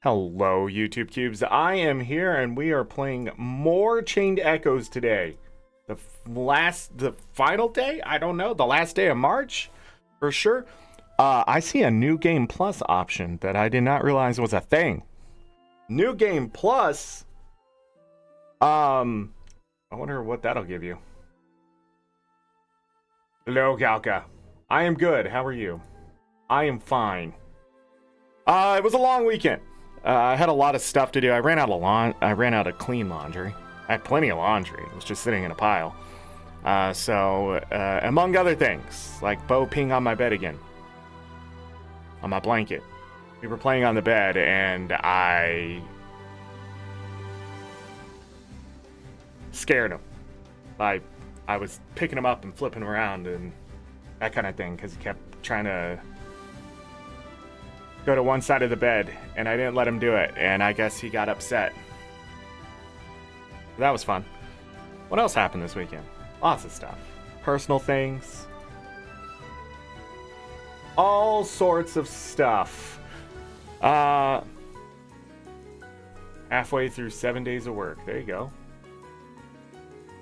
Hello, YouTube Cubes. I am here and we are playing more Chained Echoes today. The final day? I don't know. The last day of March? For sure. I see a New Game Plus option that I did not realize was a thing. New Game Plus? I wonder what that'll give you. Hello, Galka. I am good. How are you? I am fine. It was a long weekend. I had a lot of stuff to do. I ran out of clean laundry. I had plenty of laundry. It was just sitting in a pile. So among other things, like Bo peeing on my bed again. On my blanket. We were playing on the bed and I scared him. I was picking him up and flipping him around and that kind of thing because he kept trying to go to one side of the bed, and I didn't let him do it, and I guess he got upset. That was fun. What else happened this weekend? Lots of stuff. Personal things. All sorts of stuff. Halfway through 7 days of work. There you go.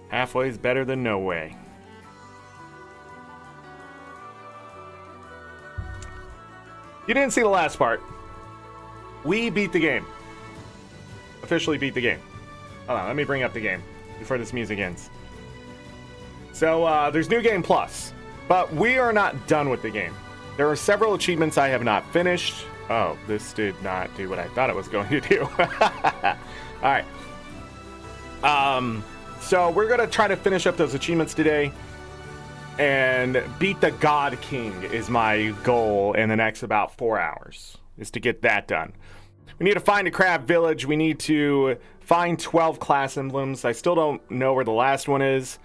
Halfway is better than no way. You didn't see the last part. We beat the game. Officially beat the game. Hold on, let me bring up the game before this music ends. So, there's New Game Plus, but we are not done with the game. There are several achievements I have not finished. Oh, this did not do what I thought it was going to do. Alright. So we're going to try to finish up those achievements today. And beat the God King is my goal in the next about 4 hours, is to get that done. We need to find a crab village. We need to find 12 class emblems. I still don't know where the last one is.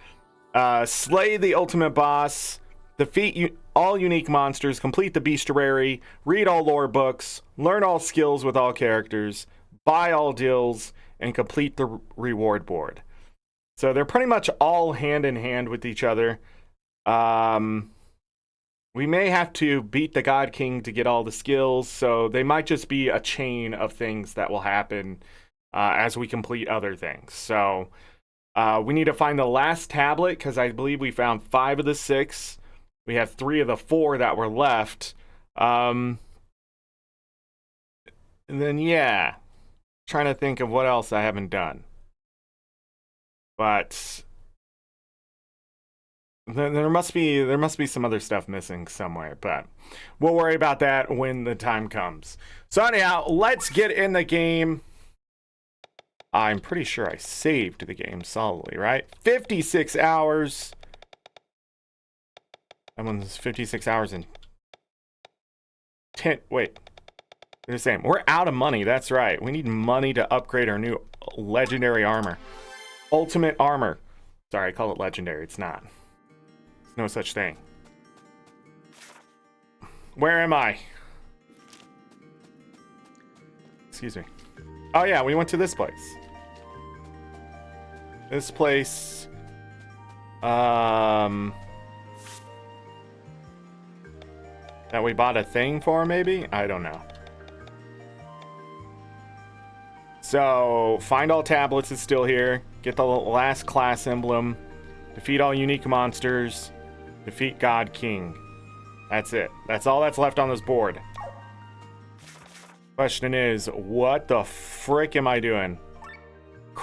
Slay the ultimate boss. Defeat all unique monsters. Complete the bestiary. Read all lore books. Learn all skills with all characters. Buy all deals. And complete the reward board. So they're pretty much all hand in hand with each other. We may have to beat the God King to get all the skills, so they might just be a chain of things that will happen as we complete other things. So we need to find the last tablet, because I believe we found 5 of the 6. We have 3 of the 4 that were left. And then, yeah, trying to think of what else I haven't done. But there must be some other stuff missing somewhere, but we'll worry about that when the time comes. So anyhow, let's get in the game. I'm pretty sure I saved the game solidly, right? 56 hours. That one's 56 hours and 10. Wait, they're the same. We're out of money. That's right. We need money to upgrade our new legendary armor. Ultimate armor. Sorry, I call it legendary. It's not. No such thing. Where am I? Excuse me. Oh yeah, we went to this place. This place. That we bought a thing for, maybe? I don't know. So, find all tablets is still here. Get the last class emblem. Defeat all unique monsters. Defeat God King. That's it. That's all that's left on this board. Question is, what the frick am I doing?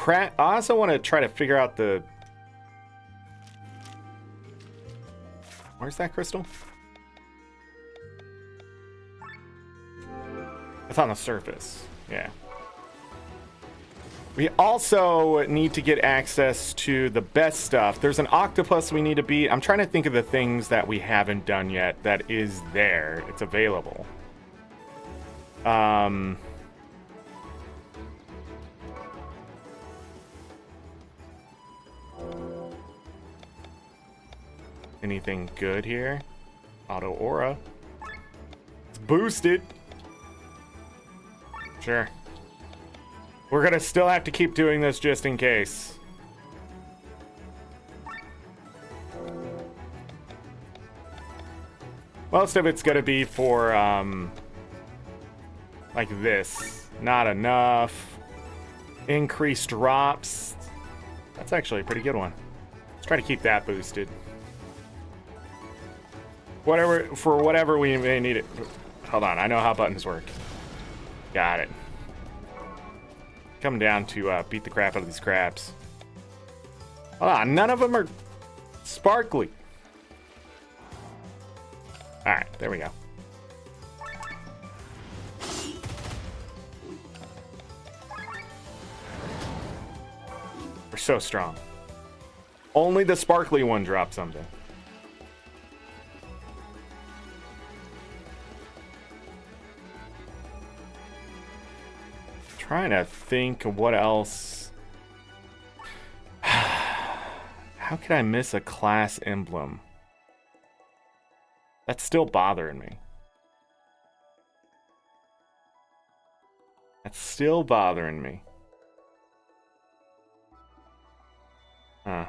I also want to try to figure out the... Where's that crystal? It's on the surface. Yeah. We also need to get access to the best stuff. There's an octopus we need to beat. I'm trying to think of the things that we haven't done yet that is there. It's available. Anything good here? Auto aura. It's boosted. Sure. We're gonna still have to keep doing this just in case. Most of it's gonna be for like this. Not enough. Increased drops. That's actually a pretty good one. Let's try to keep that boosted. Whatever we may need it. Hold on, I know how buttons work. Got it. Come down to beat the crap out of these crabs. Hold on, none of them are sparkly. Alright, there we go. We're so strong. Only the sparkly one dropped something. Trying to think of what else. How could I miss a class emblem? That's still bothering me. That's still bothering me. Huh.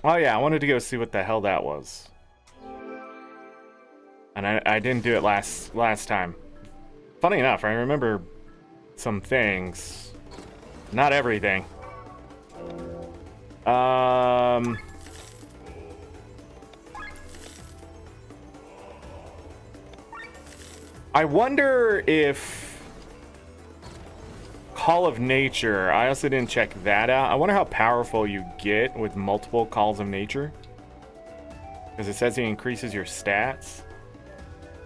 Oh yeah, I wanted to go see what the hell that was. And I didn't do it last time. Funny enough, I remember some things. Not everything. I wonder if Call of Nature, I also didn't check that out. I wonder how powerful you get with multiple Calls of Nature. Because it says it increases your stats.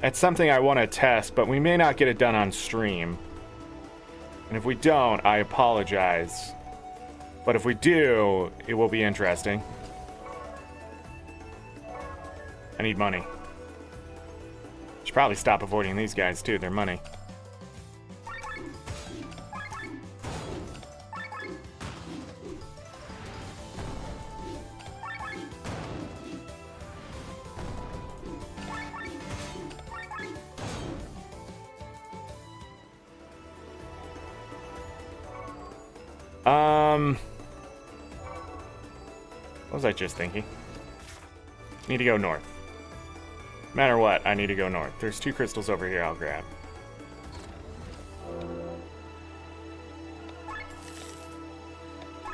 That's something I want to test, but we may not get it done on stream. And if we don't, I apologize. But if we do, it will be interesting. I need money. Should probably stop avoiding these guys too, they're money. What was I just thinking? Need to go north. No matter what, I need to go north. There's 2 crystals over here I'll grab.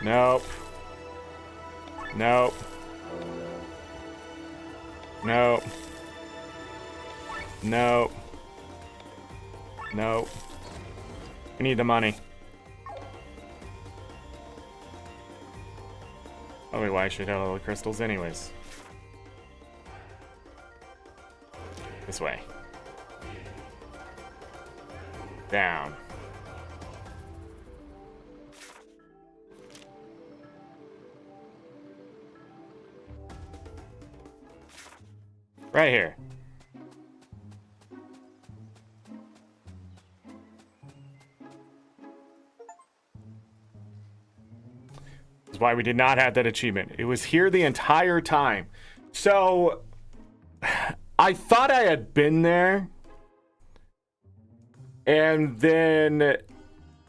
Nope. Nope. Nope. Nope. Nope. We need the money. Oh wait, why should I have all the crystals anyways? This way. Down. Right here. That's why we did not have that achievement. It was here the entire time. So I thought I had been there. And then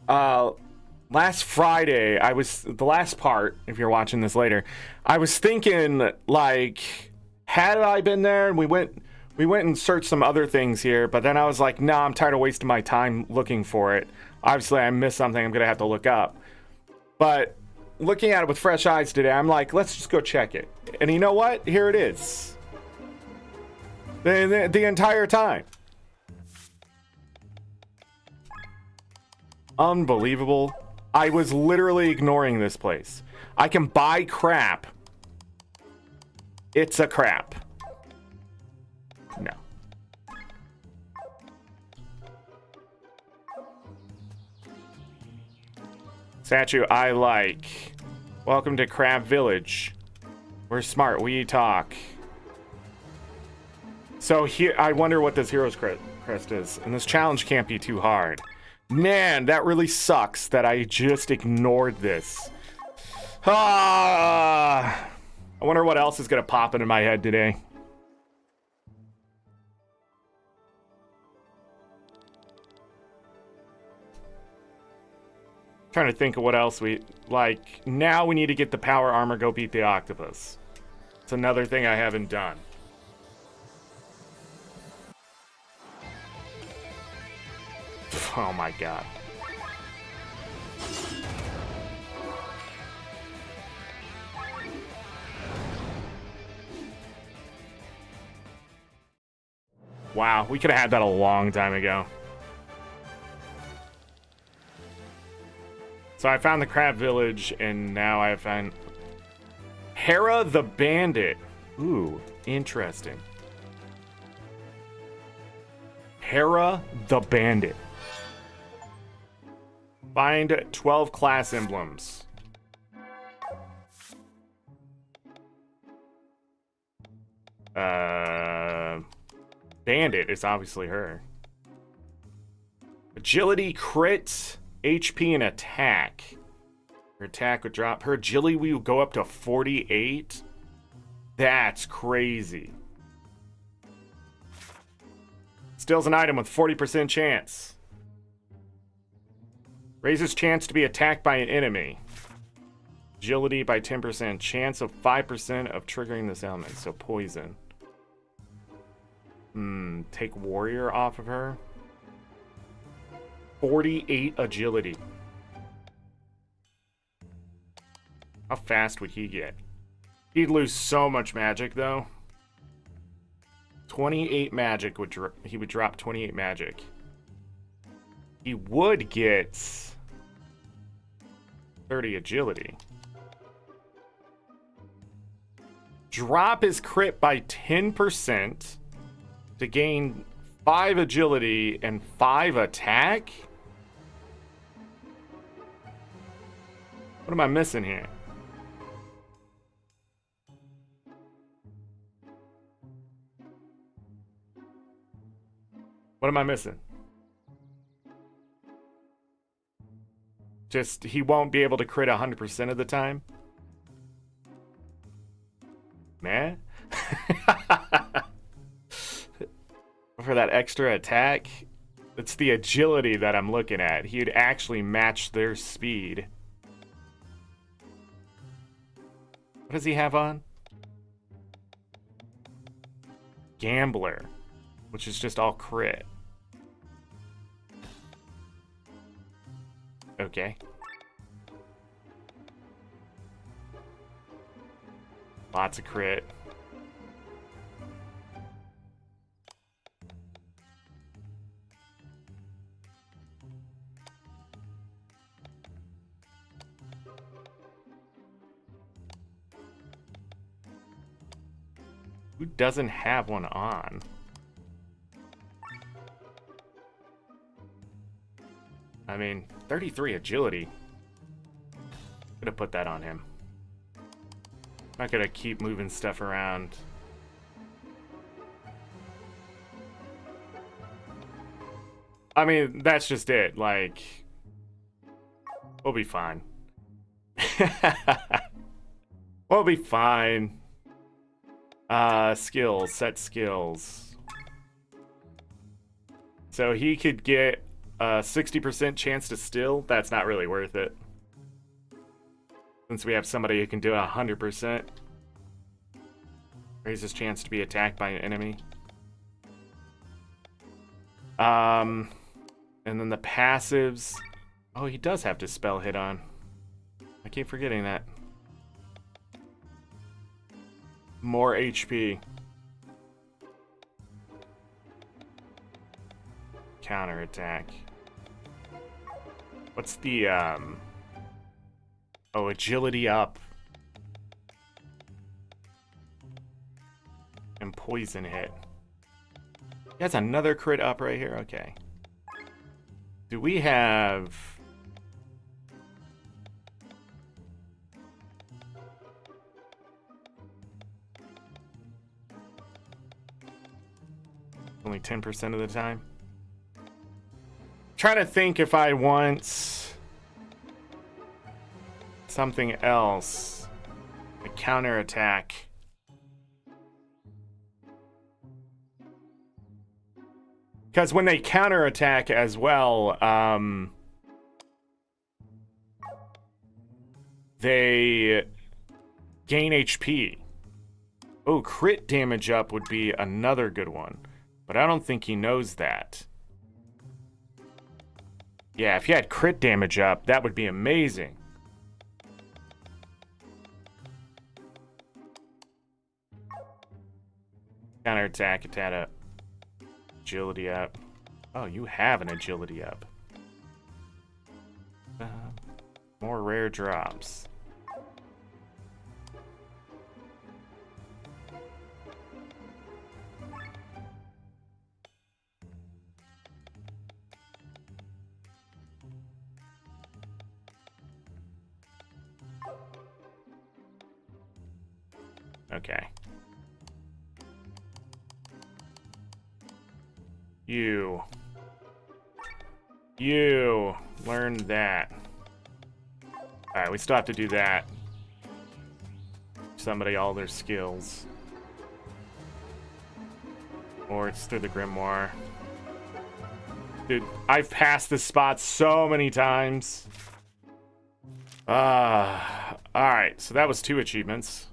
last Friday, the last part, if you're watching this later, I was thinking, like, had I been there? And we went and searched some other things here, but then I was like, nah, I'm tired of wasting my time looking for it. Obviously, I missed something I'm gonna have to look up. But looking at it with fresh eyes today, I'm like, let's just go check it. And you know what? Here it is. The entire time. Unbelievable. I was literally ignoring this place. I can buy crap. It's a crap. No. Statue I like. Welcome to Crab Village. We're smart, we talk. So here, I wonder what this hero's crest is. And this challenge can't be too hard. Man, that really sucks that I just ignored this. Ah, I wonder what else is gonna pop into my head today. Trying to think of what else we like. Now we need to get the power armor, go beat the octopus. It's another thing I haven't done. Oh my god. Wow, we could have had that a long time ago. So I found the crab village, and now I found Hera the Bandit. Ooh, interesting. Hera the Bandit. Find 12 class emblems. Bandit is obviously her. Agility, crit, HP, and attack. Her attack would drop. Her agility would go up to 48. That's crazy. Steals an item with 40% chance. Raises chance to be attacked by an enemy. Agility by 10%. Chance of 5% of triggering this element. So poison. Take warrior off of her. 48 agility. How fast would he get? He'd lose so much magic though. 28 magic would he would drop 28 magic. He would get 30 agility. Drop his crit by 10% to gain 5 agility and 5 attack? What am I missing here? What am I missing? Just, he won't be able to crit 100% of the time? Man? For that extra attack, it's the agility that I'm looking at. He'd actually match their speed. What does he have on? Gambler, which is just all crit. Okay. Lots of crit. Who doesn't have one on? I mean, 33 agility. Could have put that on him. Not gonna keep moving stuff around. I mean, that's just it. Like, we'll be fine. We'll be fine. Skills, set skills. So he could get a 60% chance to steal. That's not really worth it. Since we have somebody who can do 100%. Raises chance to be attacked by an enemy. And then the passives. Oh, he does have Dispel hit on. I keep forgetting that. More HP. Counter attack. What's the oh, agility up. And poison hit. That's another crit up right here. Okay. Do we have only 10% of the time? Trying to think if I want something else. A counter attack. Because when they counter attack as well, they gain HP. Oh, crit damage up would be another good one. But I don't think he knows that. Yeah, if you had crit damage up, that would be amazing. Counterattack, attack up. Agility up. Oh, you have an agility up. More rare drops. Okay. You learned that. Alright, we still have to do that. Somebody all their skills. Or it's through the grimoire. Dude, I've passed this spot so many times. Alright, so that was 2 achievements.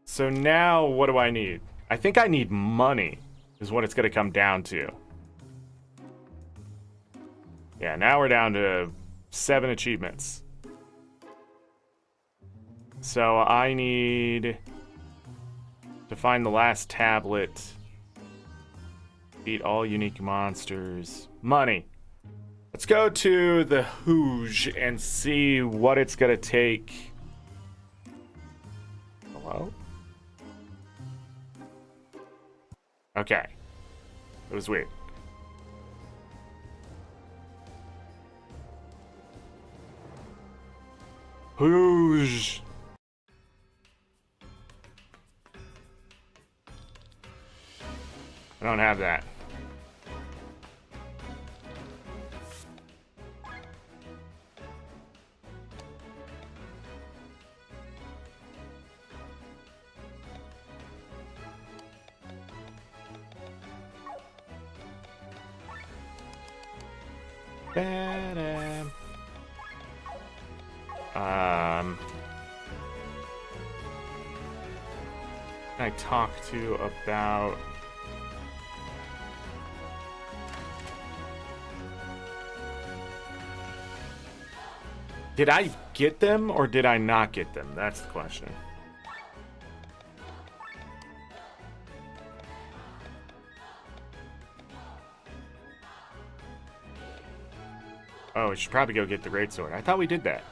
So now what do I need? I think I need money is what it's going to come down to. Yeah, now we're down to 7 achievements. So I need to find the last tablet. Beat all unique monsters. Money. Let's go to the Hooge and see what it's going to take. Hello? Okay. It was weird. Hooge. I don't have that. I talked to about did I get them or did I not get them? That's the question. Oh, we should probably go get the greatsword. I thought we did that.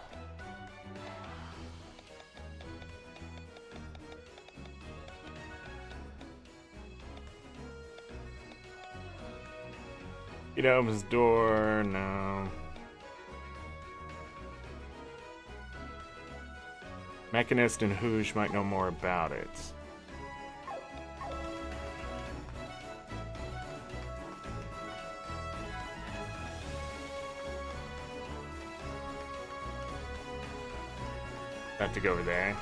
It opens the door. No. Mechanist and Hooge might know more about it. Have to go over there.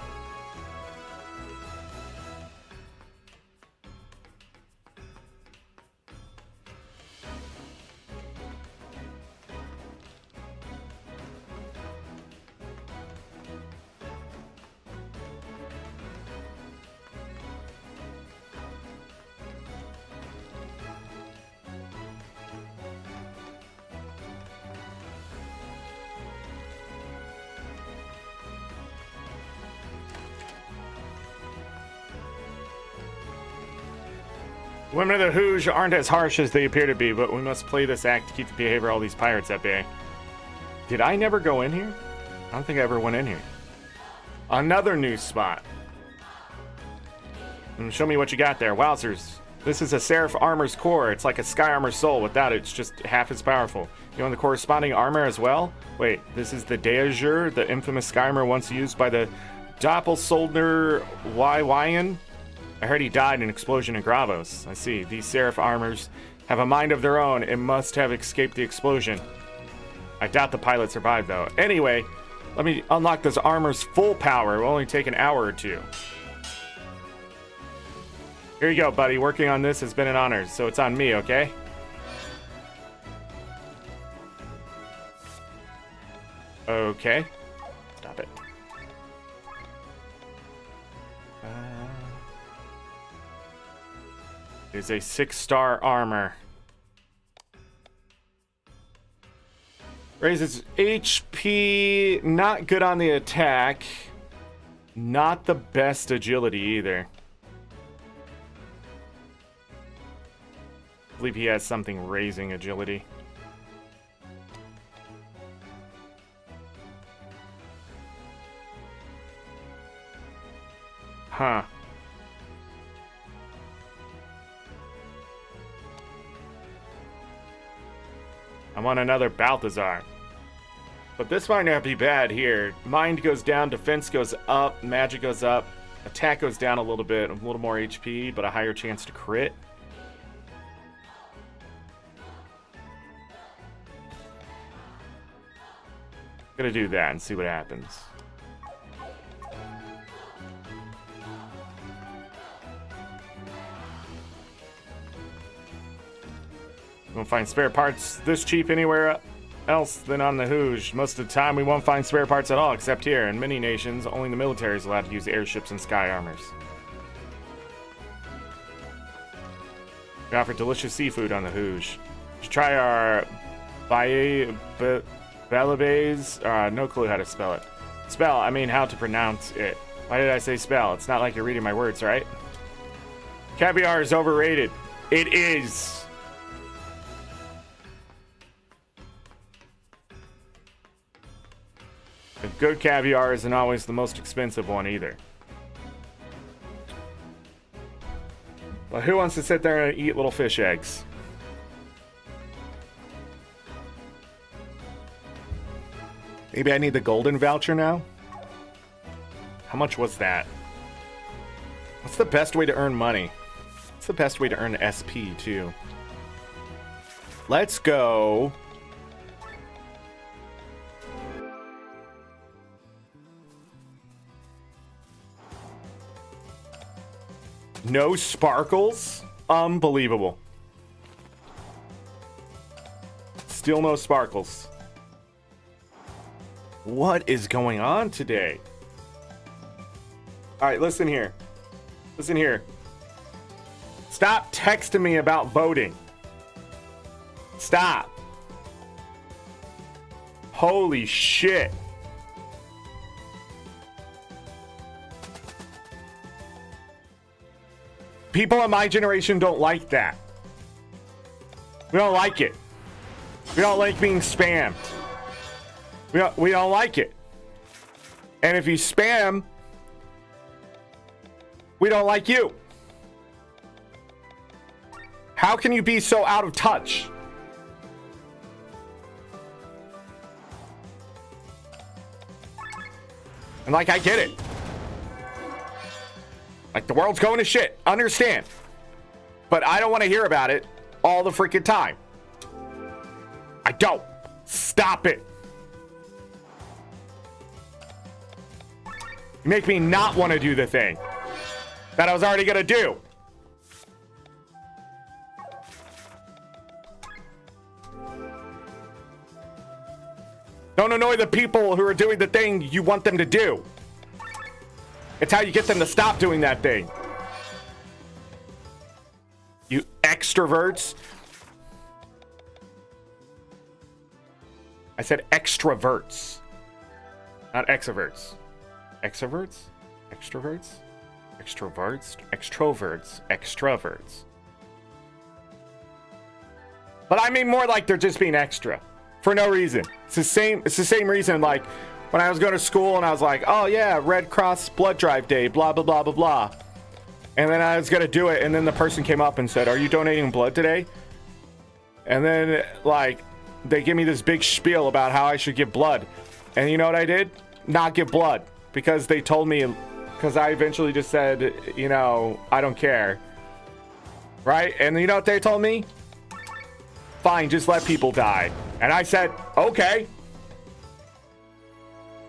Women of the Hooge aren't as harsh as they appear to be, but we must play this act to keep the behavior of all these pirates at bay. Did I never go in here? I don't think I ever went in here. Another new spot. Show me what you got there. Wowzers. This is a Seraph Armor's core. It's like a Sky Armor Soul. Without it, it's just half as powerful. You want the corresponding armor as well? Wait, this is the Deazure, the infamous Sky Armor once used by the Doppelsoldner Waiwayan? I heard he died in an explosion in Gravos. I see. These Seraph armors have a mind of their own. It must have escaped the explosion. I doubt the pilot survived, though. Anyway, let me unlock this armor's full power. It will only take an hour or 2. Here you go, buddy. Working on this has been an honor, so it's on me, okay? Okay. Stop it. It's a 6-star armor. Raises HP. Not good on the attack. Not the best agility either. I believe he has something raising agility. Huh. I'm on another Balthazar. But this might not be bad here. Mind goes down, defense goes up, magic goes up, attack goes down a little bit, a little more HP, but a higher chance to crit. Gonna do that and see what happens. Won't find spare parts this cheap anywhere else than on the Hooge. Most of the time, we won't find spare parts at all, except here. In many nations, only the military is allowed to use airships and sky armors. We offer delicious seafood on the Hooge. You should try our Balabes. No clue how to spell it. Spell, I mean how to pronounce it. Why did I say spell? It's not like you're reading my words, right? Caviar is overrated. It is. A good caviar isn't always the most expensive one either. But who wants to sit there and eat little fish eggs? Maybe I need the golden voucher now? How much was that? What's the best way to earn money? What's the best way to earn SP too? Let's go. No sparkles? Unbelievable. Still no sparkles. What is going on today? All right, listen here. Listen here. Stop texting me about voting. Stop. Holy shit. People in my generation don't like that. We don't like it. We don't like being spammed. We don't like it. And if you spam, we don't like you. How can you be so out of touch? And like, I get it. Like, the world's going to shit. Understand. But I don't want to hear about it all the freaking time. I don't. Stop it. You make me not want to do the thing that I was already going to do. Don't annoy the people who are doing the thing you want them to do. It's how you get them to stop doing that thing. You extroverts. I said extroverts, not extroverts. Extroverts? Extroverts? Extroverts? Extroverts? Extroverts. But I mean more like they're just being extra for no reason. It's the same reason like when I was going to school and I was like, oh yeah, Red Cross blood drive day, blah, blah, blah, blah, blah. And then I was going to do it. And then the person came up and said, are you donating blood today? And then like, they give me this big spiel about how I should give blood. And you know what I did? Not give blood. Because they told me, because I eventually just said, you know, I don't care. Right? And you know what they told me? Fine, just let people die. And I said, okay.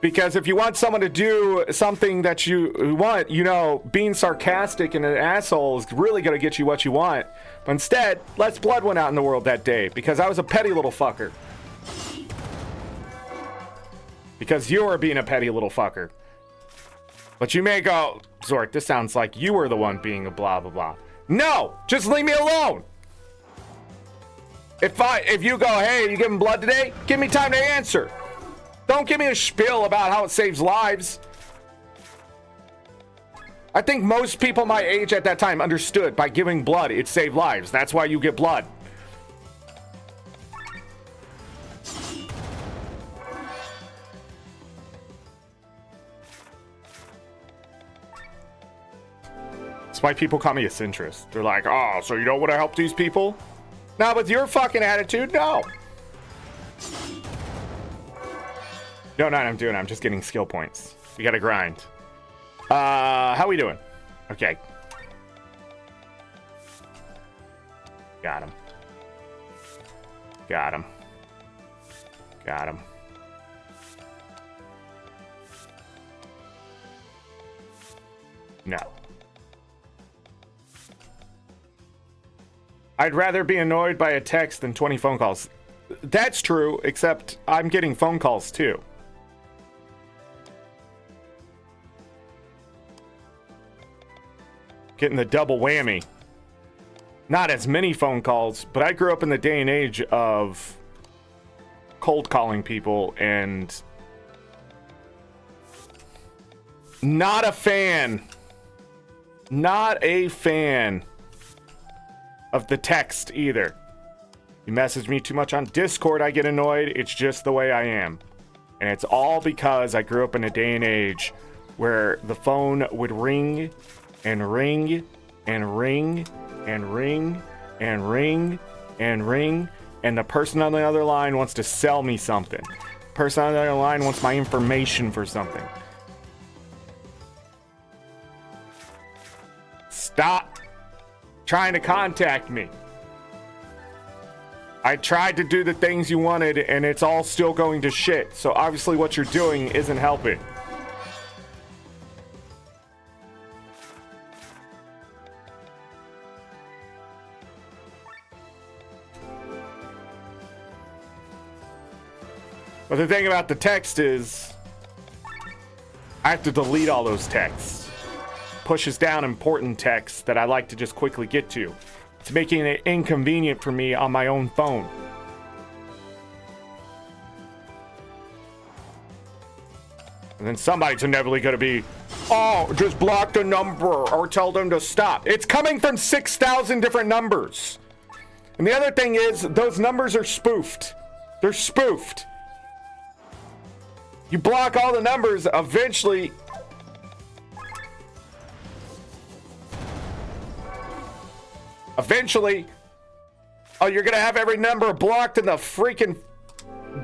Because if you want someone to do something that you want, you know, being sarcastic and an asshole is really going to get you what you want. But instead, less blood went out in the world that day because I was a petty little fucker. Because you were being a petty little fucker. But you may go, Zorric, this sounds like you were the one being a blah, blah, blah. No! Just leave me alone! If you go, hey, you giving blood today? Give me time to answer. Don't give me a spiel about how it saves lives. I think most people my age at that time understood by giving blood, it saved lives. That's why you get blood. That's why people call me a centrist. They're like, oh, so you don't want to help these people? Now, with your fucking attitude, no. No, not I'm doing. I'm just getting skill points. We gotta grind. How we doing? Okay. Got him. Got him. Got him. No. I'd rather be annoyed by a text than 20 phone calls. That's true, except I'm getting phone calls too. Getting the double whammy. Not as many phone calls, but I grew up in the day and age of cold calling people and not a fan. Not a fan of the text either. You message me too much on Discord, I get annoyed. It's just the way I am. And it's all because I grew up in a day and age where the phone would ring and ring and ring and ring and ring and ring, and the person on the other line wants to sell me something. The person on the other line wants my information for something. Stop trying to contact me. I tried to do the things you wanted, and it's all still going to shit. So obviously what you're doing isn't helping. But the thing about the text is, I have to delete all those texts. Pushes down important texts that I like to just quickly get to. It's making it inconvenient for me on my own phone. And then somebody's inevitably going to be, oh, just block the number or tell them to stop. It's coming from 6,000 different numbers. And the other thing is, those numbers are spoofed. They're spoofed. You block all the numbers, eventually oh, you're gonna have every number blocked in the freaking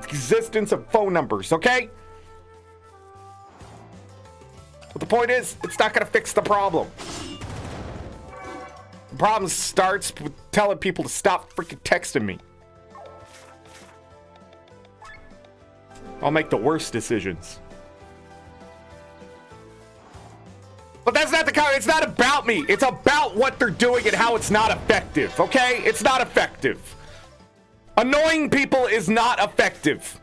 existence of phone numbers, okay? But the point is, it's not gonna fix the problem. The problem starts with telling people to stop freaking texting me. I'll make the worst decisions. But that's not the kind. It's not about me. It's about what they're doing and how it's not effective, okay? It's not effective. Annoying people is not effective.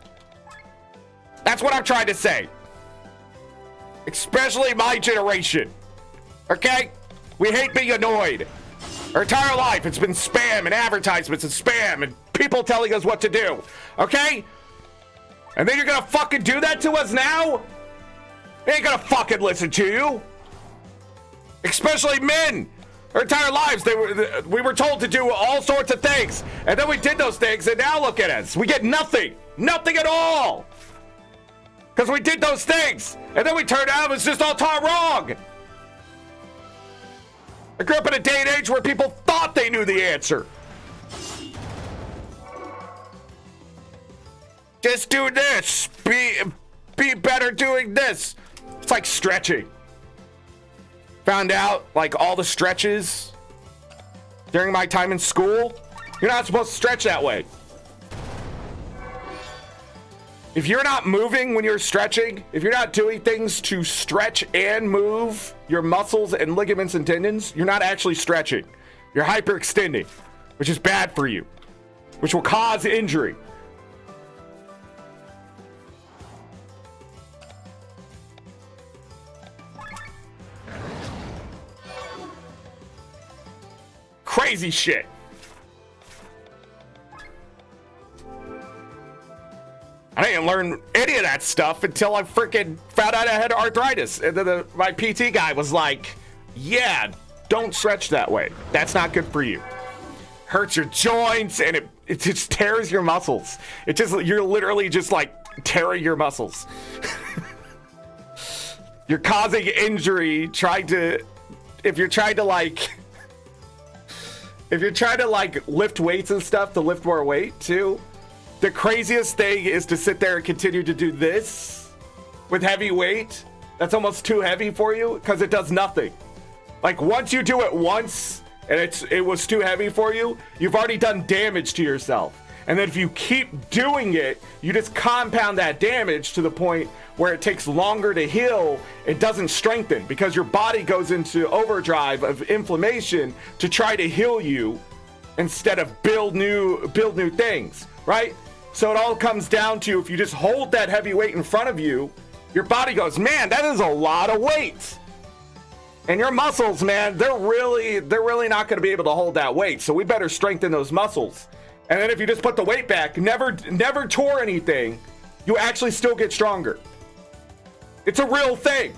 That's what I'm trying to say. Especially my generation, okay? We hate being annoyed. Our entire life, it's been spam and advertisements and spam and people telling us what to do, okay? And then you're gonna fucking do that to us now? They ain't gonna fucking listen to you. Especially men. Our entire lives, we were told to do all sorts of things. And then we did those things, and now look at us. We get nothing. Nothing at all. Because we did those things. And then we turned out it was just all taught wrong. I grew up in a day and age where people thought they knew the answer. Just do this. Be better doing this. It's like stretching. Found out, like, all the stretches during my time in school, you're not supposed to stretch that way. If you're not moving when you're stretching, if you're not doing things to stretch and move your muscles and ligaments and tendons, you're not actually stretching. You're hyperextending, which is bad for you, which will cause injury. Crazy shit. I didn't learn any of that stuff until I freaking found out I had arthritis. And then my PT guy was like, yeah, don't stretch that way. That's not good for you. Hurts your joints and it just tears your muscles. You're literally just like tearing your muscles. You're causing injury if you're trying to lift weights and stuff to lift more weight too. The craziest thing is to sit there and continue to do this with heavy weight. That's almost too heavy for you because it does nothing. Like once you do it once and it was too heavy for you, you've already done damage to yourself. And then if you keep doing it, you just compound that damage to the point where it takes longer to heal. It doesn't strengthen because your body goes into overdrive of inflammation to try to heal you instead of build new things, right? So it all comes down to if you just hold that heavy weight in front of you, your body goes, man, that is a lot of weight. And your muscles, man, they're really not going to be able to hold that weight. So we better strengthen those muscles. And then if you just put the weight back, never tore anything, you actually still get stronger. It's a real thing,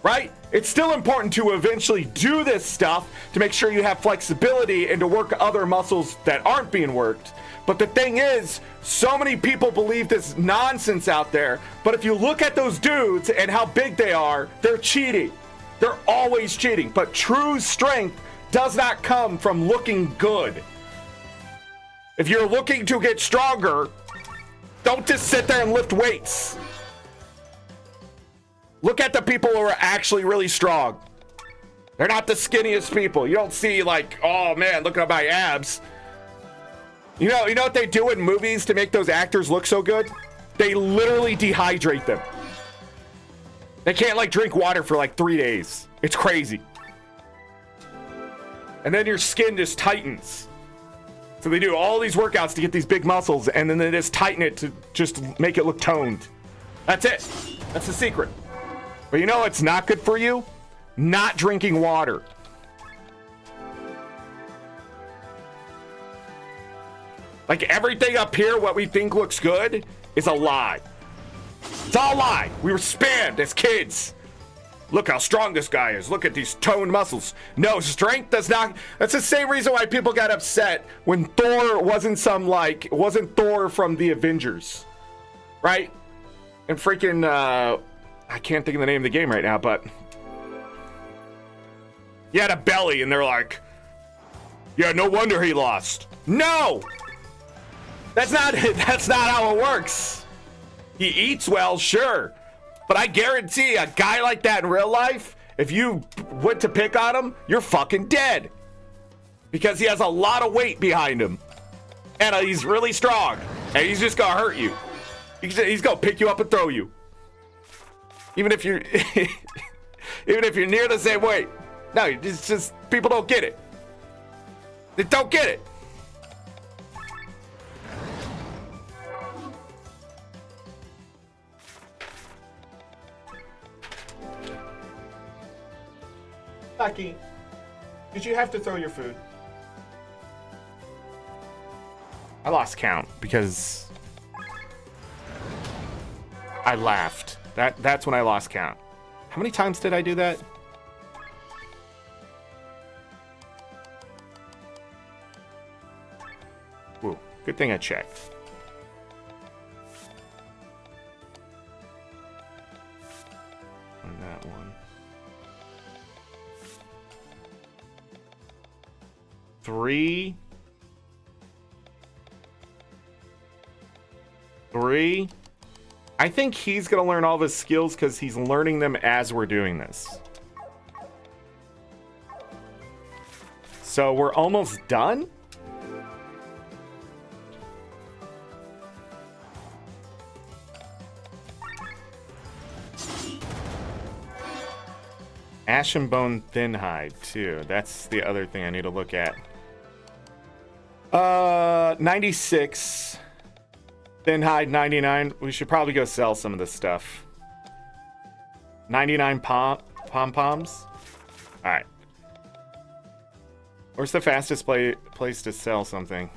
right? It's still important to eventually do this stuff to make sure you have flexibility and to work other muscles that aren't being worked. But the thing is, so many people believe this nonsense out there. But if you look at those dudes and how big they are, they're cheating. They're always cheating. But true strength does not come from looking good. If you're looking to get stronger, don't just sit there and lift weights. Look at the people who are actually really strong. They're not the skinniest people. You don't see like, oh man, look at my abs. You know what they do in movies to make those actors look so good? They literally dehydrate them. They can't like drink water for like 3 days. It's crazy. And then your skin just tightens. So they do all these workouts to get these big muscles, and then they just tighten it to just make it look toned. That's it. That's the secret. But you know what's not good for you? Not drinking water. Like everything up here, what we think looks good, is a lie. It's all a lie. We were spammed as kids. Look how strong this guy is. Look at these toned muscles. No, strength does not. That's the same reason why people got upset when Thor wasn't Thor from the Avengers, right? And freaking, I can't think of the name of the game right now, but he had a belly, and they're like, yeah, no wonder he lost. No, that's not how it works. He eats well, sure. But I guarantee a guy like that in real life, if you went to pick on him, you're fucking dead. Because he has a lot of weight behind him. And he's really strong. And he's just gonna hurt you. He's gonna pick you up and throw you. Even if you're near the same weight. No, it's just people don't get it. They don't get it. Becky, did you have to throw your food? I lost count because I laughed. That's when I lost count. How many times did I do that? Ooh, good thing I checked. On that one. 3. I think he's gonna learn all of his skills because he's learning them as we're doing this. So we're almost done. Ashen Bone Thin Hide too. That's the other thing I need to look at. 96. Thin Hide 99. We should probably go sell some of this stuff. 99 pom-poms. Alright. Where's the fastest place to sell something?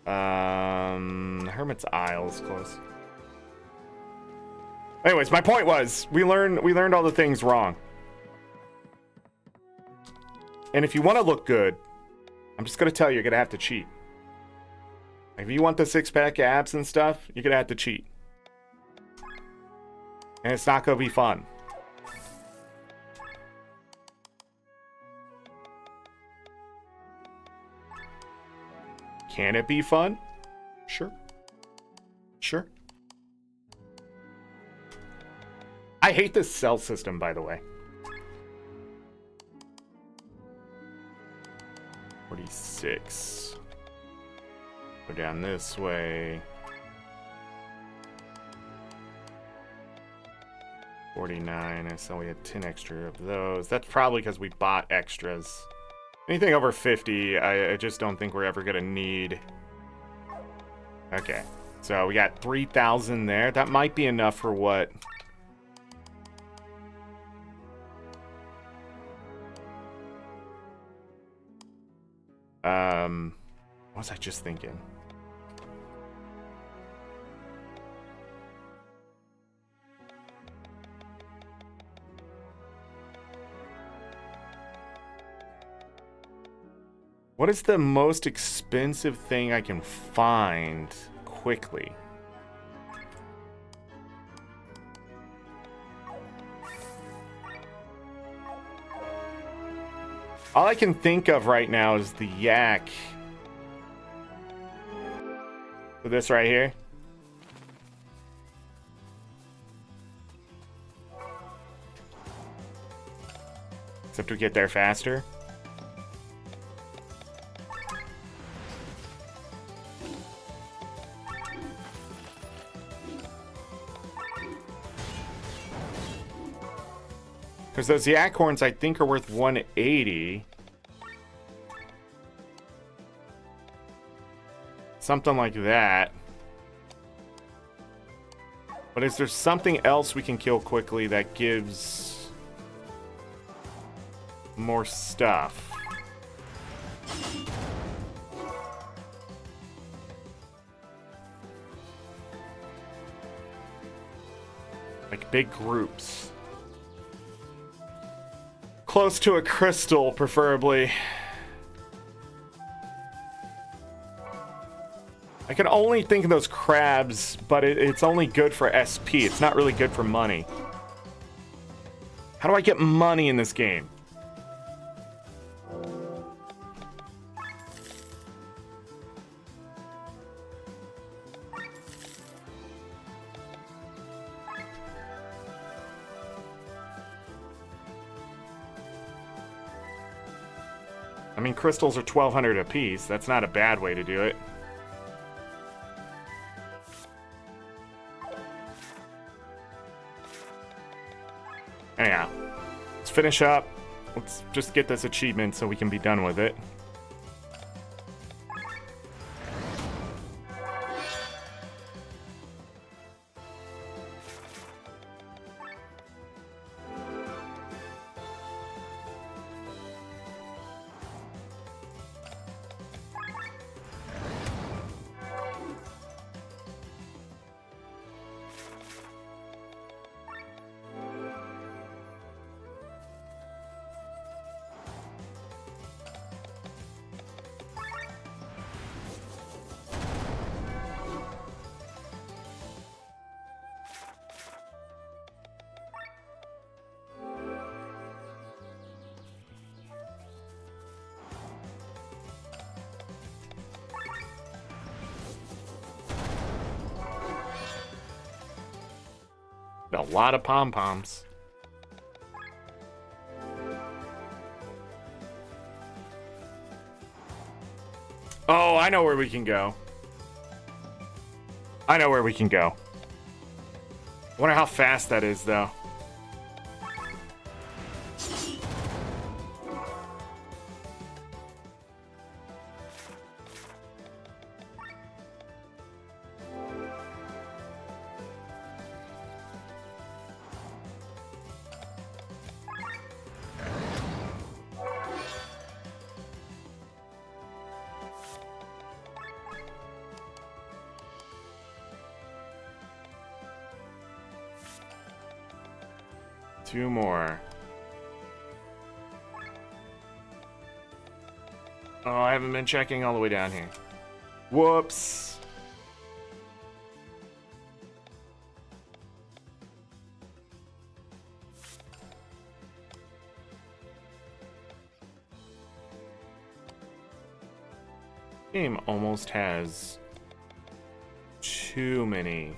Hermit's Isle is close. Anyways, my point was we learned all the things wrong. And if you want to look good, I'm just gonna tell you, you're gonna have to cheat. Like, if you want the six-pack abs and stuff, you're gonna have to cheat. And it's not gonna be fun. Can it be fun? Sure. Sure. I hate this cell system, by the way. 46. Go down this way. 49. I saw we had 10 extra of those. That's probably because we bought extras. Anything over 50, I just don't think we're ever going to need. Okay. So we got 3,000 there. That might be enough for what? What was I just thinking? What is the most expensive thing I can find quickly? All I can think of right now is the yak. For this right here. Except we get there faster. Because those yak horns, I think, are worth 180. Something like that. But is there something else we can kill quickly that gives more stuff? Like big groups. Close to a crystal, preferably. I can only think of those crabs, but it's only good for SP. It's not really good for money. How do I get money in this game? I mean, crystals are 1,200 apiece. That's not a bad way to do it. Anyhow, let's finish up. Let's just get this achievement so we can be done with it. A lot of pom-poms. Oh, I know where we can go. I know where we can go. I wonder how fast that is, though. 2 more. Oh, I haven't been checking all the way down here. Whoops. Game almost has too many.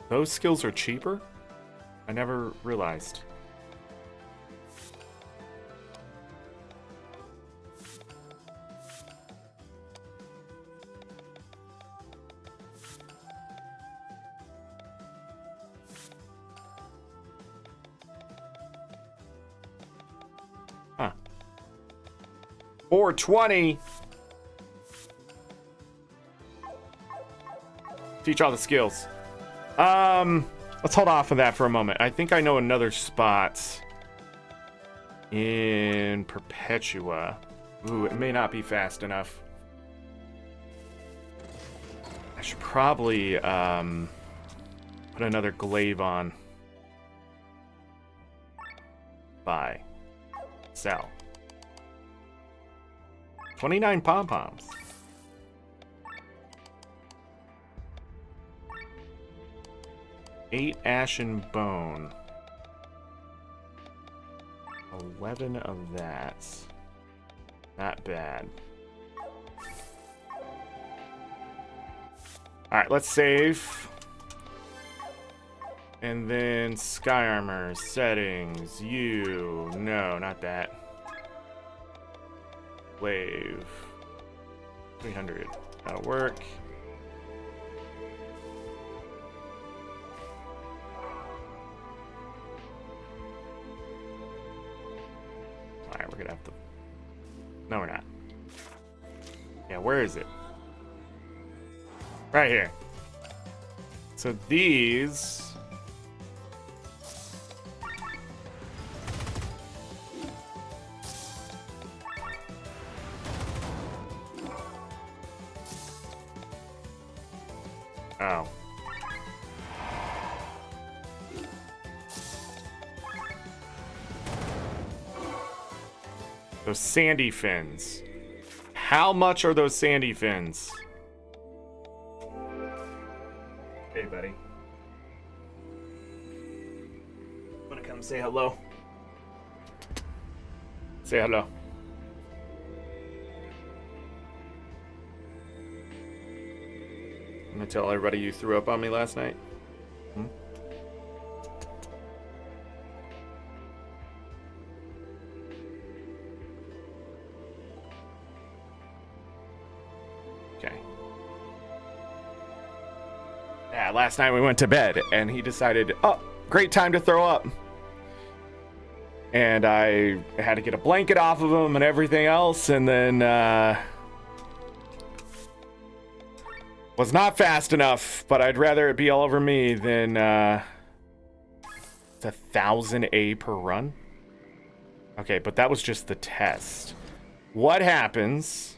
Those skills are cheaper? I never realized. Huh. 420. Teach all the skills. Let's hold off on that for a moment. I think I know another spot in Perpetua. Ooh, it may not be fast enough. I should probably put another glaive on. Buy. Sell. 29 pom-poms. 8 ashen bone. 11 of that. Not bad. Alright, let's save. And then sky armor, settings, you. No, not that. Wave. 300. That'll work. Alright, we're gonna have to... No, we're not. Yeah, where is it? Right here. So these... Oh. Those sandy fins. How much are those sandy fins? Hey, buddy. Wanna come say hello? Say hello. I'm gonna tell everybody you threw up on me last night. Hmm? Okay. Yeah, last night we went to bed and he decided, oh, great time to throw up. And I had to get a blanket off of him and everything else, and then was not fast enough, but I'd rather it be all over me than it's 1,000 A per run. Okay, but that was just the test. What happens?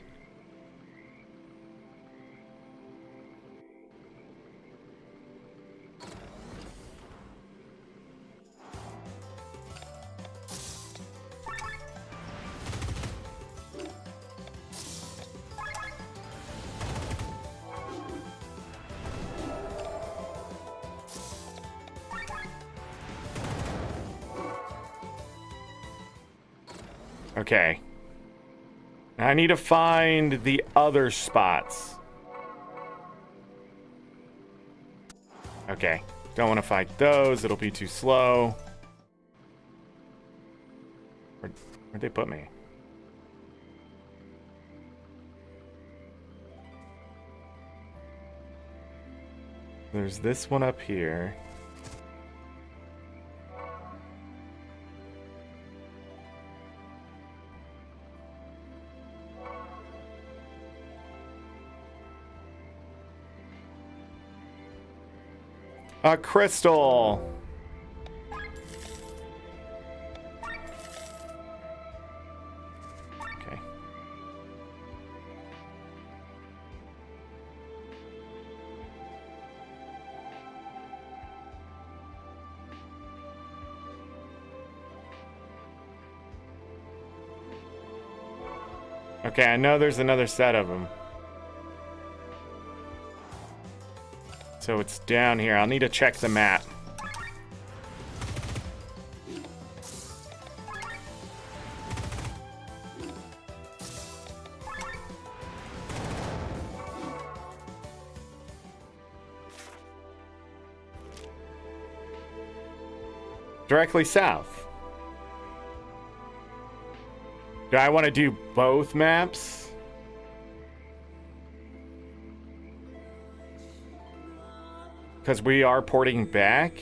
Okay. I need to find the other spots. Okay. Don't want to fight those. It'll be too slow. Where'd they put me? There's this one up here. A crystal. Okay. Okay, I know there's another set of them. So it's down here. I'll need to check the map. Directly south. Do I want to do both maps? Because we are porting back.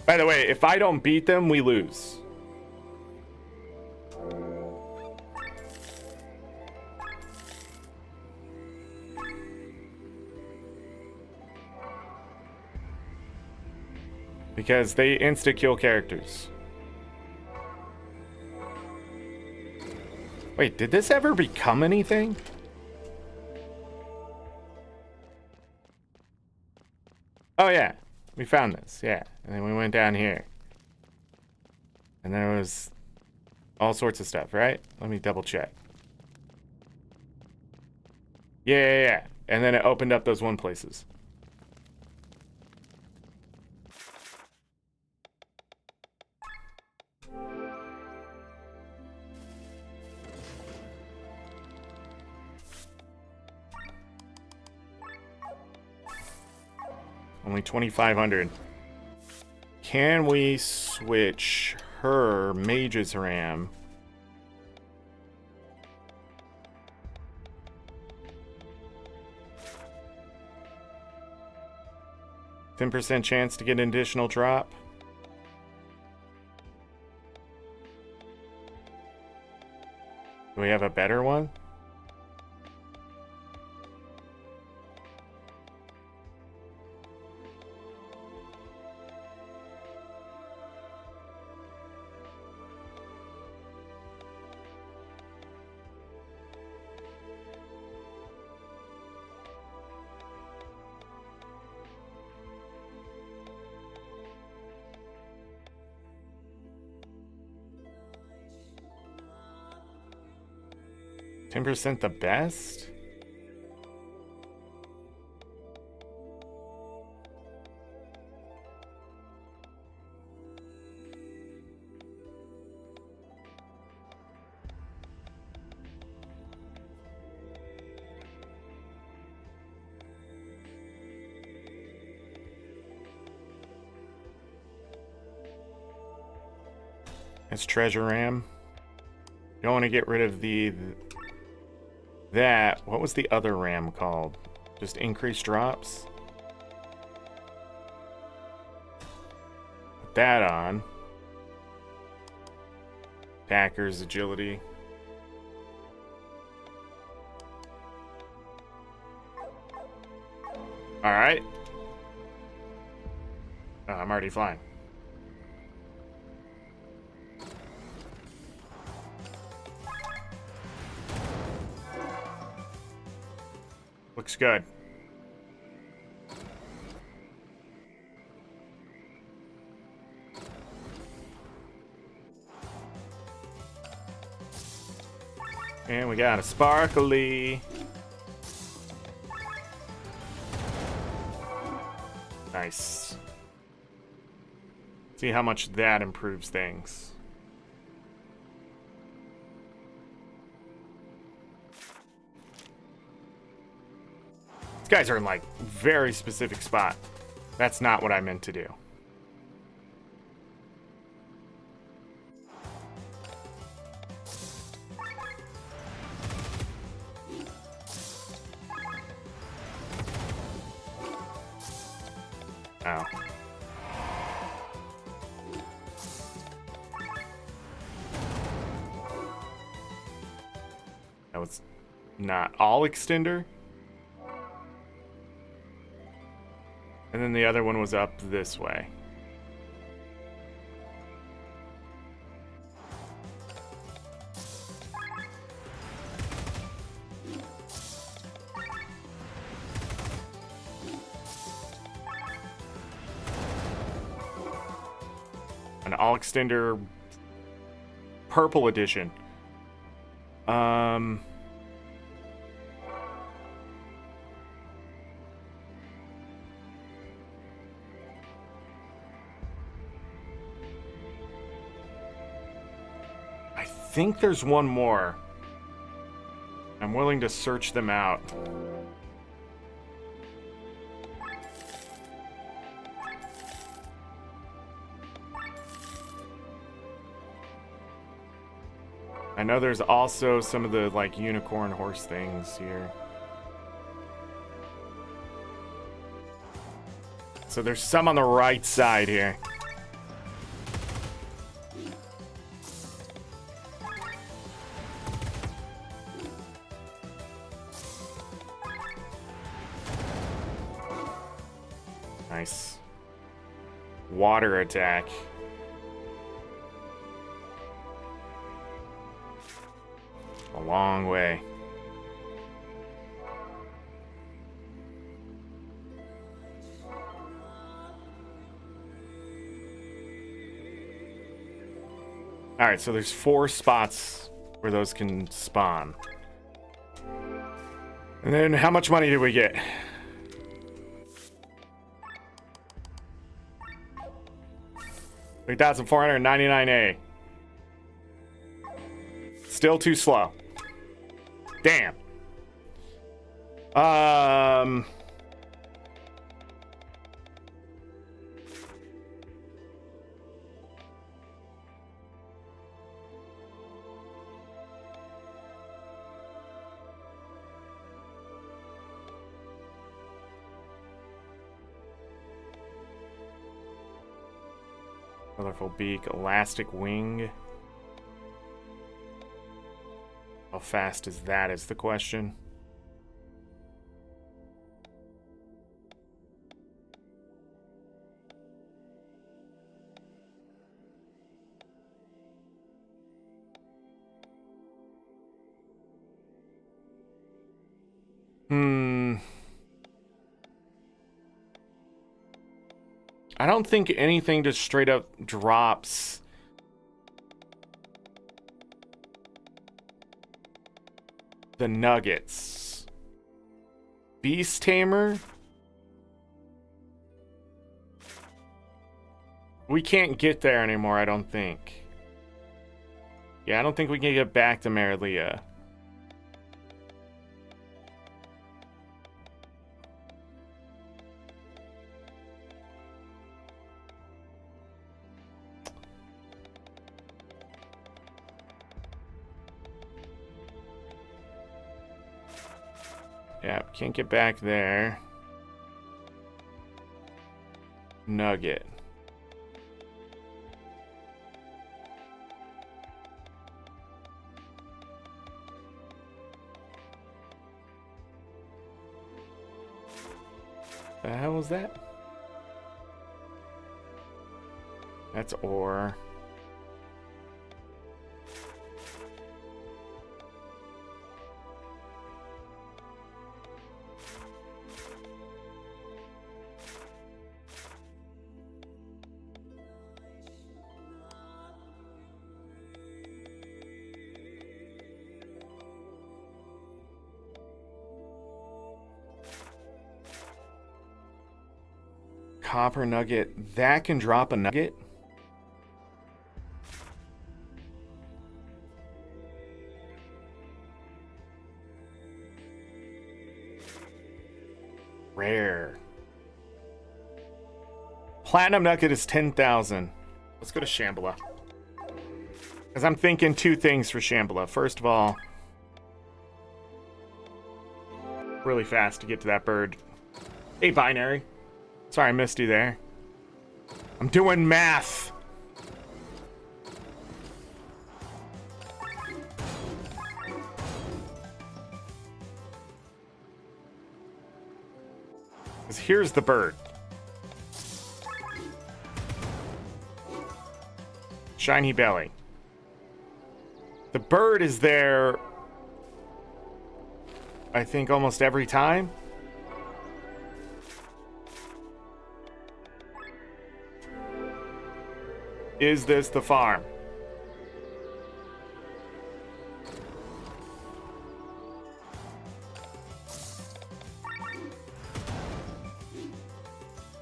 By the way, if I don't beat them, we lose. Because they insta-kill characters. Wait, did this ever become anything? Oh yeah, we found this, yeah. And then we went down here. And there was all sorts of stuff, right? Let me double check. Yeah. And then it opened up those one places. Only 2,500. Can we switch her mage's ram? %10 chance to get an additional drop. Do we have a better one? %10 the best? It's treasure ram. You don't want to get rid of that. What was the other ram called? Just increased drops? Put that on. Attacker's agility. Alright. Oh, I'm already flying. Looks good. And we got a sparkly. Nice. See how much that improves things. These guys are in like very specific spot. That's not what I meant to do. Oh. That was not all extender. And then the other one was up this way. All Extender Purple Edition. I think there's one more. I'm willing to search them out. I know there's also some of the, like, unicorn horse things here. So there's some on the right side here. Nice. Water attack. A long way. All right, so there's 4 spots where those can spawn. And then how much money did we get? $3,499. Still too slow. Damn. Colorful beak, elastic wing. How fast is that is the question. I don't think anything just straight up drops the nuggets. Beast Tamer? We can't get there anymore, I don't think. Yeah, I don't think we can get back to Marilia. Yeah, can't get back there. Nugget. The hell was that? That's ore. Copper nugget. That can drop a nugget? Rare. Platinum nugget is 10,000. Let's go to Shambhala. Because I'm thinking 2 things for Shambhala. First of all, really fast to get to that bird. Hey, Binary. Sorry, I missed you there. I'm doing math. Because here's the bird. Shiny belly. The bird is there, I think, almost every time. Is this the farm?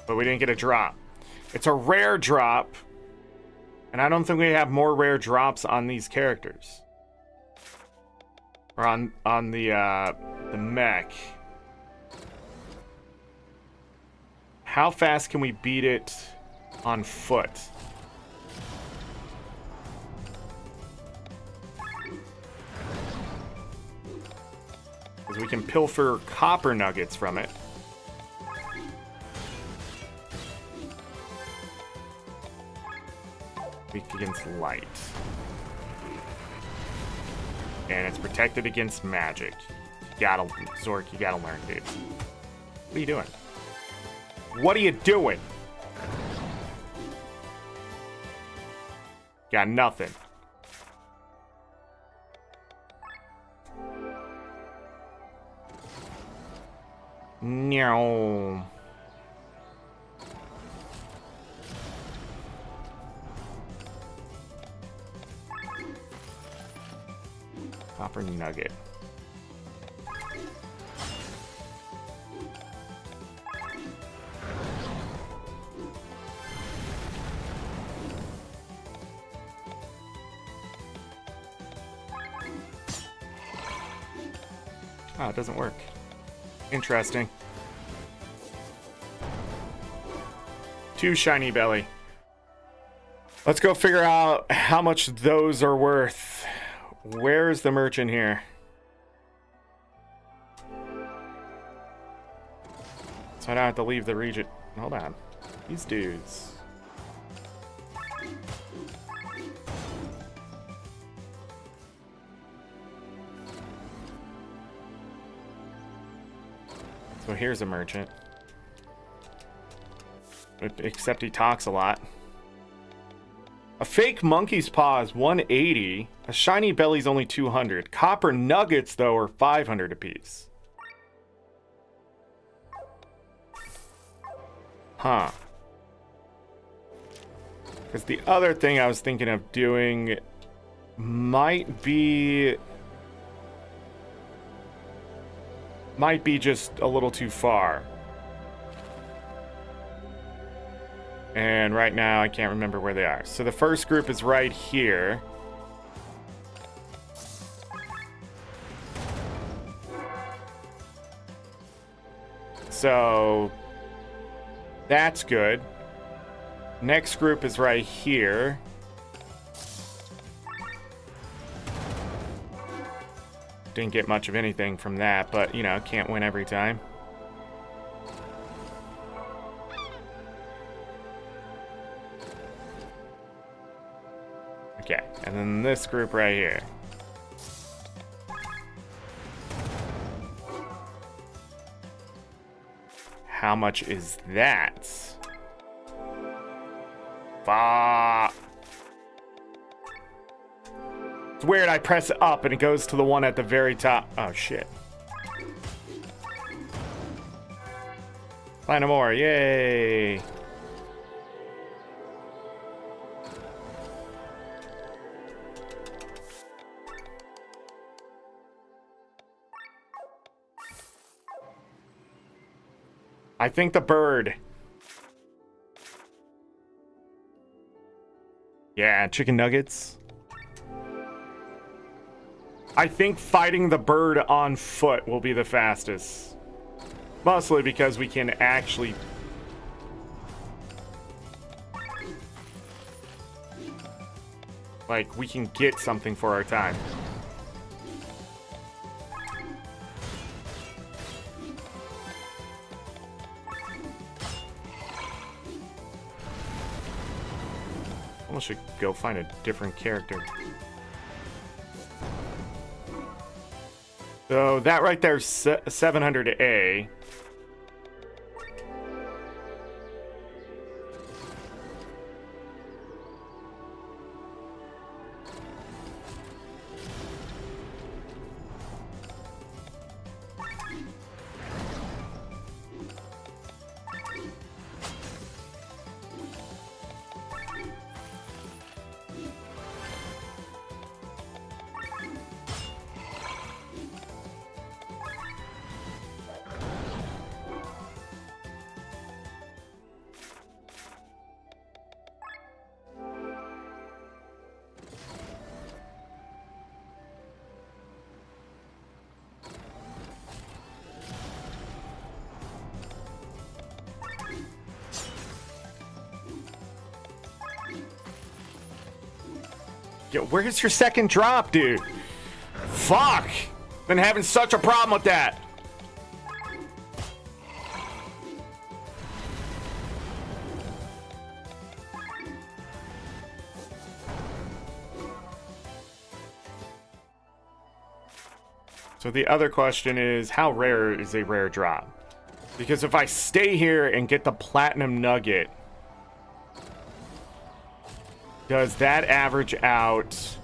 But we didn't get a drop. It's a rare drop. And I don't think we have more rare drops on these characters. Or on the mech. How fast can we beat it on foot? Because we can pilfer copper nuggets from it. Weak against light. And it's protected against magic. Zorric, you gotta learn, dude. What are you doing? What are you doing? Got nothing. No. Copper nugget. Oh, it doesn't work. Interesting. 2 shiny belly. Let's go figure out how much those are worth. Where's the merchant here? So I don't have to leave the region. Hold on. These dudes. So here's a merchant. Except he talks a lot. A fake monkey's paw is 180. A shiny belly's only 200. Copper nuggets, though, are 500 apiece. Huh. Because the other thing I was thinking of doing might be just a little too far. And right now, I can't remember where they are. So the first group is right here. So that's good. Next group is right here. Didn't get much of anything from that, but, you know, can't win every time. Okay, and then this group right here. How much is that? Fuck. It's weird, I press up and it goes to the one at the very top. Oh, shit. Find more, yay! I think the bird. Yeah, chicken nuggets. I think fighting the bird on foot will be the fastest. Mostly because we can actually... like, we can get something for our time. Almost should go find a different character. So that right there is 700A. Where's your second drop, dude? Fuck! Been having such a problem with that. So the other question is, how rare is a rare drop? Because if I stay here and get the platinum nugget, does that average out?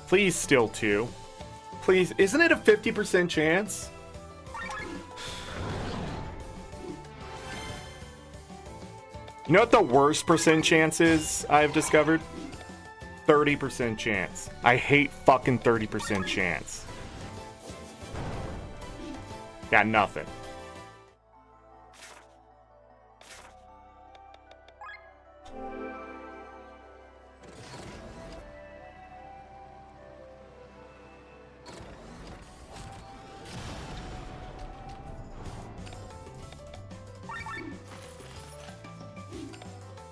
Please, still 2. Please, isn't it a 50% chance? You know what the worst percent chance is I've discovered? 30% chance. I hate fucking 30% chance. Got nothing.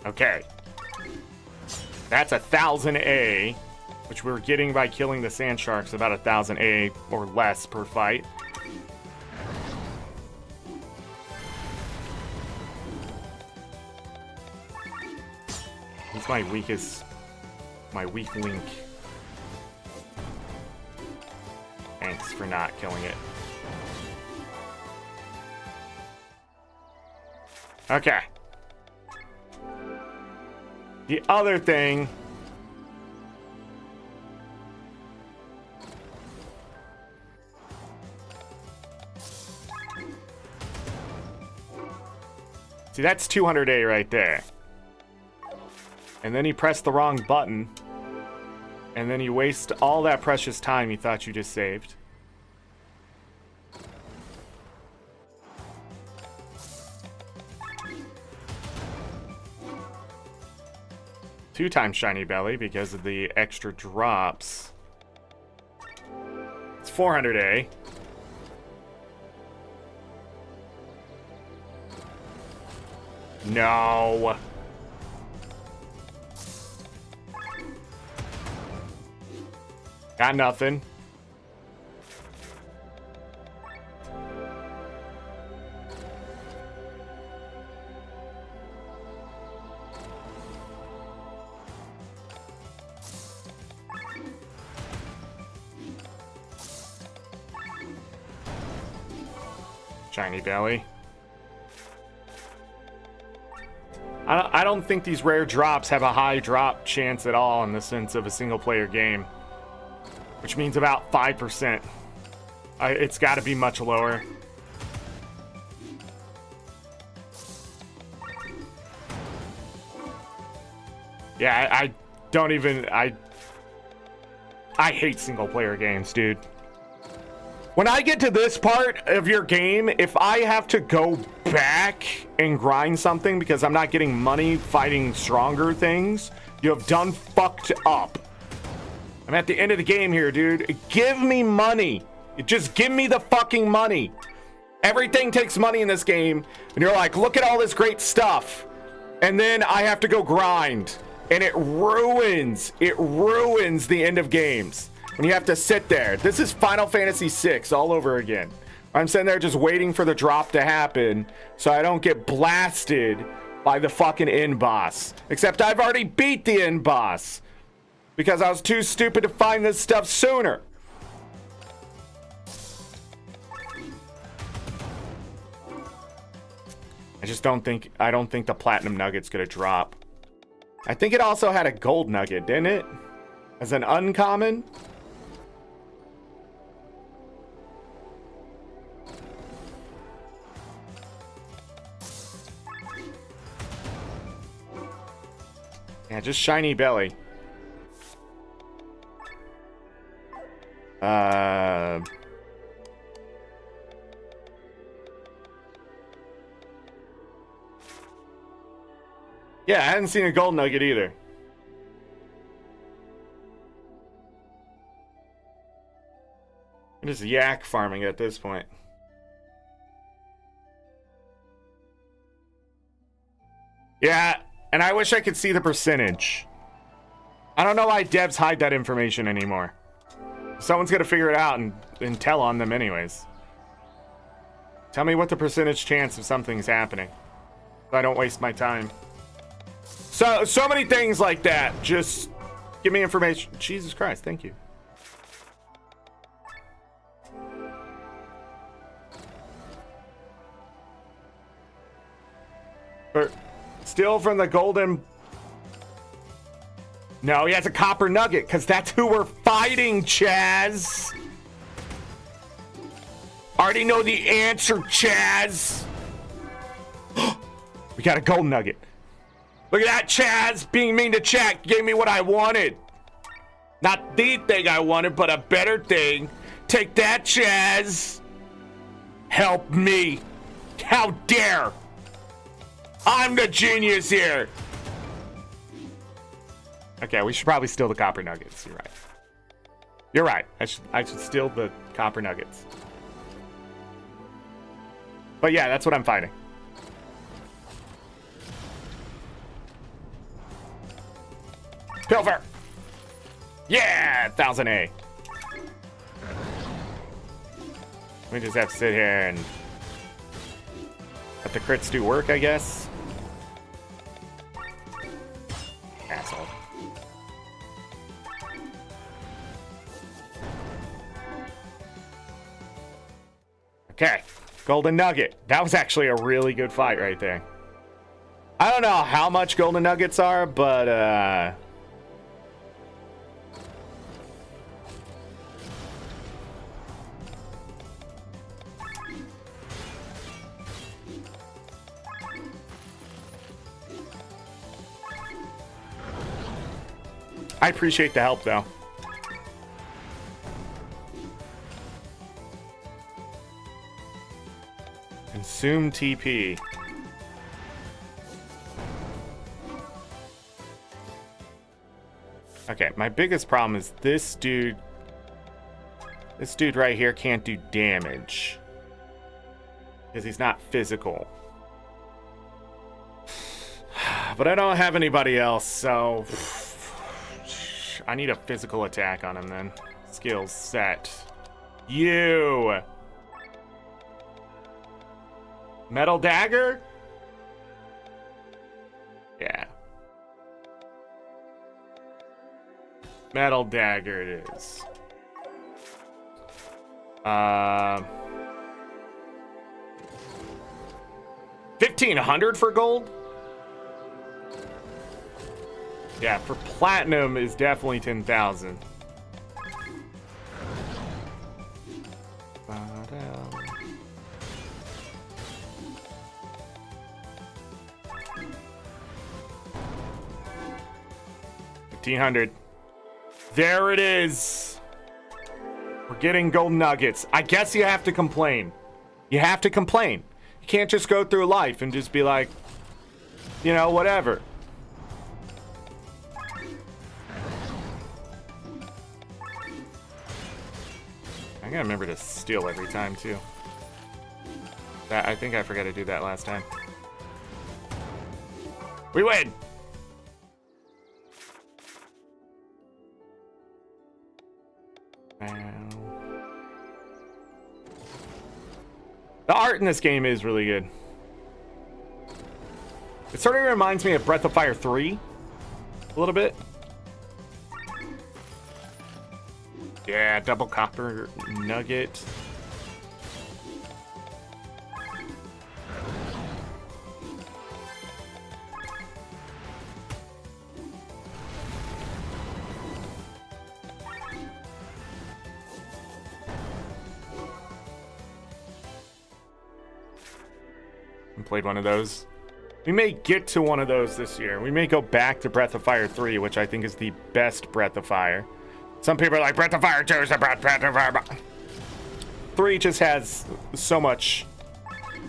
Okay. That's 1,000 A, which we're getting by killing the sand sharks, about 1,000 A or less per fight. He's my weak link. Thanks for not killing it. Okay. The other thing... See, that's 200A right there. And then you press the wrong button. And then you waste all that precious time you thought you just saved. Two times shiny belly because of the extra drops. It's 400A. No. Got nothing. Shiny belly. I don't think these rare drops have a high drop chance at all in the sense of a single player game, which means about 5%. It's got to be much lower. Yeah, I don't even... I hate single player games, dude. When I get to this part of your game, if I have to go back and grind something because I'm not getting money fighting stronger things, you have done fucked up. I'm at the end of the game here, dude. Give me money. Just give me the fucking money. Everything takes money in this game. And you're like, look at all this great stuff. And then I have to go grind. And it ruins the end of games. When you have to sit there. This is Final Fantasy VI all over again. I'm sitting there just waiting for the drop to happen so I don't get blasted by the fucking end boss. Except I've already beat the end boss because I was too stupid to find this stuff sooner. I don't think the platinum nugget's gonna drop. I think it also had a gold nugget, didn't it? As an uncommon? Yeah, just shiny belly. Yeah, I hadn't seen a gold nugget either. I'm just yak farming at this point. Yeah, and I wish I could see the percentage. I don't know why devs hide that information anymore. Someone's gonna figure it out and tell on them anyways. Tell me what the percentage chance of something's happening, so I don't waste my time. So many things like that. Just give me information. Jesus Christ, thank you. Still from the golden... No, he has a copper nugget, because that's who we're fighting, Chaz. Already know the answer, Chaz. We got a gold nugget. Look at that, Chaz. Being mean to chat gave me what I wanted. Not the thing I wanted, but a better thing. Take that, Chaz. Help me. How dare. I'm the genius here. Okay, we should probably steal the copper nuggets. You're right. You're right. I should steal the copper nuggets. But yeah, that's what I'm fighting. Pilfer! Yeah! 1000A. We just have to sit here and let the crits do work, I guess. Asshole. Okay. Golden Nugget. That was actually a really good fight right there. I don't know how much Golden Nuggets are, but I appreciate the help, though. Consume TP. Okay, my biggest problem is this dude. This dude right here can't do damage because he's not physical. But I don't have anybody else, so I need a physical attack on him then. Skills set. You. Metal dagger? Yeah. Metal dagger it is. 1500 for gold? Yeah, for platinum is definitely 10,000. 1500. There it is. We're getting gold nuggets. I guess you have to complain. You have to complain. You can't just go through life and just be like, you know, whatever. I gotta remember to steal every time too. I think I forgot to do that last time. We win! The art in this game is really good. It sort of reminds me of Breath of Fire 3 a little bit. Yeah, double copper nugget. Played one of those. We may get to one of those this year. We may go back to Breath of Fire 3, which I think is the best Breath of Fire. Some people are like, Breath of Fire 2 is the best Breath of Fire. 3 just has so much.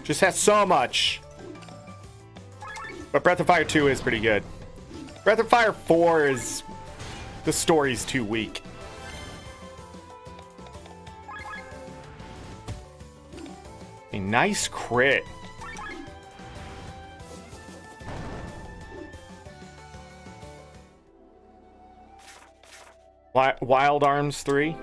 Just has so much. But Breath of Fire 2 is pretty good. Breath of Fire 4 is... the story's too weak. A nice crit. Wild Arms 3.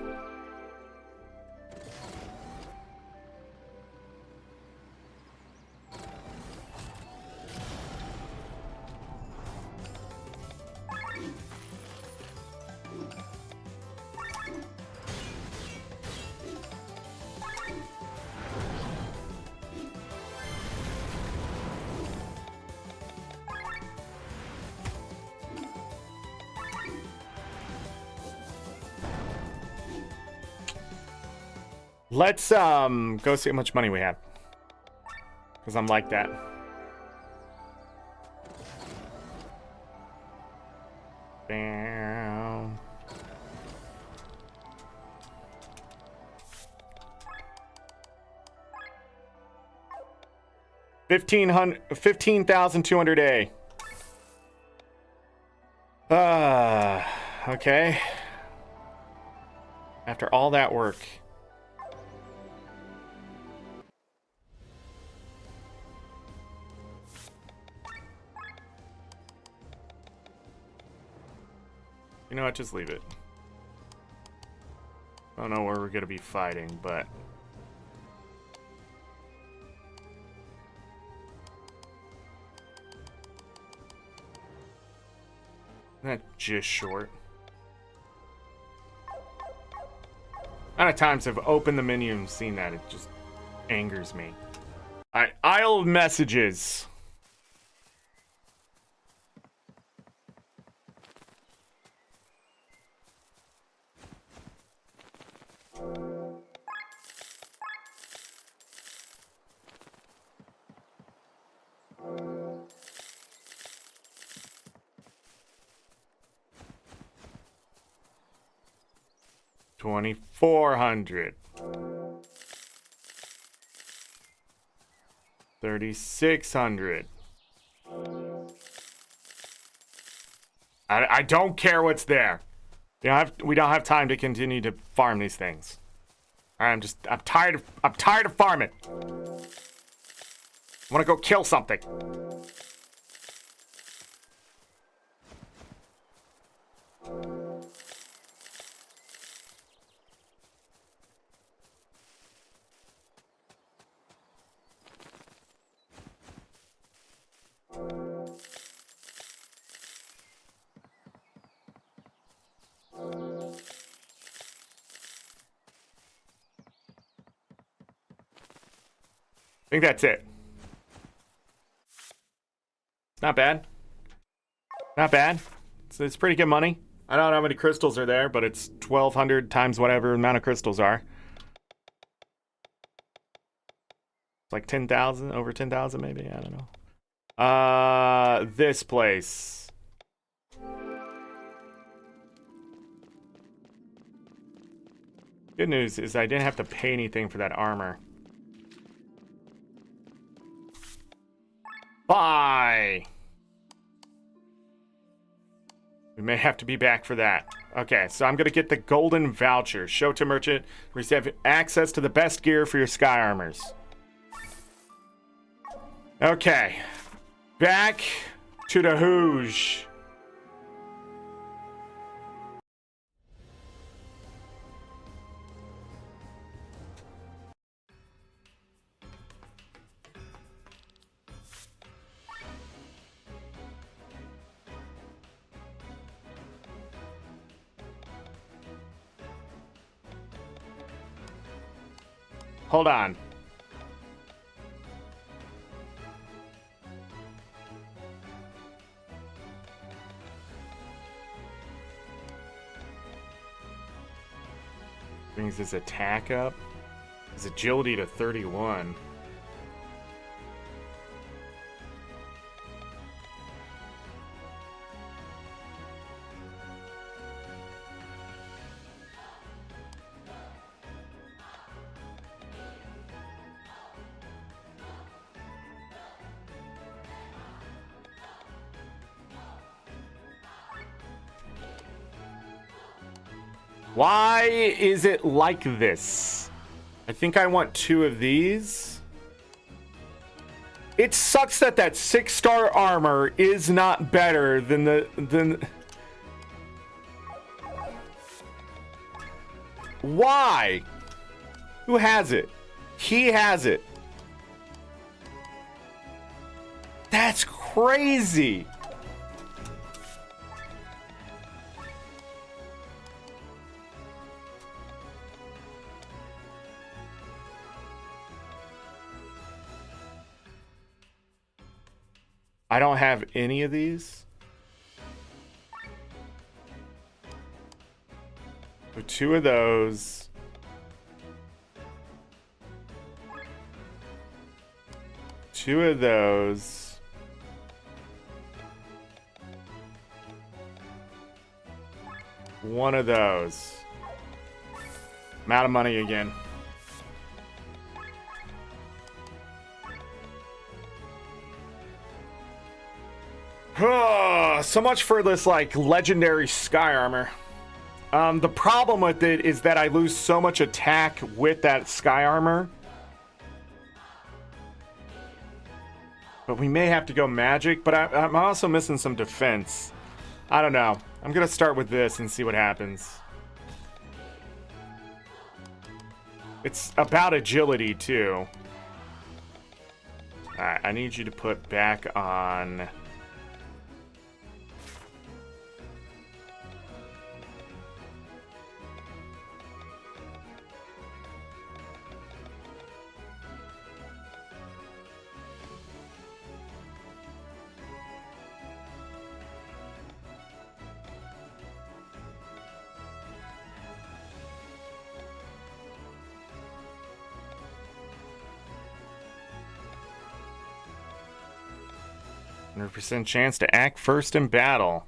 Let's go see how much money we have. Because I'm like that. Bam. $15,200 A. Okay. After all that work. You know what, just leave it. I don't know where we're gonna be fighting, but... Not just short. Amount of times I've opened the menu and seen that, it just angers me. Alright, Isle of Messages. $2,400. 3,600. I don't care what's there. We don't have time to continue to farm these things. I'm tired of farming. I want to go kill something. I think that's it. Not bad. Not bad. It's pretty good money. I don't know how many crystals are there, but it's 1,200 times whatever amount of crystals are. It's like 10,000, over 10,000 maybe, I don't know. This place. Good news is I didn't have to pay anything for that armor. Bye! We may have to be back for that. Okay, so I'm gonna get the golden voucher. Show to merchant. Receive access to the best gear for your sky armors. Okay. Back to the Hooge. Hold on. Brings his attack up. His agility to 31. Why is it like this? I think I want 2 of these. It sucks that that 6-star armor is not better than the Why? Who has it? He has it. That's crazy. I don't have any of these. So 2 of those. Two of those. One of those. I'm out of money again. So much for this, like, legendary sky armor. The problem with it is that I lose so much attack with that sky armor. But we may have to go magic, but I'm also missing some defense. I don't know. I'm gonna start with this and see what happens. It's about agility, too. Alright, I need you to put back on... %, chance to act first in battle.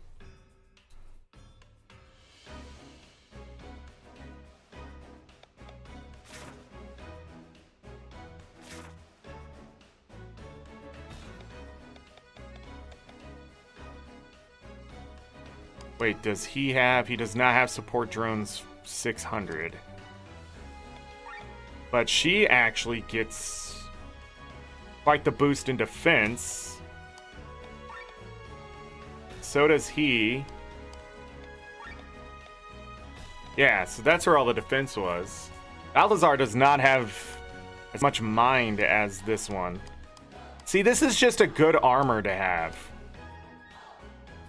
Wait, does he have... He does not have support drones 600. But she actually gets quite the boost in defense. So does he. Yeah, so that's where all the defense was. Balthazar does not have as much mind as this one. See, this is just a good armor to have.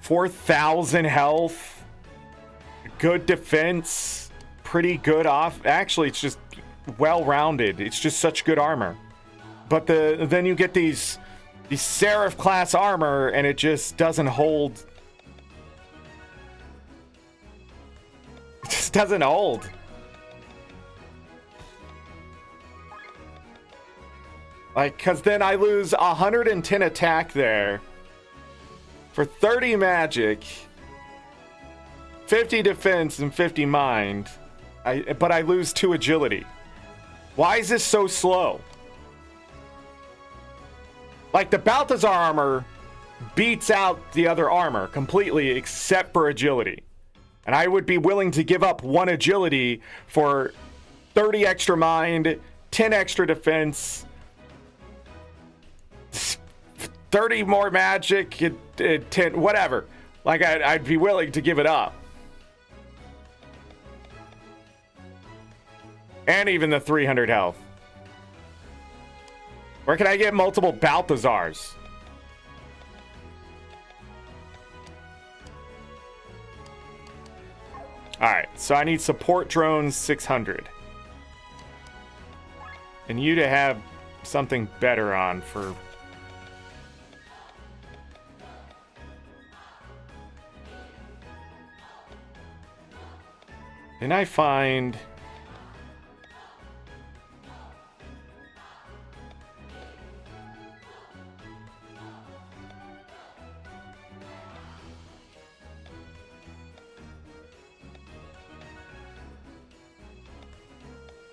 4,000 health. Good defense. Pretty good off. Actually, it's just well-rounded. It's just such good armor. But then you get these Seraph class armor, and it just doesn't hold. It just doesn't hold. Like, because then I lose 110 attack there for 30 magic, 50 defense, and 50 mind. But I lose 2 agility. Why is this so slow? Like, the Balthazar armor beats out the other armor completely except for agility. And I would be willing to give up 1 agility for 30 extra mind, 10 extra defense, 30 more magic, 10, whatever. Like, I'd be willing to give it up. And even the 300 health. Where can I get multiple Balthazars? Alright, so I need support drones 600. And you to have something better on for... Didn't I find...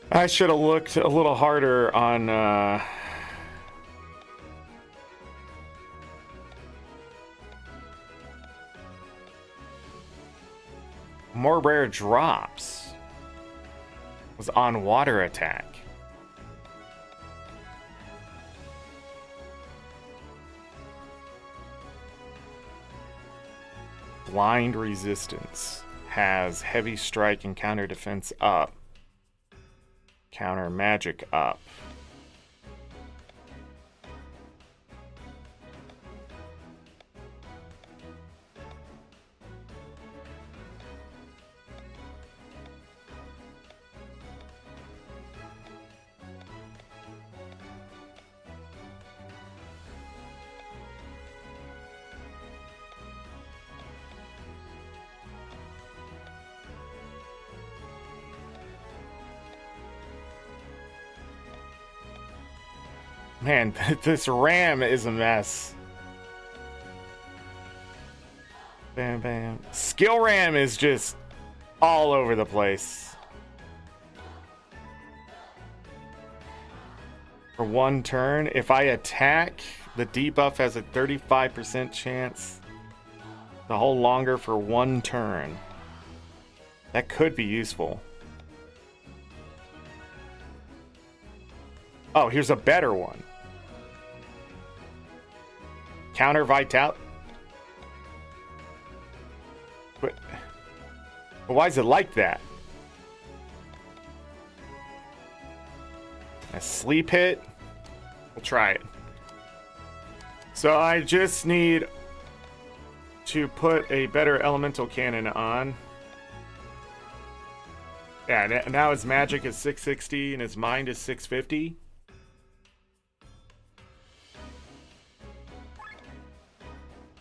I should have looked a little harder on more rare drops. Was on water attack. Blind resistance has heavy strike and counter defense up. Counter magic up. Man, this RAM is a mess. Bam, bam. Skill RAM is just all over the place. For one turn, if I attack, the debuff has a 35% chance to hold longer for one turn. That could be useful. Oh, here's a better one. Counter Vital. But why is it like that? A sleep hit. We'll try it. So I just need to put a better elemental cannon on. Yeah, now his magic is 660 and his mind is 650.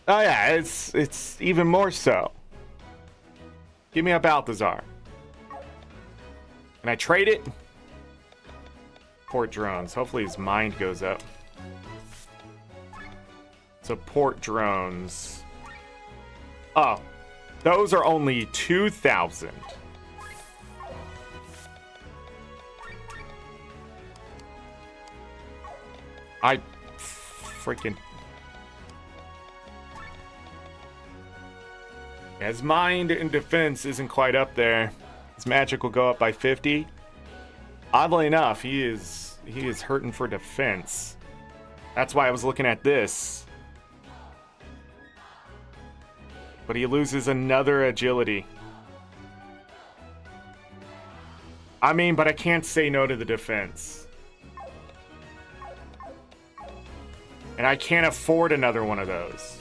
Oh yeah, it's even more so. Give me a Balthazar. Can I trade it? Port drones. Hopefully his mind goes up. So port drones. Oh, those are only 2,000. I freaking... His mind and defense isn't quite up there. His magic will go up by 50. Oddly enough, he is hurting for defense. That's why I was looking at this. But he loses another agility. I mean, but I can't say no to the defense. And I can't afford another one of those.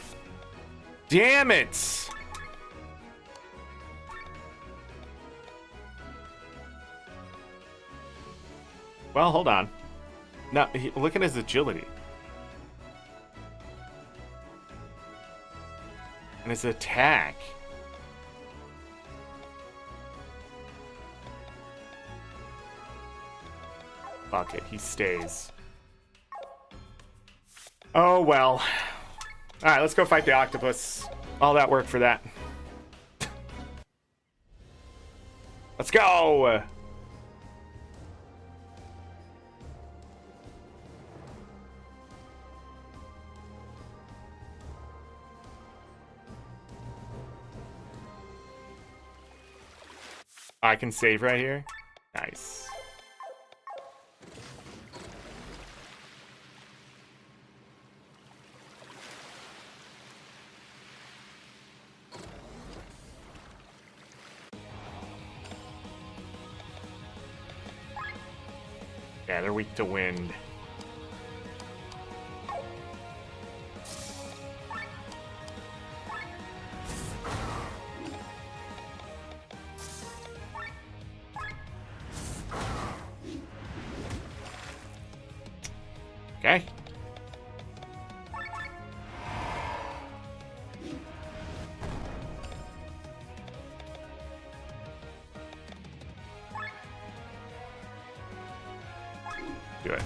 Damn it! Well, hold on. Now, look at his agility. And his attack. Fuck it, he stays. Oh, well. Alright, let's go fight the octopus. All that work for that. Let's go! I can save right here. Nice. Yeah, they're weak to wind. Okay. Do it.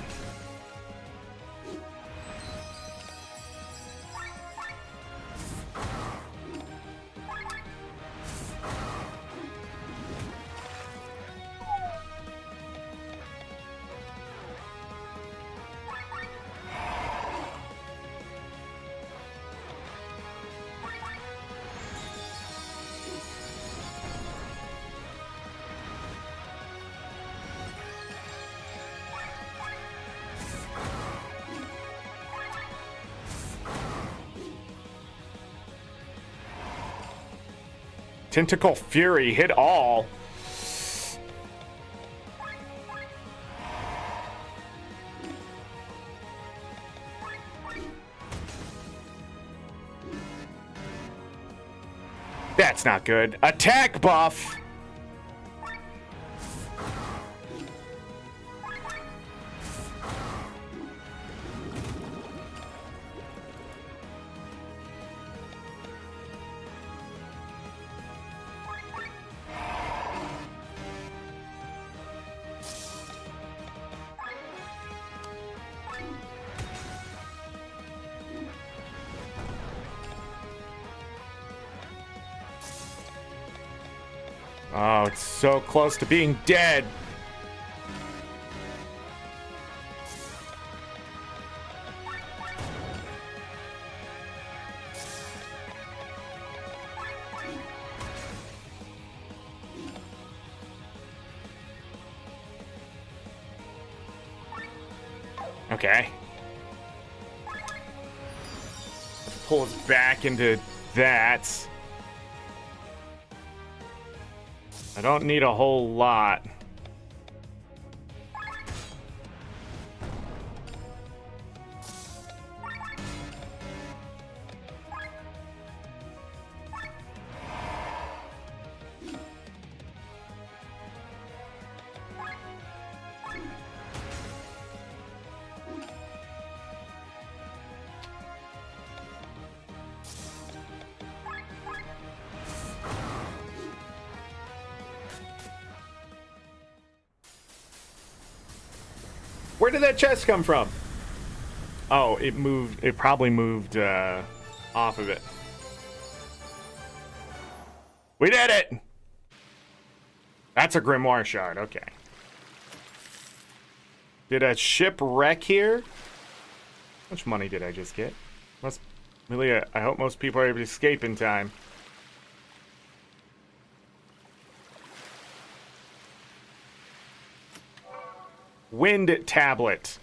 Tentacle Fury hit all. That's not good. Attack buff. Oh, it's so close to being dead. Okay. Pull us back into that. I don't need a whole lot. Where did that chest come from? Oh, it moved. It probably moved off of it. We did it! That's a Grimoire shard. Okay. Did a ship wreck here? How much money did I just get? Must really. I hope most people are able to escape in time. Wind tablet.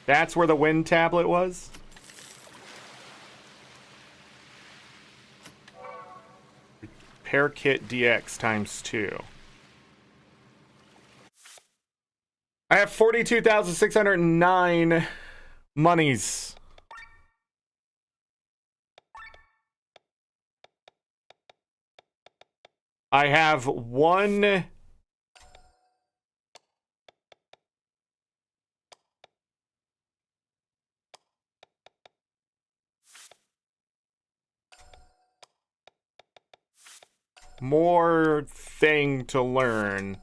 That's where the wind tablet was? Repair kit DX ×2. I have 42,609 monies. I have one. More thing to learn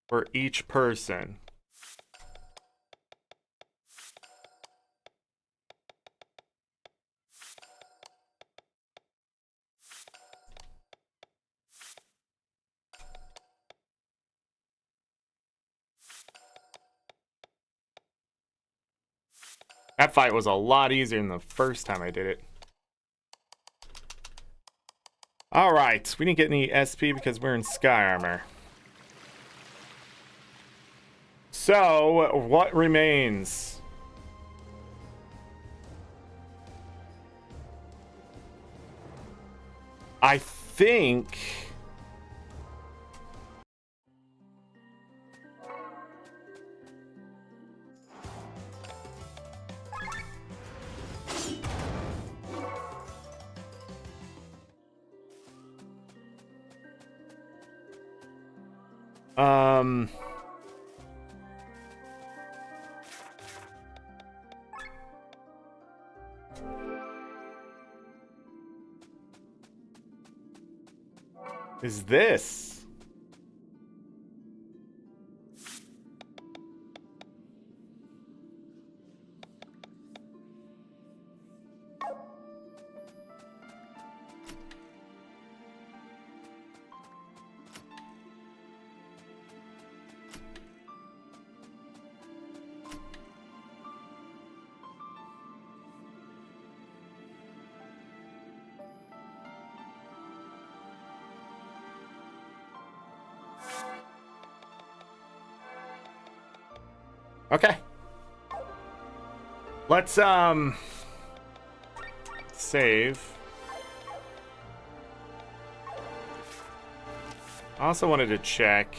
for each person. That fight was a lot easier than the first time I did it. Alright, we didn't get any SP because we're in Sky Armor. So, what remains? I think... is this? Okay. Let's save. I also wanted to check.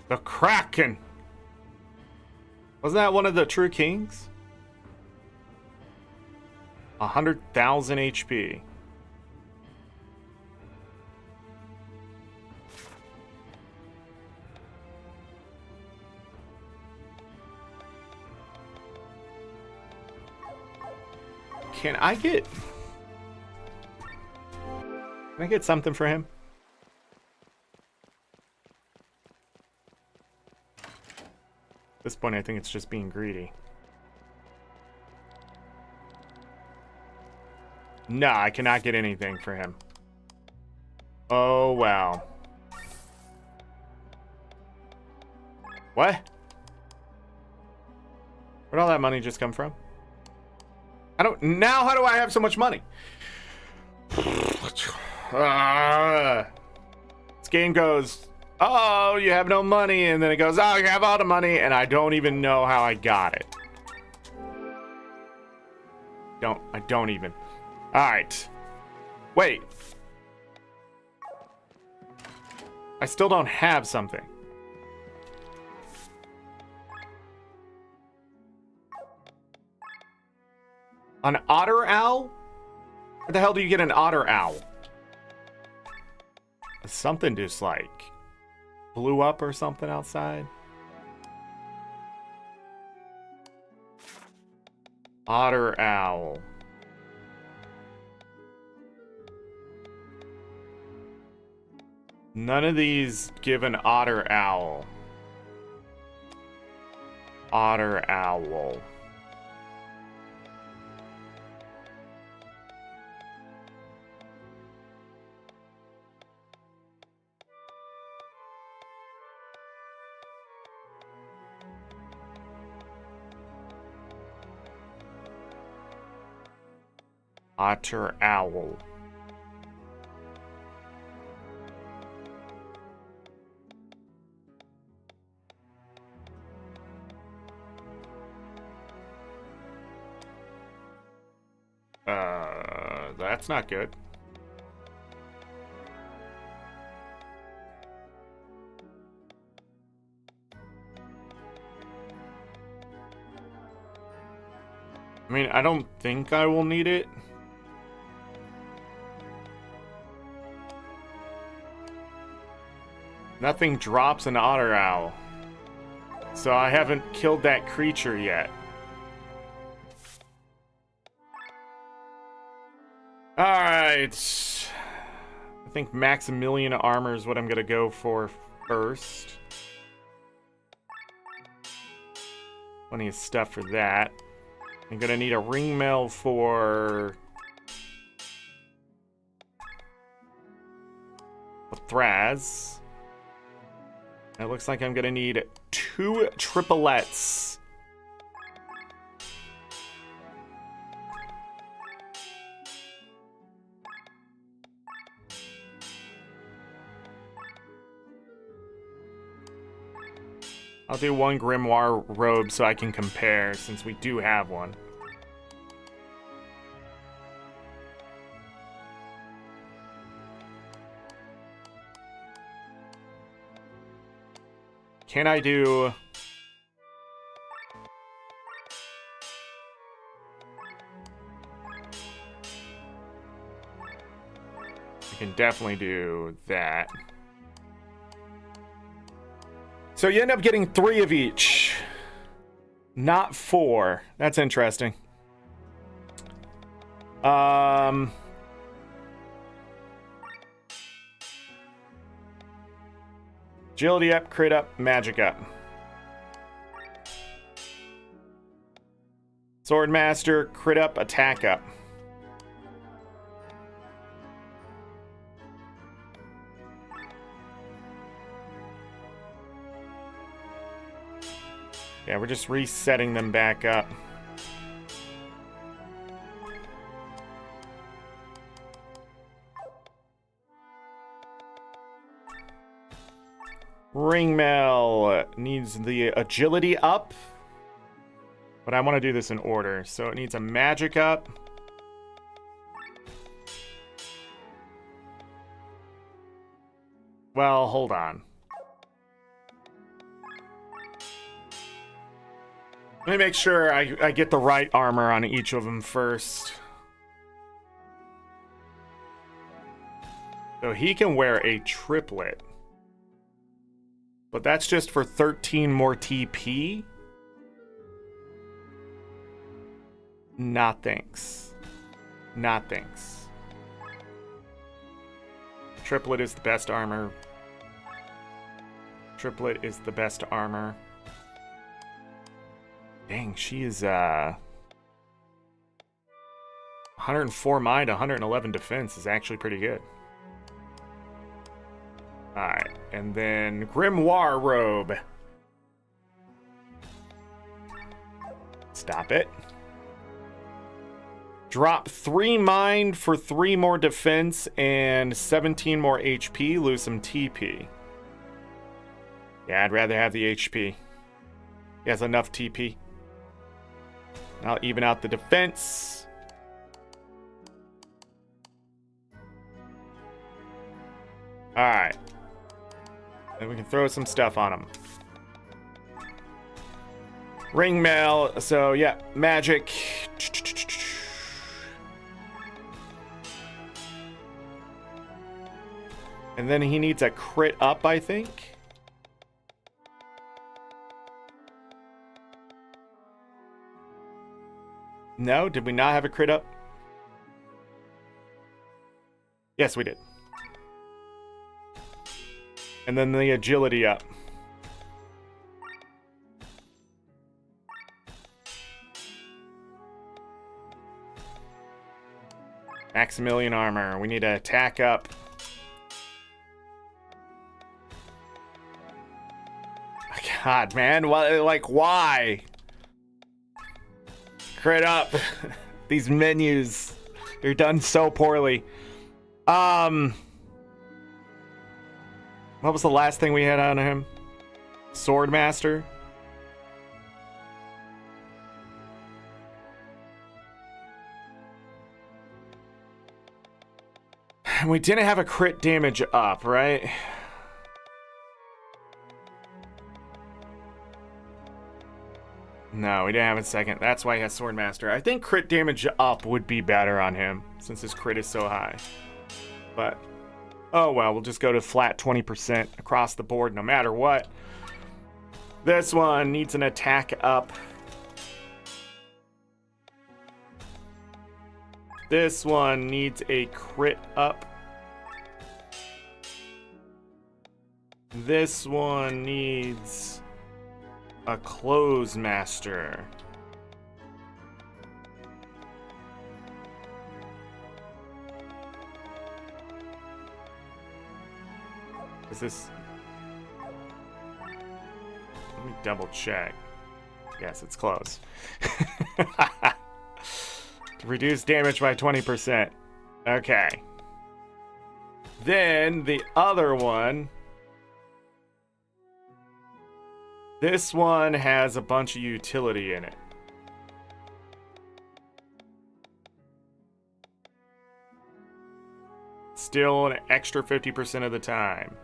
The Kraken. Wasn't that one of the true kings? 100,000 HP. Can I get something for him? At this point, I think it's just being greedy. No, I cannot get anything for him. Oh, wow. What? Where'd all that money just come from? Now how do I have so much money? This game goes, oh, you have no money, and then it goes, oh, you have all the money, and I don't even know how I got it. I don't even. Alright. Wait. I still don't have something. An otter owl? Where the hell do you get an otter owl? Something just like blew up or something outside. Otter owl. None of these give an otter owl. Otter owl. Otter owl. That's not good. I mean, I don't think I will need it. Nothing drops an otter owl. So I haven't killed that creature yet. Alright. I think Maximilian armor is what I'm gonna go for first. Plenty of stuff for that. I'm gonna need a ring mail for Thraz. It looks like I'm gonna need 2 triplets. I'll do 1 grimoire robe so I can compare, since we do have one. Can I do... I can definitely do that. So you end up getting 3 of each. Not 4. That's interesting. Agility up, crit up, magic up. Swordmaster, crit up, attack up. Yeah, we're just resetting them back up. Ringmail needs the agility up. But I want to do this in order. So it needs a magic up. Well, hold on. Let me make sure I get the right armor on each of them first. So he can wear a triplet. But that's just for 13 more TP? Nah, thanks. Nah, thanks. Triplet is the best armor. Triplet is the best armor. Dang, she is 104 mind, 111 defense is actually pretty good. Alright, and then Grimoire Robe. Stop it. Drop 3 mind for 3 more defense and 17 more HP, lose some TP. Yeah, I'd rather have the HP. He has enough TP. I'll even out the defense. Alright. Then we can throw some stuff on him. Ring mail. So, yeah, magic. And then he needs a crit up, I think. No, did we not have a crit up? Yes, we did. And then the agility up. Maximilian armor. We need to attack up. God, man, why? Crit up. These menus, they're done so poorly. What was the last thing we had on him? Swordmaster. We didn't have a crit damage up, right? No, we didn't have a second. That's why he has Swordmaster. I think crit damage up would be better on him, since his crit is so high. But, oh well, we'll just go to flat 20% across the board no matter what. This one needs an attack up. This one needs a crit up. This one needs a close master. Is this... Let me double check. Yes, it's close. Reduce damage by 20%. Okay. Then the other one. This one has a bunch of utility in it. Still an extra 50% of the time.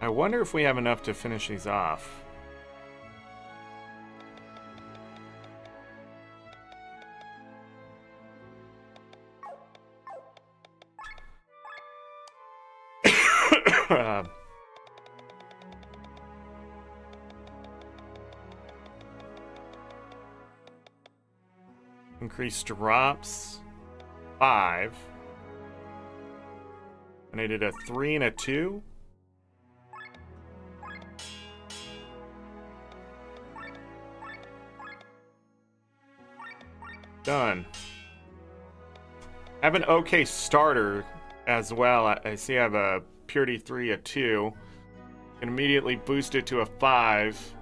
I wonder if we have enough to finish these off. Increase drops 5. And I did a 3 and a 2. Done. I have an okay starter as well. I see I have a Purity 3, a 2. Can immediately boost it to a 5.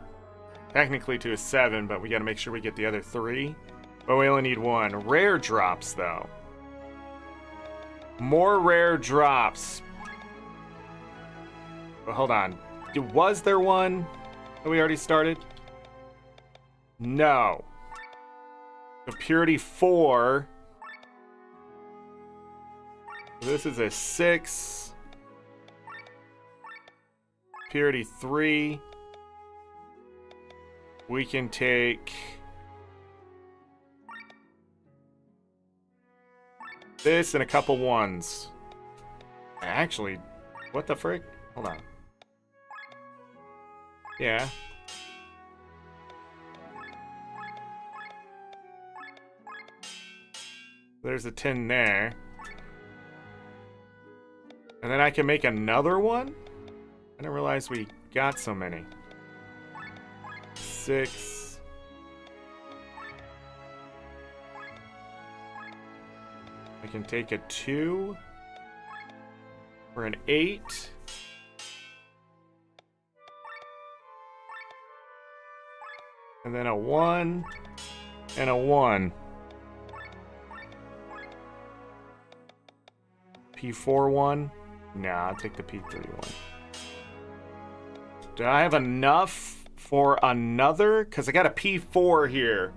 Technically to a 7, but we gotta make sure we get the other 3. But we only need 1. Rare drops, though. More rare drops. Hold on. Was there one that we already started? No. The Purity 4. This is a 6. Purity 3. We can take this and a couple ones. Actually, what the frick? Hold on. Yeah. There's a 10 there. And then I can make another one? I didn't realize we got so many. 6. I can take a 2. Or an 8. And then a 1. And a 1. P4 1? Nah, I'll take the P3 1. Do I have enough for another? Because I got a P4 here.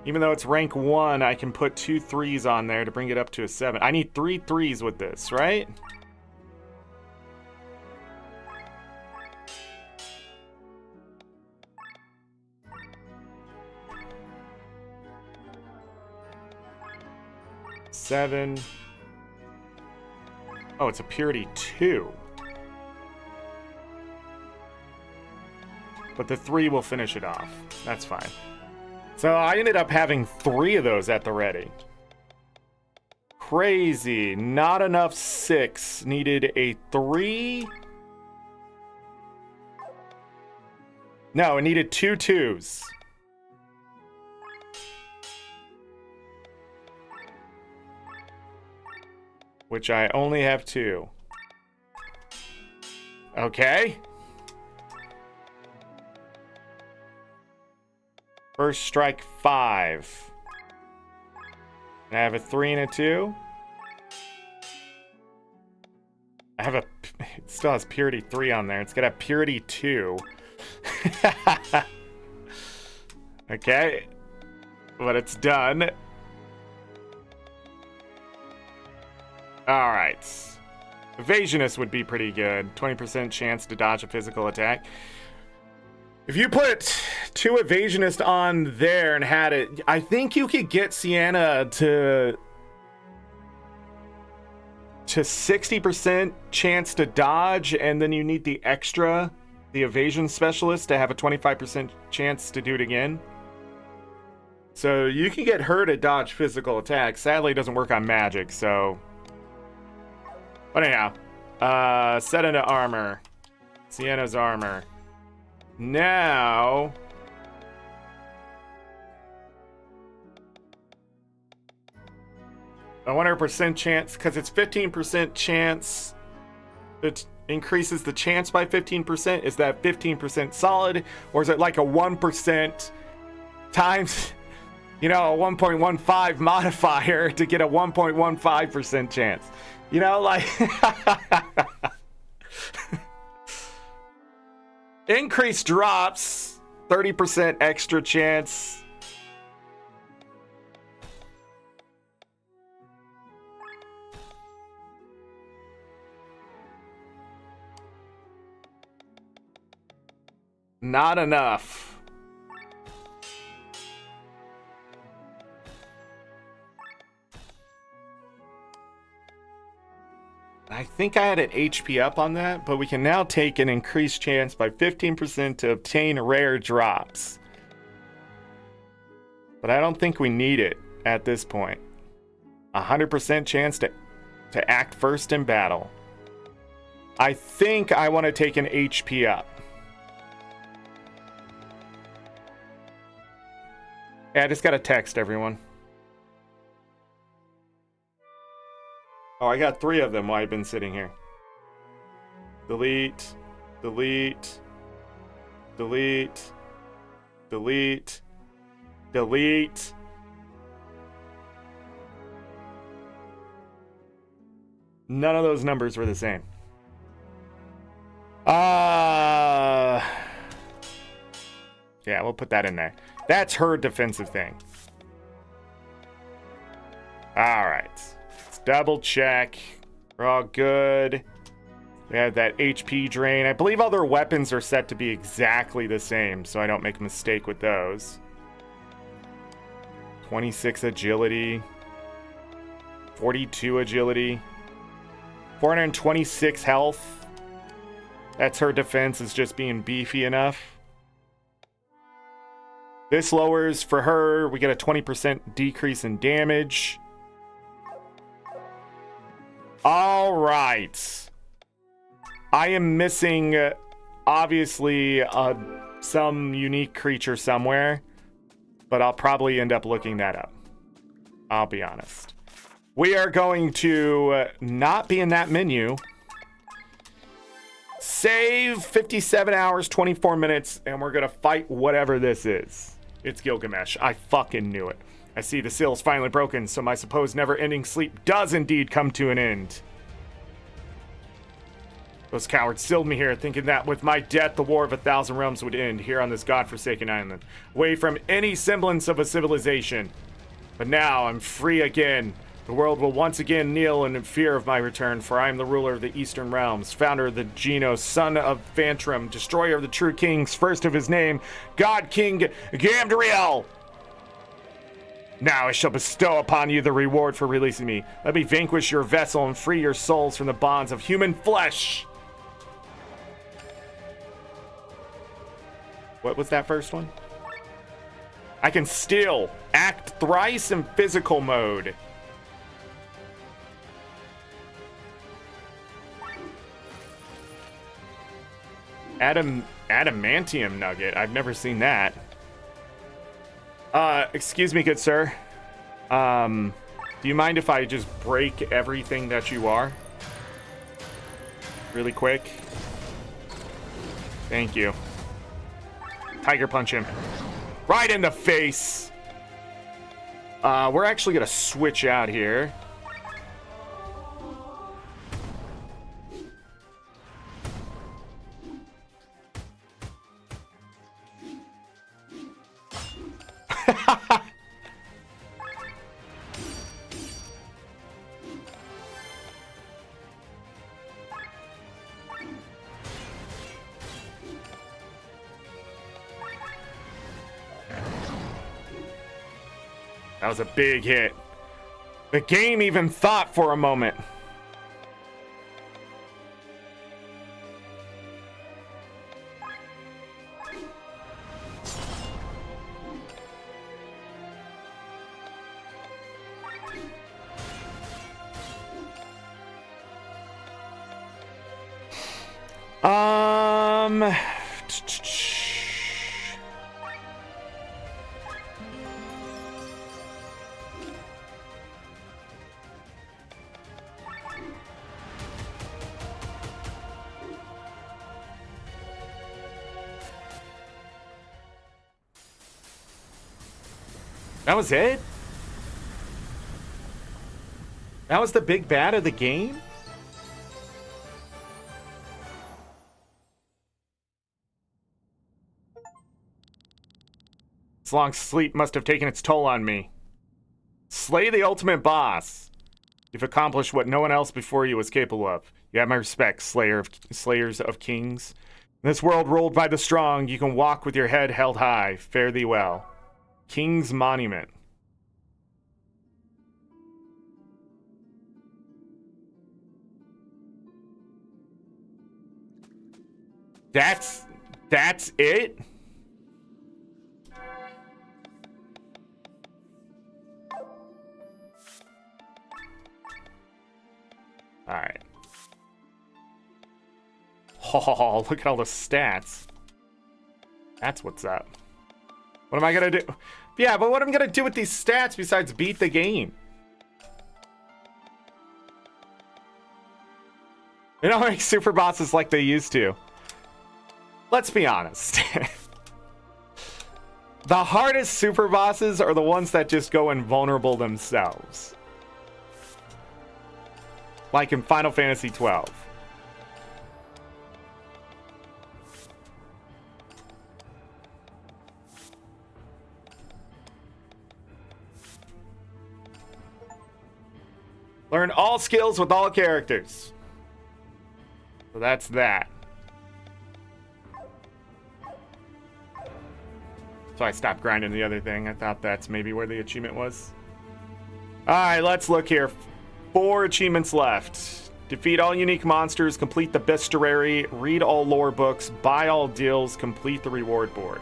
Even though it's rank 1, I can put 2 3s on there to bring it up to a 7. I need 3 3s with this, right? Seven. Oh, it's a Purity 2. But the 3 will finish it off. That's fine. So I ended up having 3 of those at the ready. Crazy. Not enough 6. Needed a 3. No, it needed 2 2s. Which I only have 2. Okay. First strike 5. And I have a 3 and a 2. I have a... It still has Purity 3 on there. It's got a Purity 2. Okay. But it's done. Alright. Evasionist would be pretty good. 20% chance to dodge a physical attack. If you put 2 Evasionist on there and had it, I think you could get Sienna to 60% chance to dodge, and then you need the extra, the evasion specialist, to have a 25% chance to do it again. So you can get her to dodge physical attacks. Sadly, it doesn't work on magic, so... But anyhow, set into armor. Sienna's armor. Now... a 100% chance, because it's 15% chance. It increases the chance by 15%. Is that 15% solid? Or is it like a 1% times, you know, a 1.15 modifier to get a 1.15% chance? You know, like... Increased drops, 30% extra chance. Not enough. I think I had an HP up on that, but we can now take an increased chance by 15% to obtain rare drops. But I don't think we need it at this point. 100% chance to act first in battle. I think I want to take an HP up. Yeah, I just got a text, everyone. Oh, I got 3 of them while I've been sitting here. Delete. Delete. Delete. Delete. Delete. None of those numbers were the same. Yeah, we'll put that in there. That's her defensive thing. Alright. Let's double check. We're all good. We have that HP drain. I believe all their weapons are set to be exactly the same, so I don't make a mistake with those. 26 agility. 42 agility. 426 health. That's her defense, is just being beefy enough. This lowers, for her, we get a 20% decrease in damage. All right. I am missing, obviously, some unique creature somewhere, but I'll probably end up looking that up. I'll be honest. We are going to not be in that menu. Save 57 hours, 24 minutes, and we're going to fight whatever this is. It's Gilgamesh. I fucking knew it. I see the seal's finally broken, so my supposed never-ending sleep does indeed come to an end. Those cowards sealed me here, thinking that with my death, the War of 1,000 Realms would end here on this godforsaken island, away from any semblance of a civilization. But now I'm free again. The world will once again kneel in fear of my return, for I am the ruler of the Eastern Realms, founder of the Genos, son of Phantrum, destroyer of the true kings, first of his name, God King Gamdriel. Now I shall bestow upon you the reward for releasing me. Let me vanquish your vessel and free your souls from the bonds of human flesh. What was that first one? I can still act thrice in physical mode. Adamantium nugget. I've never seen that. Excuse me, good sir. Do you mind if I just break everything that you are? Really quick. Thank you. Tiger punch him. Right in the face. We're actually gonna switch out here. That was a big hit. The game even thought for a moment. That was it? That was the big bad of the game? This long sleep must have taken its toll on me. Slay the ultimate boss. You've accomplished what no one else before you was capable of. You have my respect, slayers of kings. In this world ruled by the strong, you can walk with your head held high. Fare thee well. King's Monument. That's it? All right. Oh, look at all the stats. That's what's up. What am I gonna do? Yeah, but what am I gonna do with these stats besides beat the game? They don't make super bosses like they used to. Let's be honest. The hardest super bosses are the ones that just go invulnerable themselves. Like in Final Fantasy XII. Learn all skills with all characters. So that's that. So I stopped grinding the other thing. I thought that's maybe where the achievement was. Alright, let's look here. 4 achievements left. Defeat all unique monsters, complete the bestiary, read all lore books, buy all deals, complete the reward board.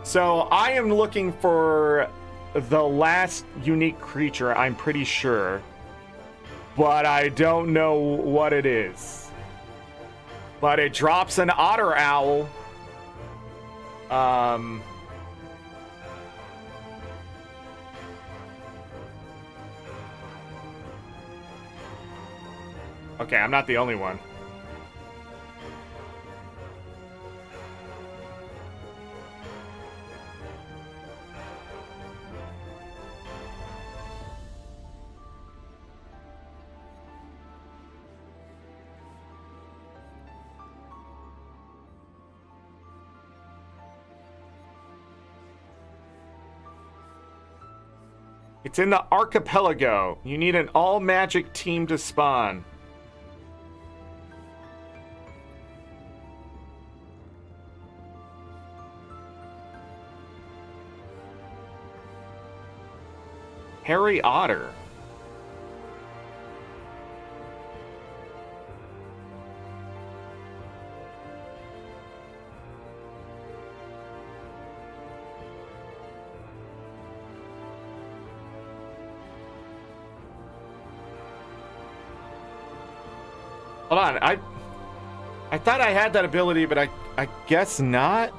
So I am looking for the last unique creature, I'm pretty sure. But I don't know what it is. But it drops an otter owl. Okay, I'm not the only one. It's in the archipelago. You need an all-magic team to spawn. Harry Otter. Hold on, I thought I had that ability, but I guess not.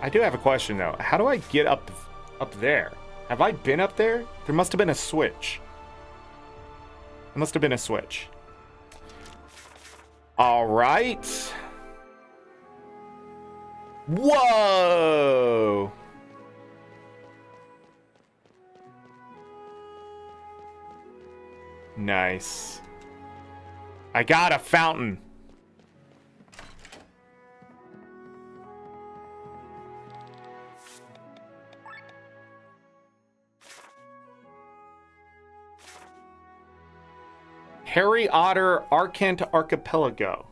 I do have a question though. How do I get up there? Have I been up there? There must have been a switch. There must have been a switch. All right. Whoa. Nice. I got a fountain. Harry Otter Arcant Archipelago.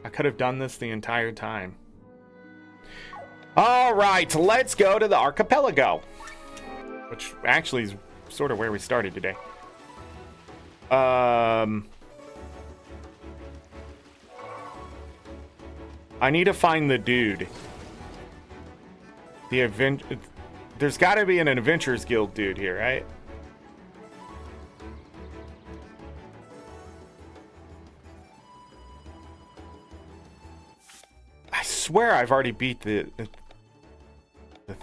I could have done this the entire time. All right, let's go to the archipelago, which actually is sort of where we started today. I need to find the dude. There's got to be an Adventurers Guild dude here, right? I swear I've already beat the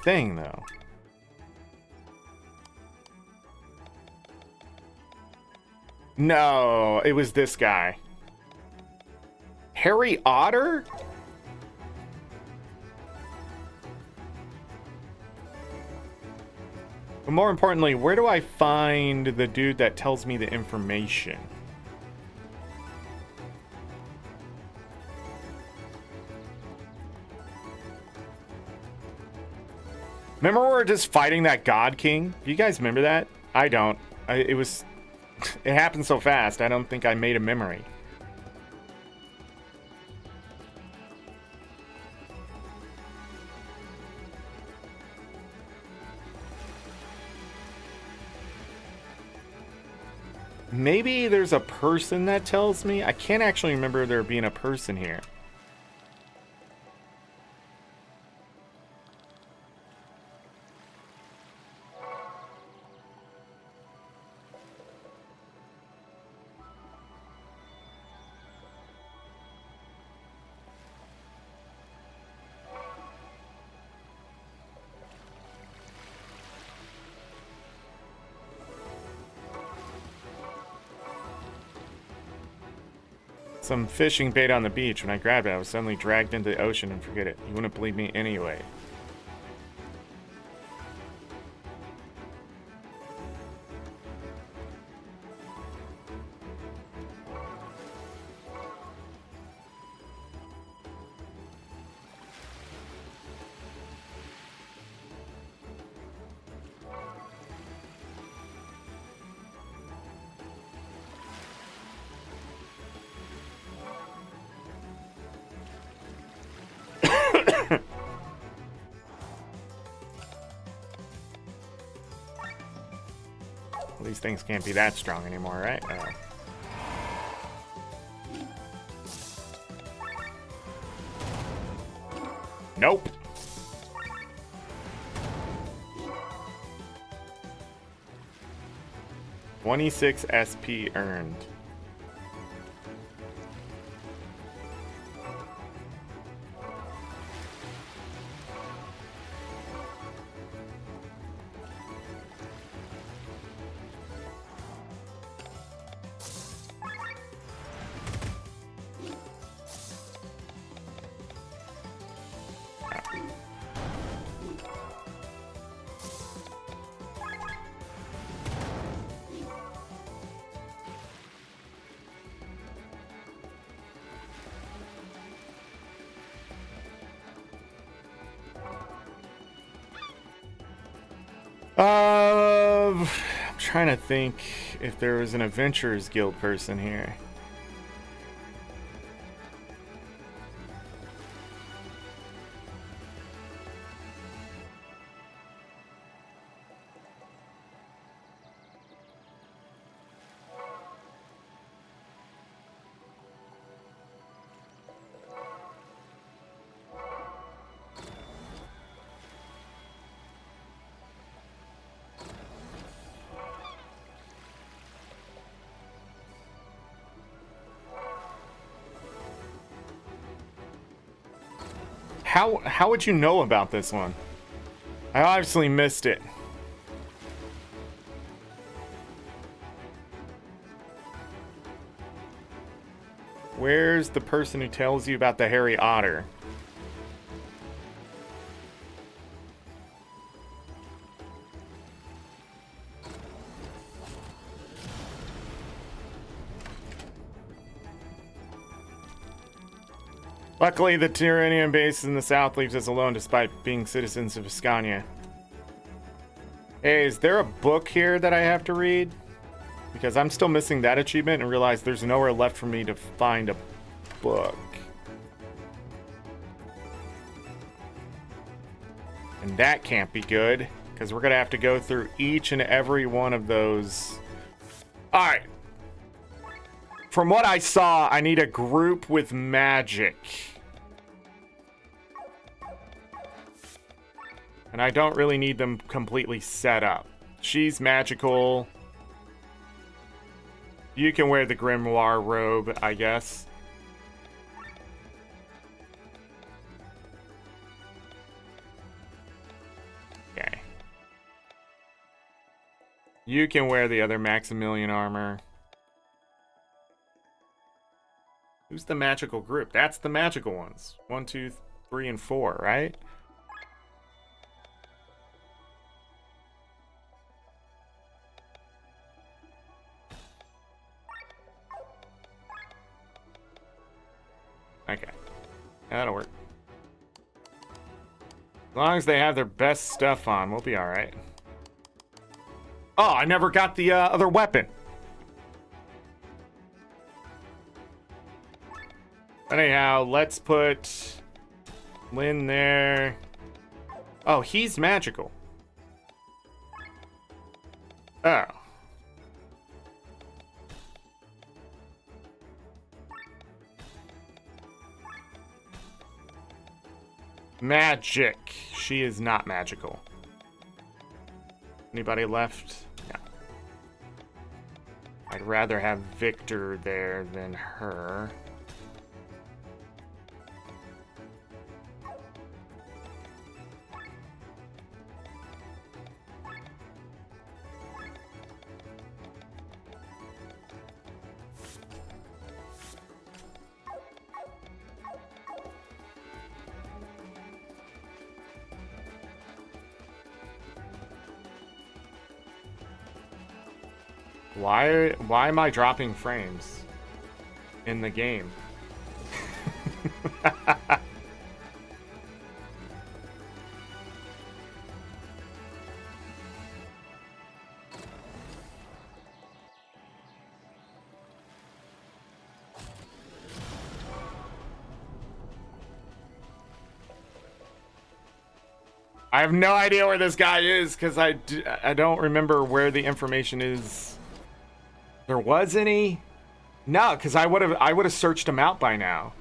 thing, though. No, it was this guy. Harry Otter? But more importantly, where do I find the dude that tells me the information? Remember we were just fighting that God King? Do you guys remember that? I don't. It happened so fast, I don't think I made a memory. Maybe there's a person that tells me? I can't actually remember there being a person here. Some fishing bait on the beach. When I grabbed it, I was suddenly dragged into the ocean and forget it. You wouldn't believe me anyway. Well, these things can't be that strong anymore, right? Nope. $26 SP earned. I'm trying to think if there was an Adventurers Guild person here. How would you know about this one? I obviously missed it. Where's the person who tells you about the hairy otter? Luckily, the Tyranian base in the south leaves us alone despite being citizens of Ascania. Hey, is there a book here that I have to read? Because I'm still missing that achievement and realize there's nowhere left for me to find a book. And that can't be good, because we're going to have to go through each and every one of those. Alright. From what I saw, I need a group with magic. And I don't really need them completely set up. She's magical. You can wear the grimoire robe, I guess. Okay. You can wear the other Maximilian armor. Who's the magical group? That's the magical ones. 1, 2, 3, and 4, right? Okay. That'll work. As long as they have their best stuff on, we'll be alright. Oh, I never got the other weapon. Anyhow, let's put Lynn there. Oh, he's magical. Oh. Magic. She is not magical. Anybody left? No. I'd rather have Victor there than her. Why am I dropping frames in the game? I have no idea where this guy is because I don't remember where the information is. There was any? No, because I would have searched him out by now.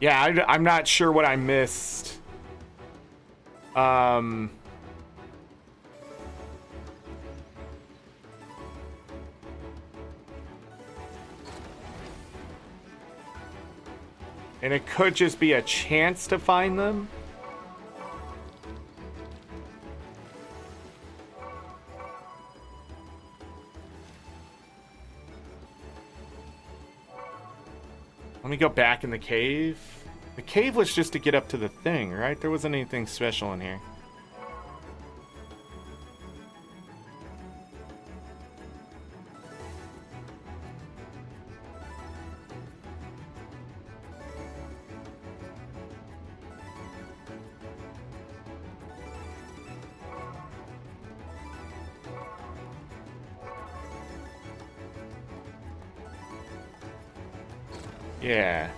Yeah, I'm not sure what I missed. And it could just be a chance to find them. Let me go back in the cave. The cave was just to get up to the thing, right? There wasn't anything special in here. Yeah.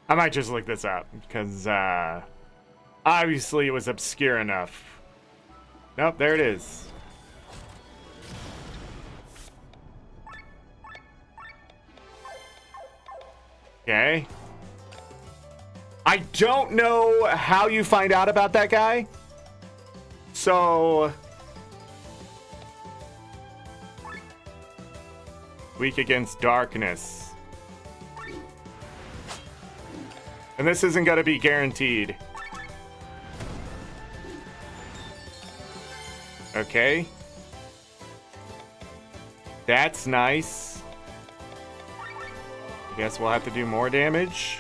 I might just look this up because obviously it was obscure enough. Nope, there it is. Okay. I don't know how you find out about that guy. So weak against darkness. And this isn't going to be guaranteed. Okay. That's nice. I guess we'll have to do more damage.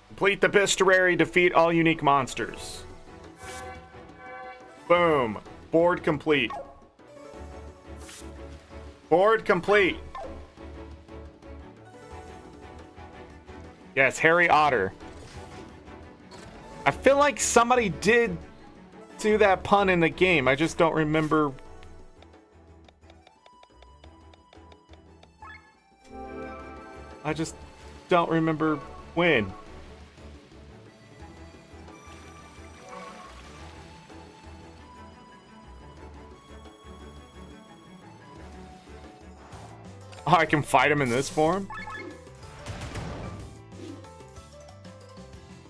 Complete the bestiary, defeat all unique monsters. Boom. Board complete. Board complete. Yes, Harry Otter. I feel like somebody did do that pun in the game. I just don't remember. I just don't remember when. Oh, I can fight him in this form?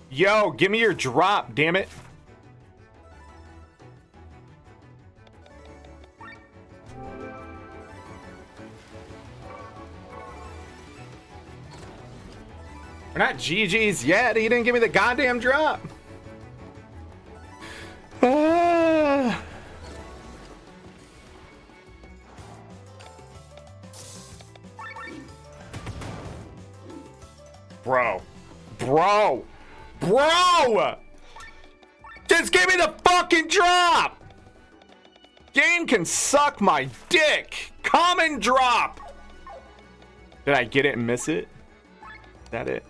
Yo, give me your drop, damn it. We're not GG's yet. He didn't give me the goddamn drop. Bro! Just give me the fucking drop! Game can suck my dick! Come and drop! Did I get it and miss it? Is that it?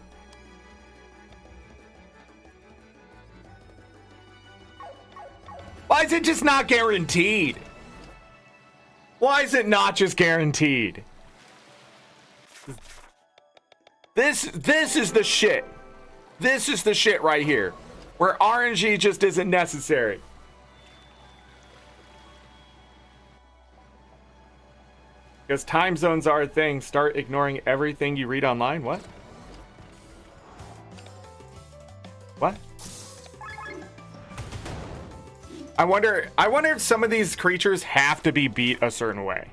Why is it just not guaranteed? Why is it not just guaranteed? This is the shit. This is the shit right here. Where RNG just isn't necessary. Because time zones are a thing. Start ignoring everything you read online. What? What? I wonder if some of these creatures have to be beat a certain way.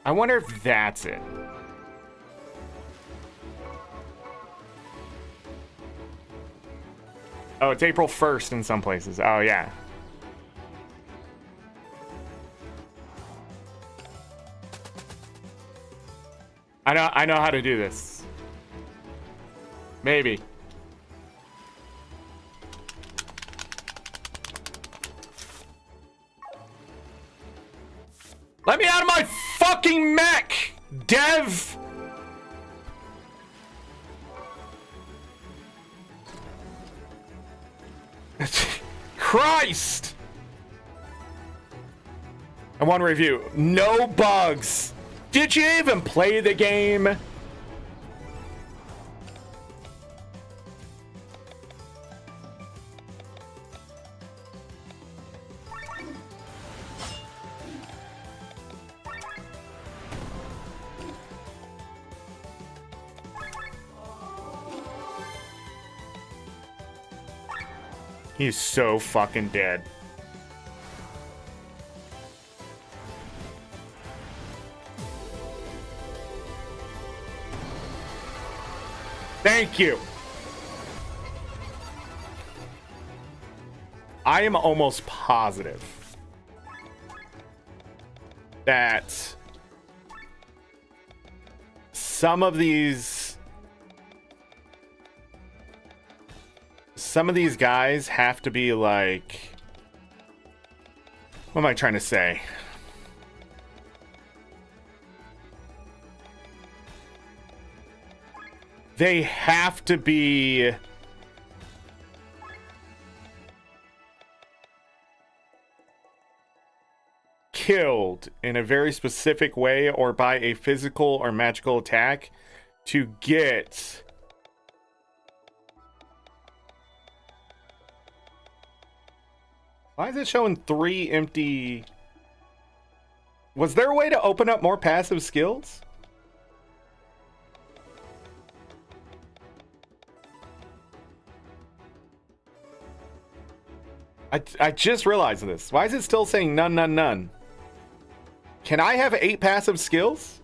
I wonder if that's it. Oh, it's April 1st in some places. Oh, yeah. I know how to do this. Maybe. Let me out of my fucking mech, Dev! Christ! I want to review. No bugs. Did you even play the game? He's so fucking dead. Thank you. I am almost positive that some of these guys have to be like, what am I trying to say? They have to be killed in a very specific way or by a physical or magical attack to get Why is it showing 3 empty? Was there a way to open up more passive skills? I just realized this. Why is it still saying none, none, none? Can I have 8 passive skills?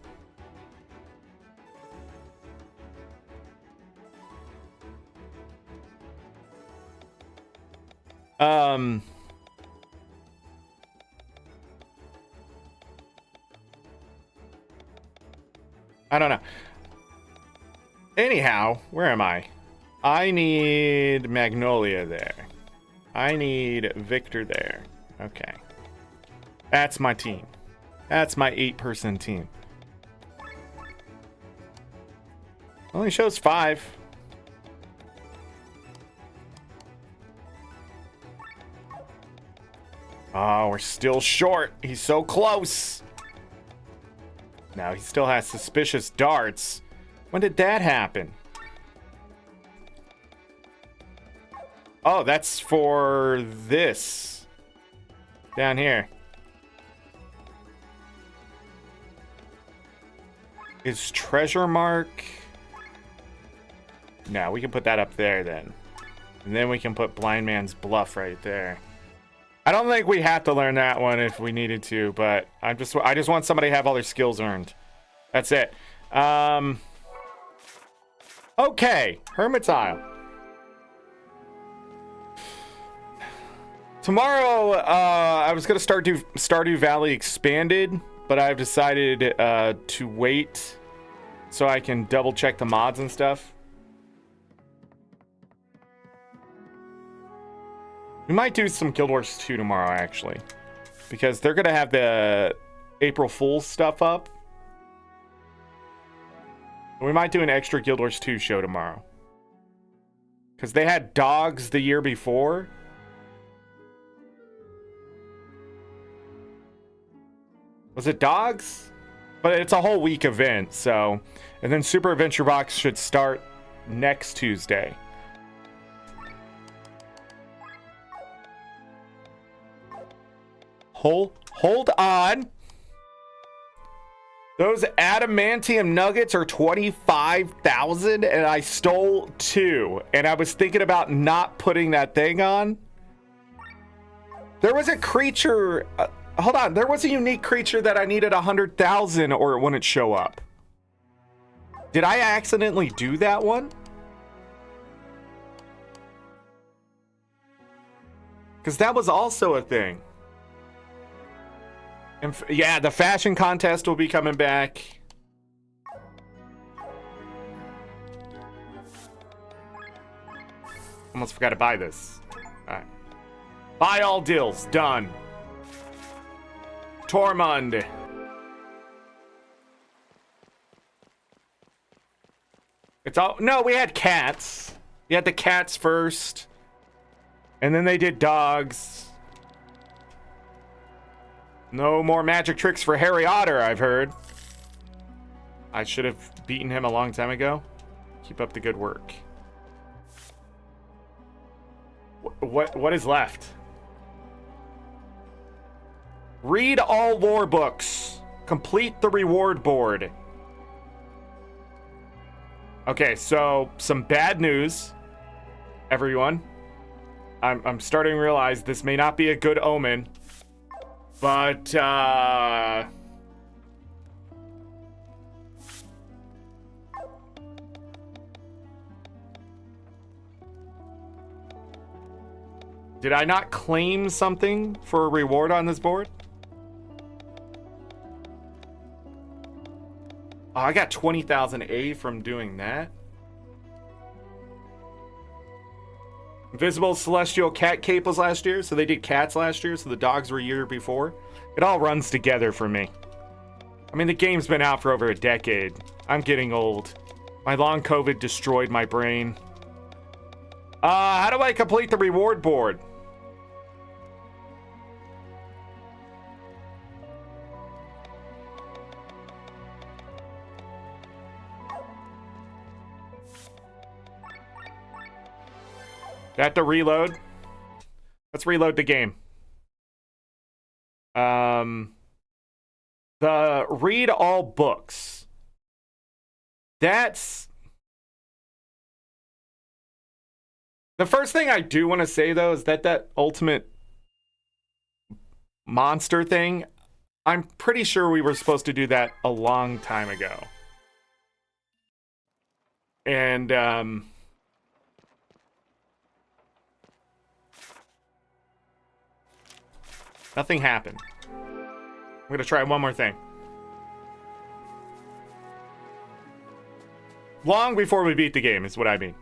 I don't know. Anyhow, where am I? I need Magnolia there. I need Victor there. Okay. That's my team. That's my 8-person team. Only shows 5. Oh, we're still short. He's so close. Now he still has suspicious darts. When did that happen? Oh, that's for this. Down here. Is treasure mark? No, we can put that up there then. And then we can put blind man's bluff right there. I don't think we have to learn that one if we needed to, but I just want somebody to have all their skills earned. That's it. Okay, Hermit's Isle. Tomorrow, I was gonna start Stardew Valley Expanded, but I've decided to wait so I can double check the mods and stuff. We might do some Guild Wars 2 tomorrow, actually, because they're gonna have the April Fool's stuff up. We might do an extra Guild Wars 2 show tomorrow, because they had dogs the year before. Was it dogs? But it's a whole week event, so. And then Super Adventure Box should start next Tuesday. Hold on. Those adamantium nuggets are 25,000 and I stole 2. And I was thinking about not putting that thing on. There was a creature... hold on, there was a unique creature that I needed 100,000 or it wouldn't show up. Did I accidentally do that one? Because that was also a thing. And yeah, the fashion contest will be coming back. Almost forgot to buy this. Alright. Buy all deals. Done. Tormund. It's all... No, we had cats. We had the cats first. And then they did dogs. No more magic tricks for Harry Otter, I've heard. I should have beaten him a long time ago. Keep up the good work. What is left? Read all lore books. Complete the reward board. Okay, so some bad news, everyone. I'm starting to realize this may not be a good omen, but did I not claim something for a reward on this board? Oh, I got 20,000 A from doing that. Invisible Celestial Cat Cape was last year, so they did cats last year, so the dogs were a year before. It all runs together for me. I mean, the game's been out for over a decade. I'm getting old. My long COVID destroyed my brain. How do I complete the reward board? Do I have to reload? Let's reload the game. The read all books. That's... The first thing I do want to say, though, is that ultimate monster thing, I'm pretty sure we were supposed to do that a long time ago. And, nothing happened. I'm gonna try one more thing. Long before we beat the game is what I mean.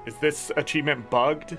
Is this achievement bugged?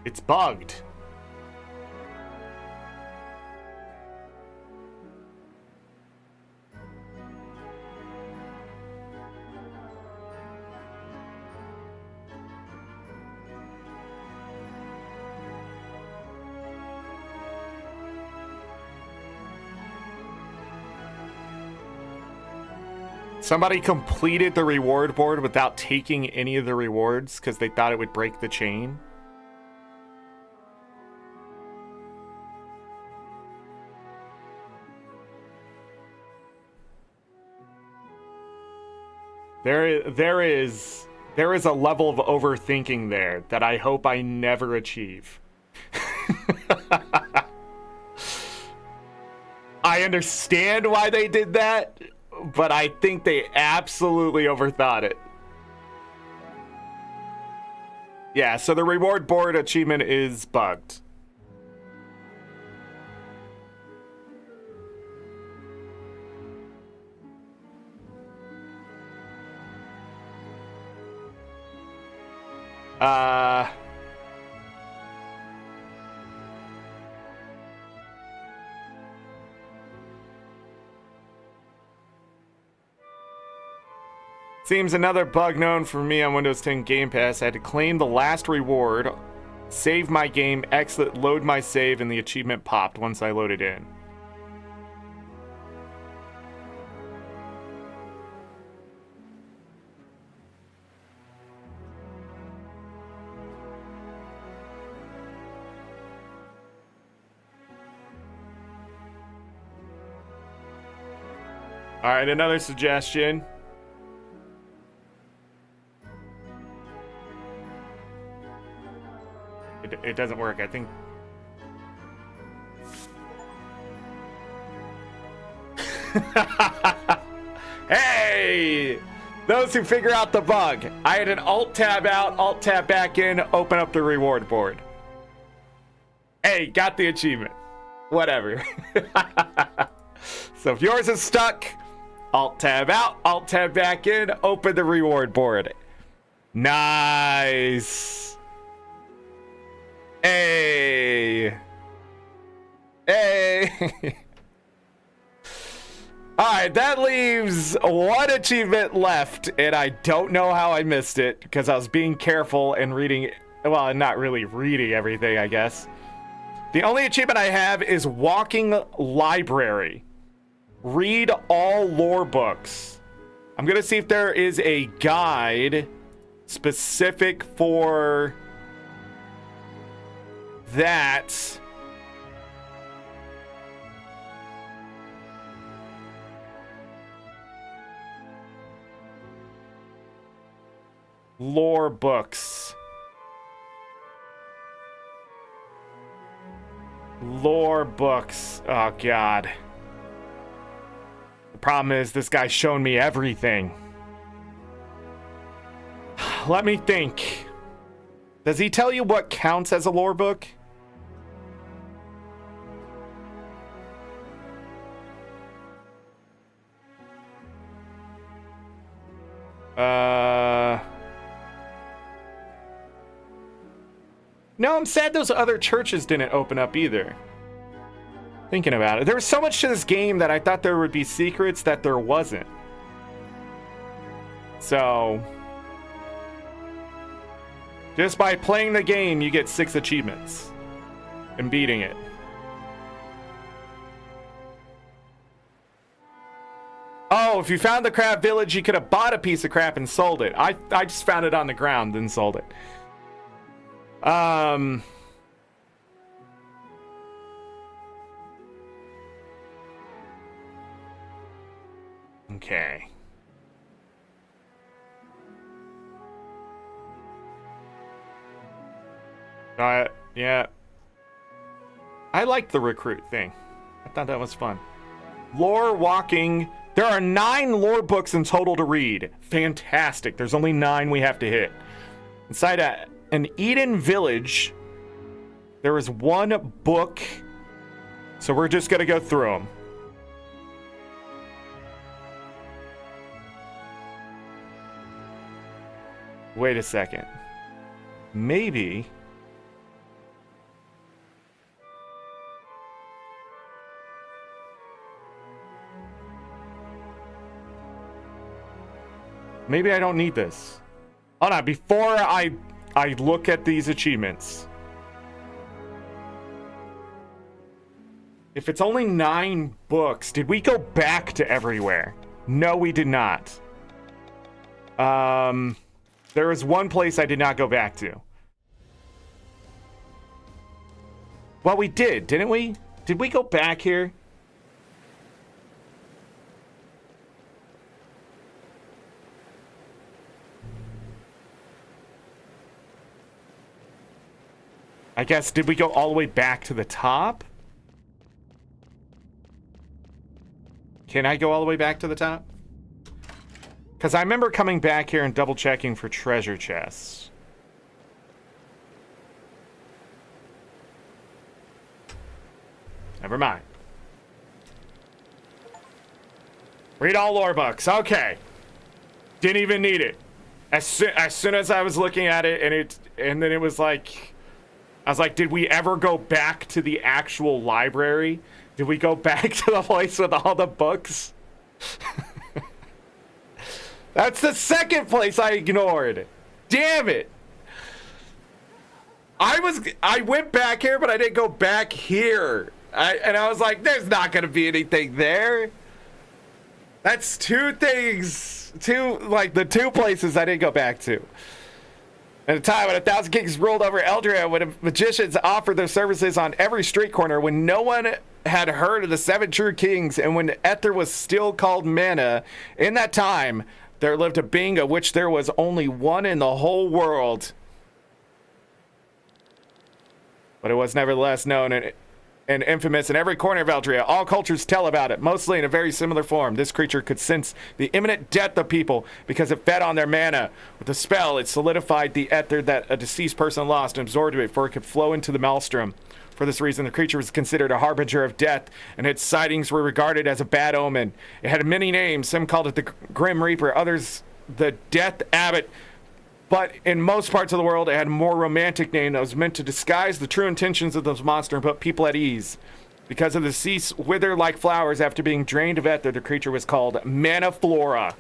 It's bugged. Somebody completed the reward board without taking any of the rewards because they thought it would break the chain. There is a level of overthinking there that I hope I never achieve. I understand why they did that, but I think they absolutely overthought it. Yeah, so the reward board achievement is bugged. Seems another bug known for me on Windows 10 Game Pass. I had to claim the last reward, save my game, exit, load my save, and the achievement popped once I loaded in. All right, another suggestion. It doesn't work, I think. Hey! Those who figure out the bug. I had an Alt-Tab out, Alt-Tab back in, open up the reward board. Hey, got the achievement. Whatever. So if yours is stuck, Alt-Tab out, Alt-Tab back in, open the reward board. Nice. Hey. Hey. Alright, that leaves one achievement left, and I don't know how I missed it, because I was being careful and reading, well, not really reading everything, I guess. The only achievement I have is Walking Library. Read all lore books. I'm going to see if there is a guide specific for that. Lore books. Lore books. Oh, God. The problem is this guy's shown me everything. Let me think. Does he tell you what counts as a lore book? No, I'm sad those other churches didn't open up either. Thinking about it. There was so much to this game that I thought there would be secrets that there wasn't. So, just by playing the game, you get 6 achievements and beating it. Oh, if you found the crab village, you could have bought a piece of crap and sold it. I just found it on the ground and sold it. Okay. Yeah. I liked the recruit thing. I thought that was fun. Lore walking. There are 9 lore books in total to read. Fantastic. There's only 9 we have to hit. Inside an Eden village, there is 1 book. So we're just going to go through them. Wait a second. Maybe I don't need this. Hold on, before I look at these achievements. If it's only 9 books, did we go back to everywhere? No, we did not. There is one place I did not go back to. Well, we did, didn't we? Did we go back here? I guess, did we go all the way back to the top? Can I go all the way back to the top? Because I remember coming back here and double checking for treasure chests. Never mind. Read all lore books. Okay. Didn't even need it. As soon as I was looking at it, and then it was like, I was like, did we ever go back to the actual library? Did we go back to the place with all the books? That's the second place I ignored. Damn it. I went back here, but I didn't go back here. And I was like, there's not going to be anything there. That's two things. The two places I didn't go back to. At a time when 1,000 kings ruled over Eldria, when magicians offered their services on every street corner, when no one had heard of the 7 true kings, and when Ether was still called Mana, in that time, there lived a being of which there was only one in the whole world. But it was nevertheless known and infamous in every corner of Eldria. All cultures tell about it, mostly in a very similar form. This creature could sense the imminent death of people because it fed on their mana. With the spell, it solidified the ether that a deceased person lost and absorbed it, for it could flow into the maelstrom. For this reason, the creature was considered a harbinger of death, and its sightings were regarded as a bad omen. It had many names. Some called it the Grim Reaper, others the Death Abbot. But in most parts of the world, it had a more romantic name that was meant to disguise the true intentions of this monster and put people at ease. Because of the deceased wither like flowers after being drained of ether, the creature was called Mana Flora.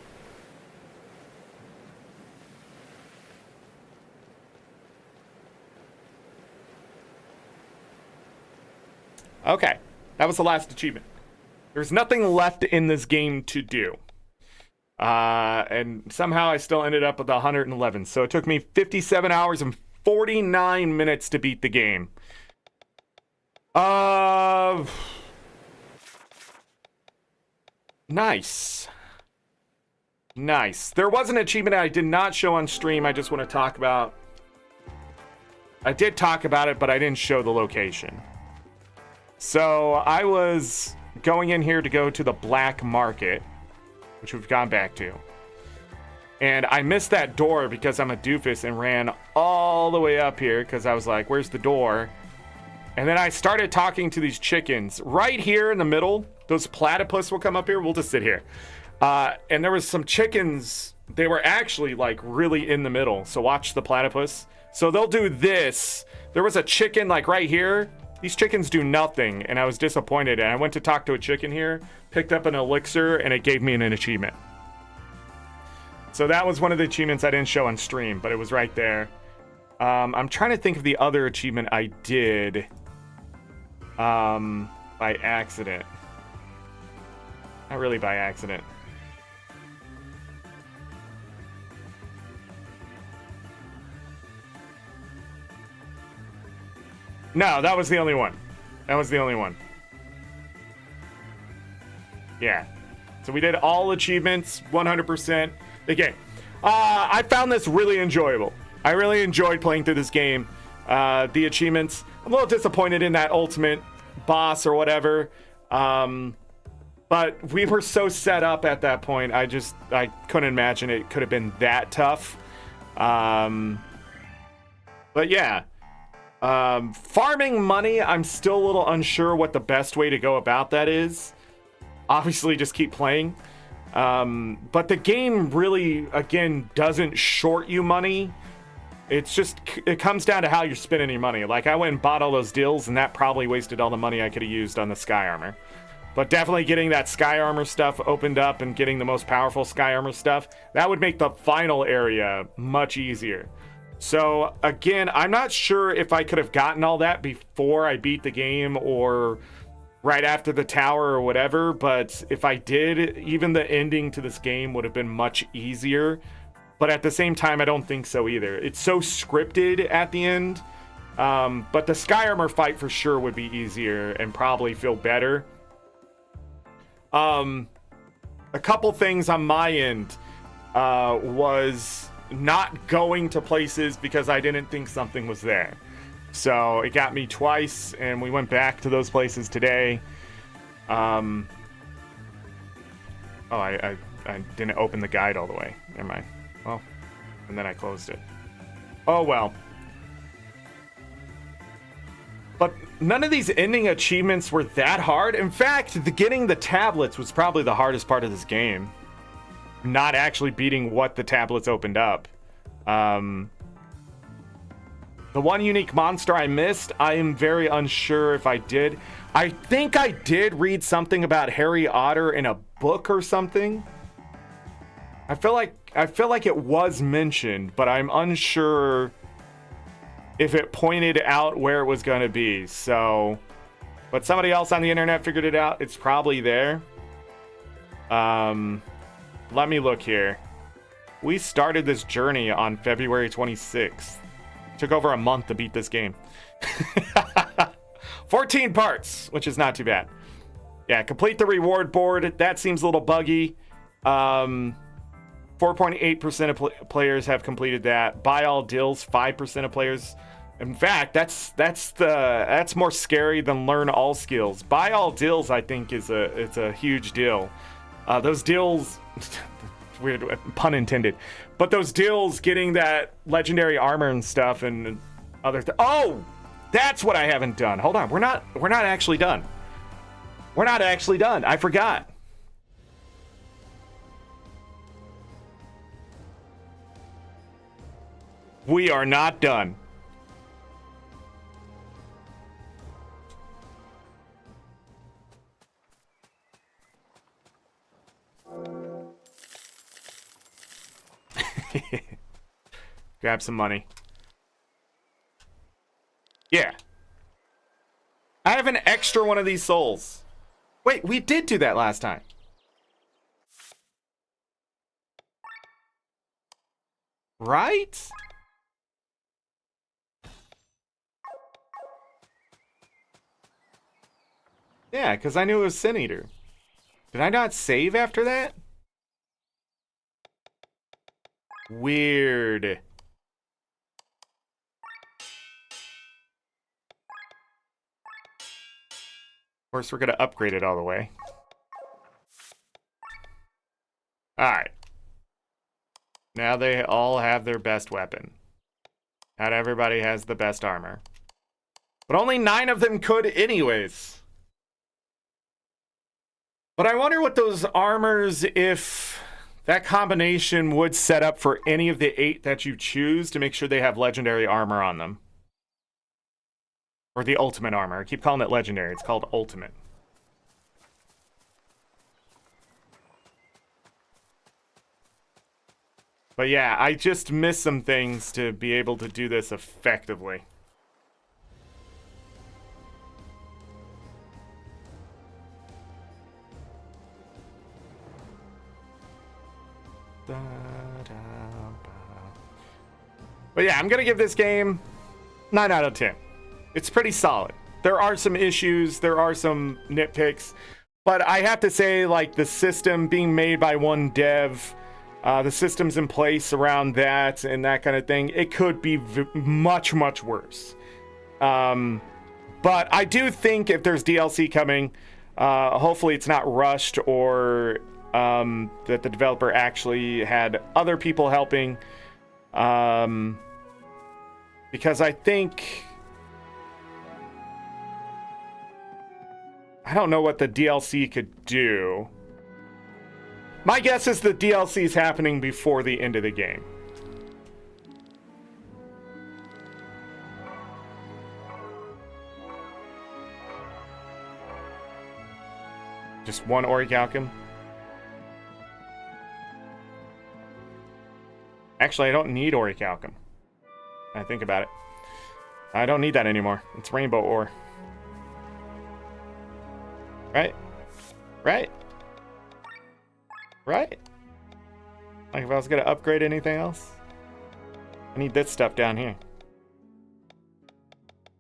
Okay, that was the last achievement. There's nothing left in this game to do. And somehow I still ended up with 111. So it took me 57 hours and 49 minutes to beat the game. Nice. Nice. There was an achievement I did not show on stream. I just want to talk about. I did talk about it, but I didn't show the location. So I was going in here to go to the black market, which we've gone back to. And I missed that door because I'm a doofus and ran all the way up here because I was like, where's the door? And then I started talking to these chickens. Right here in the middle, those platypus will come up here. We'll just sit here. And there was some chickens. They were actually like really in the middle. So watch the platypus. So they'll do this. There was a chicken like right here. These chickens do nothing, and I was disappointed. And I went to talk to a chicken here, picked up an elixir, and it gave me an achievement. So that was one of the achievements I didn't show on stream, but it was right there. I'm trying to think of the other achievement I did by accident. Not really by accident. No, that was the only one. That was the only one. Yeah. So we did all achievements, 100% the game. I found this really enjoyable. I really enjoyed playing through this game. The achievements, I'm a little disappointed in that ultimate boss or whatever. But we were so set up at that point. I couldn't imagine it could have been that tough. But yeah. Farming money, I'm still a little unsure what the best way to go about that is. Obviously, just keep playing. But the game really, again, doesn't short you money. It's just, it comes down to how you're spending your money. Like, I went and bought all those deals, and that probably wasted all the money I could have used on the Sky Armor. But definitely getting that Sky Armor stuff opened up and getting the most powerful Sky Armor stuff, that would make the final area much easier. So, again, I'm not sure if I could have gotten all that before I beat the game or right after the tower or whatever, but if I did, even the ending to this game would have been much easier. But at the same time, I don't think so either. It's so scripted at the end, but the Sky Armor fight for sure would be easier and probably feel better. A couple things on my end was not going to places because I didn't think something was there. So it got me twice, and we went back to those places today. Oh, I didn't open the guide all the way. Never mind. Well, and then I closed it. Oh, well. But none of these ending achievements were that hard. In fact, getting the tablets was probably the hardest part of this game. Not actually beating what the tablets opened up. The one unique monster I missed, I am very unsure if I did. I think I did read something about Harry Otter in a book or something. I feel like it was mentioned, but I'm unsure if it pointed out where it was going to be. So, but somebody else on the internet figured it out. It's probably there. Let me look here. We started this journey on February 26th. Took over a month to beat this game. 14 parts, which is not too bad. Yeah, complete the reward board. That seems a little buggy. 4.8% of players have completed that. Buy all deals, 5% of players. In fact, that's more scary than learn all skills. Buy all deals, I think, it's a huge deal. Those deals, weird pun intended, but those deals, getting that legendary armor and stuff and other oh, that's what I haven't done. Hold on, we're not actually done. We're not actually done. I forgot. We are not done. Grab some money. Yeah. I have an extra one of these souls. Wait, we did do that last time. Right? Yeah, because I knew it was Sin Eater. Did I not save after that? Weird. Of course, we're going to upgrade it all the way. Alright. Now they all have their best weapon. Not everybody has the best armor. But only 9 of them could anyways. But I wonder what those armors, if that combination would set up for any of the 8 that you choose to make sure they have legendary armor on them. Or the ultimate armor. I keep calling it legendary. It's called ultimate. But yeah, I just missed some things to be able to do this effectively. But yeah, I'm gonna give this game 9 out of 10. It's pretty solid. There are some issues, there are some nitpicks, but I have to say, like, the system being made by one dev, the systems in place around that and that kind of thing, it could be much, much worse. But I do think if there's DLC coming, hopefully it's not rushed, or that the developer actually had other people helping. Because I think... I don't know what the DLC could do. My guess is the DLC is happening before the end of the game. Just one orichalcum. Actually, I don't need orichalcum. I think about it. I don't need that anymore. It's rainbow ore. Right? Right? Right? Like, if I was gonna upgrade anything else, I need this stuff down here.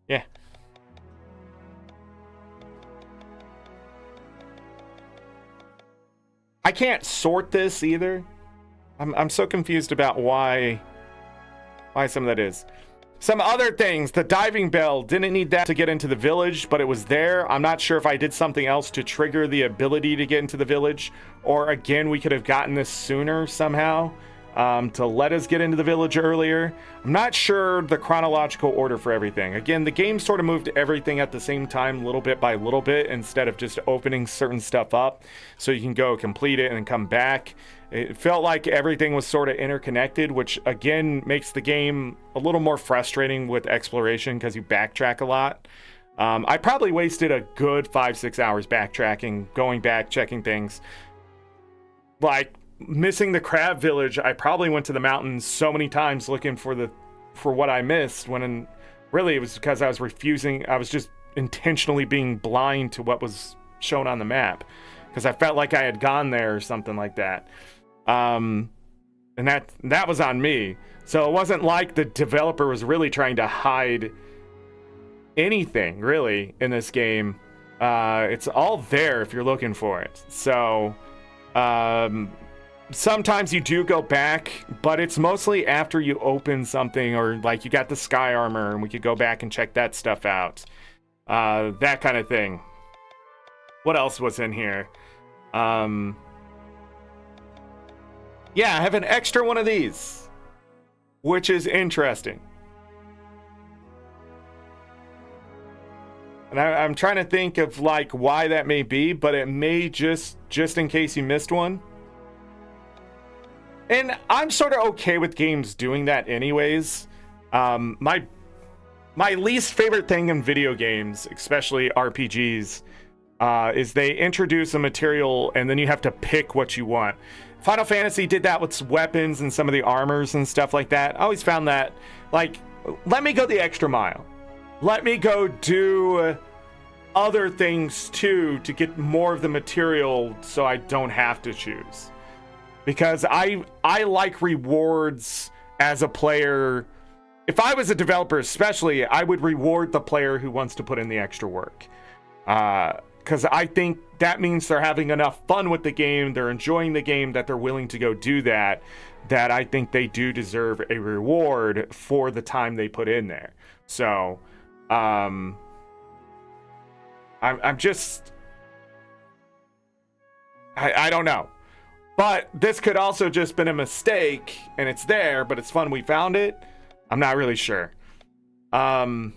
Yeah. I can't sort this either. I'm so confused about why some of that is. Some other things, the diving bell, didn't need that to get into the village, but it was there. I'm not sure if I did something else to trigger the ability to get into the village, or again, we could have gotten this sooner somehow to let us get into the village earlier. I'm not sure the chronological order for everything. Again, the game sort of moved everything at the same time, little bit by little bit, instead of just opening certain stuff up so you can go complete it and then come back. It felt like everything was sort of interconnected, which again makes the game a little more frustrating with exploration because you backtrack a lot. I probably wasted a good 5-6 hours backtracking, going back, checking things. Like, missing the crab village, I probably went to the mountains so many times looking for what I missed, when really it was because I was just intentionally being blind to what was shown on the map, because I felt like I had gone there or something like that. And that was on me. So it wasn't like the developer was really trying to hide anything really in this game. It's all there if you're looking for it. So sometimes you do go back, but it's mostly after you open something, or like you got the sky armor and we could go back and check that stuff out. That kind of thing. What else was in here? Yeah, I have an extra one of these, which is interesting. And I'm trying to think of like why that may be, but it may just in case you missed one. And I'm sort of okay with games doing that anyways. My least favorite thing in video games, especially RPGs, is they introduce a material and then you have to pick what you want. Final Fantasy did that with weapons and some of the armors and stuff like that. I always found that, like, let me go the extra mile. Let me go do other things too to get more of the material so I don't have to choose. Because I like rewards as a player. If I was a developer especially, I would reward the player who wants to put in the extra work. Because I think that means they're having enough fun with the game, they're enjoying the game, that they're willing to go do that I think they do deserve a reward for the time they put in there. So I'm just, I don't know. But this could also just been a mistake, and it's there, but it's fun we found it. I'm not really sure. The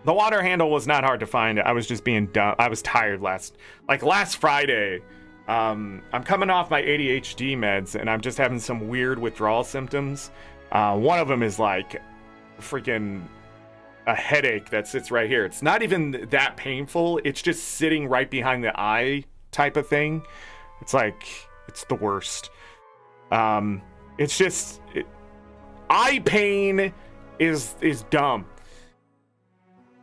water handle was not hard to find. I was just being dumb. I was tired last Friday. I'm coming off my ADHD meds, and I'm just having some weird withdrawal symptoms. One of them is like freaking a headache that sits right here. It's not even that painful. It's just sitting right behind the eye type of thing. It's like, it's the worst. It's just, eye pain is dumb.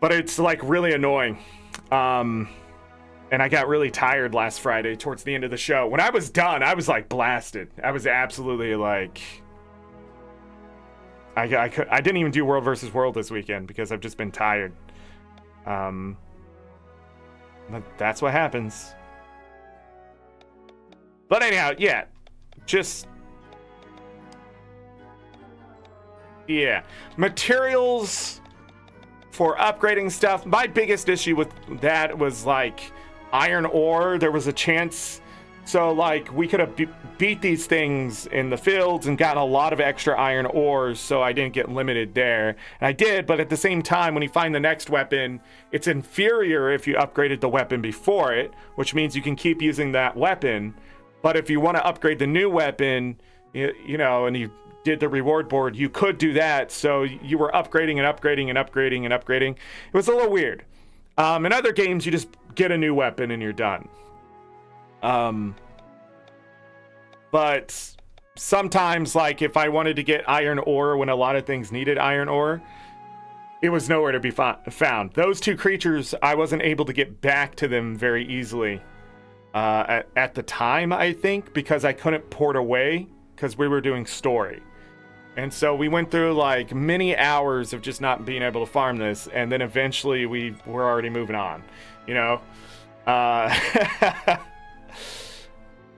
But it's like really annoying. And I got really tired last Friday towards the end of the show. When I was done, I was like blasted. I was absolutely like, I didn't even do World versus World this weekend because I've just been tired. But that's what happens. But anyhow, yeah, materials for upgrading stuff. My biggest issue with that was like iron ore. There was a chance, so like we could have beat these things in the fields and gotten a lot of extra iron ores, so I didn't get limited there. And I did, but at the same time, when you find the next weapon, it's inferior if you upgraded the weapon before it, which means you can keep using that weapon. But if you want to upgrade the new weapon, you know, and you did the reward board, you could do that. So you were upgrading and upgrading and upgrading and upgrading. It was a little weird. In other games, you just get a new weapon and you're done. But sometimes, like if I wanted to get iron ore when a lot of things needed iron ore, it was nowhere to be found. Those two creatures, I wasn't able to get back to them very easily. At the time, I think, because I couldn't port away because we were doing story. And so we went through like many hours of just not being able to farm this, and then eventually we were already moving on, you know?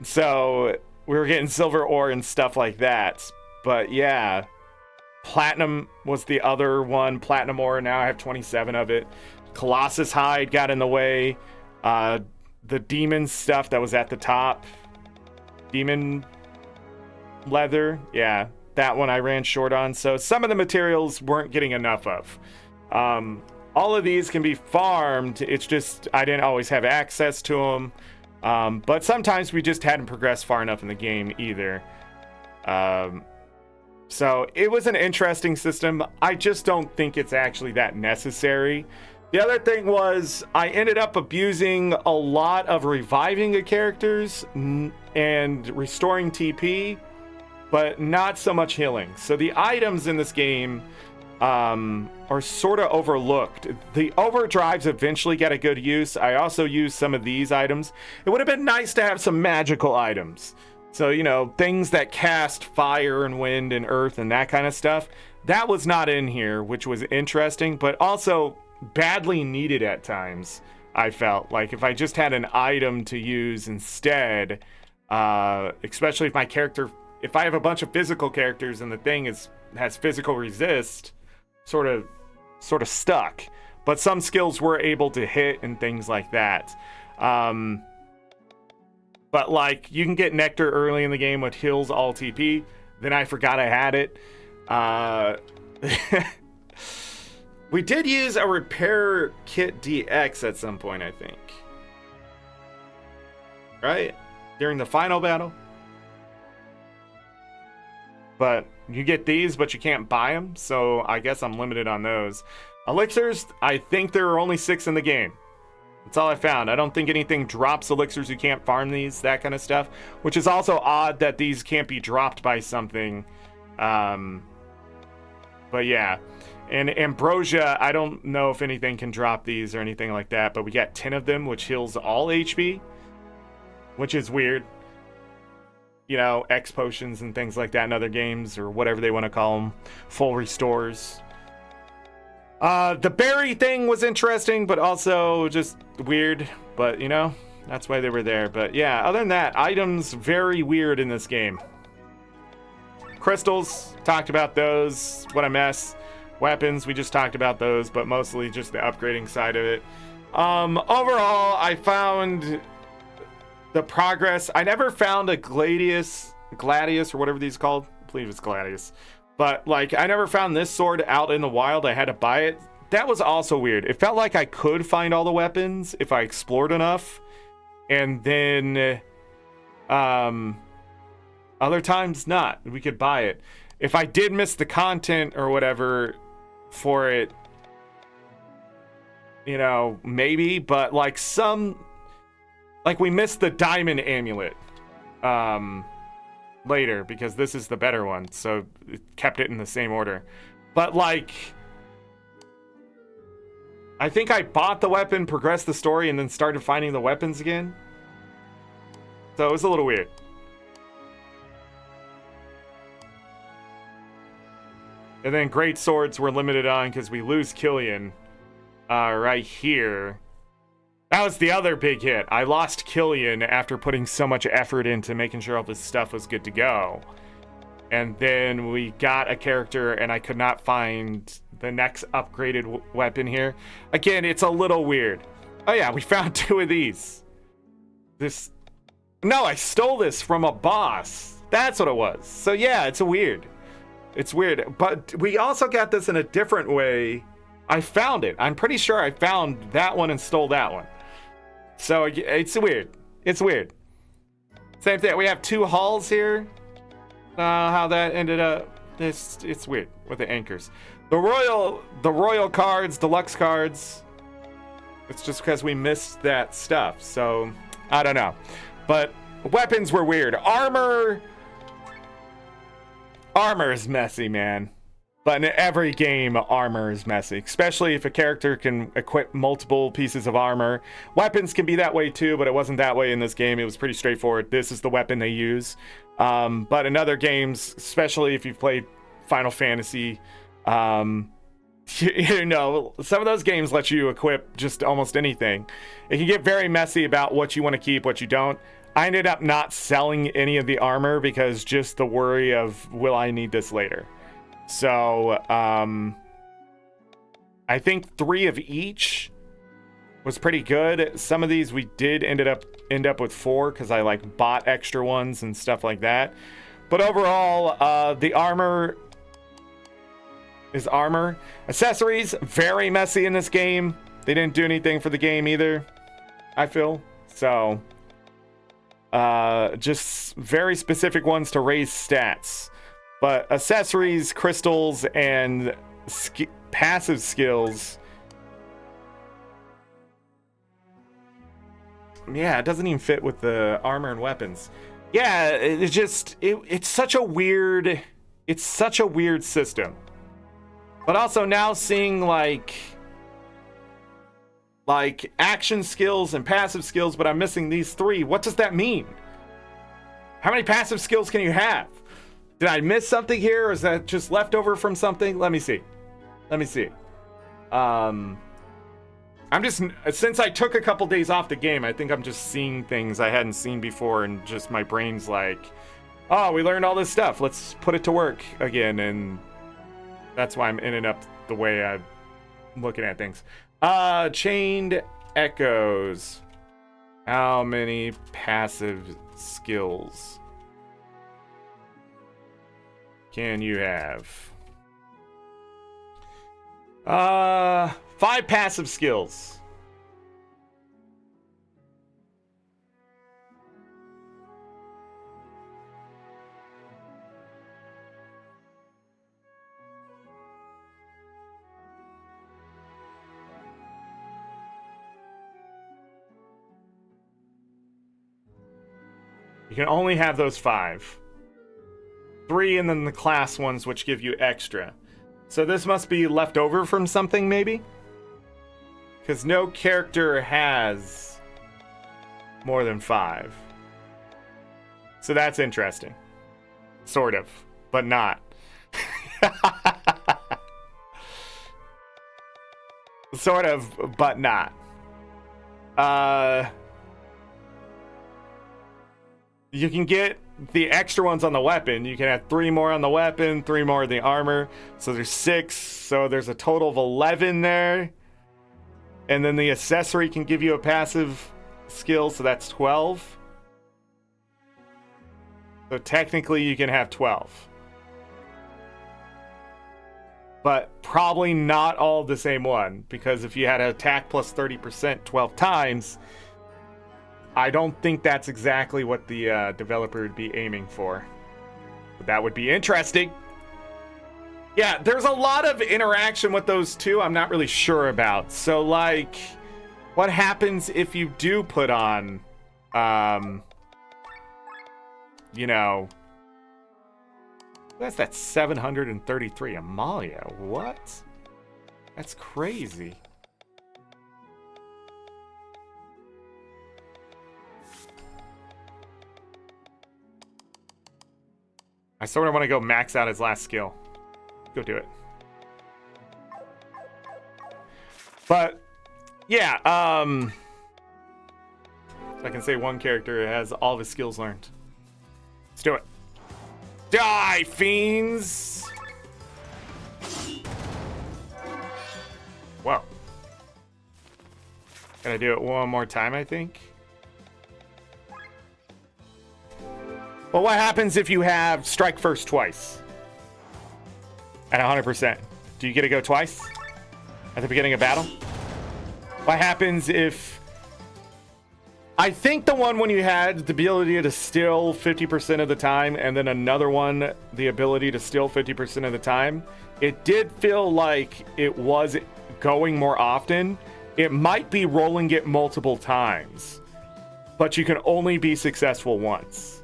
So we were getting silver ore and stuff like that. But yeah, platinum was the other one. Platinum ore, now I have 27 of it. Colossus hide got in the way. The demon stuff that was at the top, demon leather, yeah, that one I ran short on. So some of the materials weren't getting enough of. All of these can be farmed. It's just I didn't always have access to them. But sometimes we just hadn't progressed far enough in the game either. So it was an interesting system. I just don't think it's actually that necessary. The other thing was I ended up abusing a lot of reviving the characters. and restoring TP, but not so much healing. So the items in this game are sort of overlooked. The overdrives eventually get a good use. I also use some of these items. It would have been nice to have some magical items. So, you know, things that cast fire and wind and earth and that kind of stuff. That was not in here, which was interesting, but also badly needed at times. I felt like if I just had an item to use instead, especially if my character, if I have a bunch of physical characters and the thing has physical resist, sort of stuck. But some skills were able to hit and things like that. But like you can get Nectar early in the game, which heals all TP. Then I forgot I had it. We did use a repair kit DX at some point, I think. Right? During the final battle. But you get these, but you can't buy them. So I guess I'm limited on those. Elixirs, I think there are only 6 in the game. That's all I found. I don't think anything drops elixirs. You can't farm these, that kind of stuff. Which is also odd that these can't be dropped by something. But yeah. And Ambrosia, I don't know if anything can drop these or anything like that. But we got 10 of them, which heals all HP. Which is weird. You know, X potions and things like that in other games. Or whatever they want to call them. Full restores. The berry thing was interesting, but also just weird. But, you know, that's why they were there. But, yeah, other than that, items very weird in this game. Crystals, talked about those. What a mess. Weapons, we just talked about those, but mostly just the upgrading side of it. Overall, I found the progress. I never found a Gladius, or whatever these called. I believe it's Gladius. But, like, I never found this sword out in the wild. I had to buy it. That was also weird. It felt like I could find all the weapons if I explored enough. And then, other times not. We could buy it. If I did miss the content or whatever for it, you know, maybe. But, like, we missed the diamond amulet. Later, because this is the better one, so it kept it in the same order. But like, I think I bought the weapon, progressed the story, and then started finding the weapons again. So it was a little weird. And then great swords were limited on because we lose Killian right here. That was the other big hit. I lost Killian after putting so much effort into making sure all this stuff was good to go. And then we got a character and I could not find the next upgraded weapon here. Again, it's a little weird. Oh yeah, we found 2 of these. No, I stole this from a boss. That's what it was. So yeah, it's weird. It's weird. But we also got this in a different way. I found it. I'm pretty sure I found that one and stole that one. So it's weird. It's weird. Same thing. We have 2 halls here. How that ended up. It's weird with the anchors. The royal cards, deluxe cards. It's just because we missed that stuff. So I don't know. But weapons were weird. Armor is messy, man. But in every game, armor is messy, especially if a character can equip multiple pieces of armor. Weapons can be that way too, but it wasn't that way in this game. It was pretty straightforward. This is the weapon they use. But in other games, especially if you've played Final Fantasy, you know, some of those games let you equip just almost anything. It can get very messy about what you want to keep, what you don't. I ended up not selling any of the armor because just the worry of, will I need this later? So, I think 3 of each was pretty good. Some of these we did end up with 4 because I like bought extra ones and stuff like that. But overall, the armor is armor. Accessories, very messy in this game. They didn't do anything for the game either, I feel. So, just very specific ones to raise stats. But accessories, crystals, and passive skills. Yeah, it doesn't even fit with the armor and weapons. Yeah, it's such a weird system. But also now seeing like action skills and passive skills, but I'm missing these 3. What does that mean? How many passive skills can you have? Did I miss something here, or is that just left over from something? Let me see. I'm just, since I took a couple days off the game, I think I'm just seeing things I hadn't seen before, and just my brain's like, oh, we learned all this stuff, let's put it to work again. And that's why I'm in and up the way I'm looking at things. Chained Echoes. How many passive skills can you have? 5 passive skills. You can only have those 5. 3 and then the class ones, which give you extra. So this must be left over from something, maybe? Because no character has more than 5. So that's interesting. Sort of, but not. Sort of, but not. You can get the extra ones on the weapon. You can have 3 more on the weapon, 3 more on the armor. So there's 6. So there's a total of 11 there. And then the accessory can give you a passive skill, so that's 12. So technically you can have 12. But probably not all the same one, because if you had an attack plus 30% 12 times, I don't think that's exactly what the developer would be aiming for. But that would be interesting. Yeah, there's a lot of interaction with those two I'm not really sure about. So, like, what happens if you do put on, you know... That's that 733 Amalia. What? That's crazy. I sort of want to go max out his last skill. Go do it. But yeah, so I can say one character has all of his skills learned. Let's do it. Die, fiends! Whoa. Gotta do it one more time, I think. Well, what happens if you have strike first twice? At 100%. Do you get to go twice? At the beginning of battle? What happens if... I think the one when you had the ability to steal 50% of the time, and then another one, the ability to steal 50% of the time, it did feel like it was going more often. It might be rolling it multiple times, but you can only be successful once.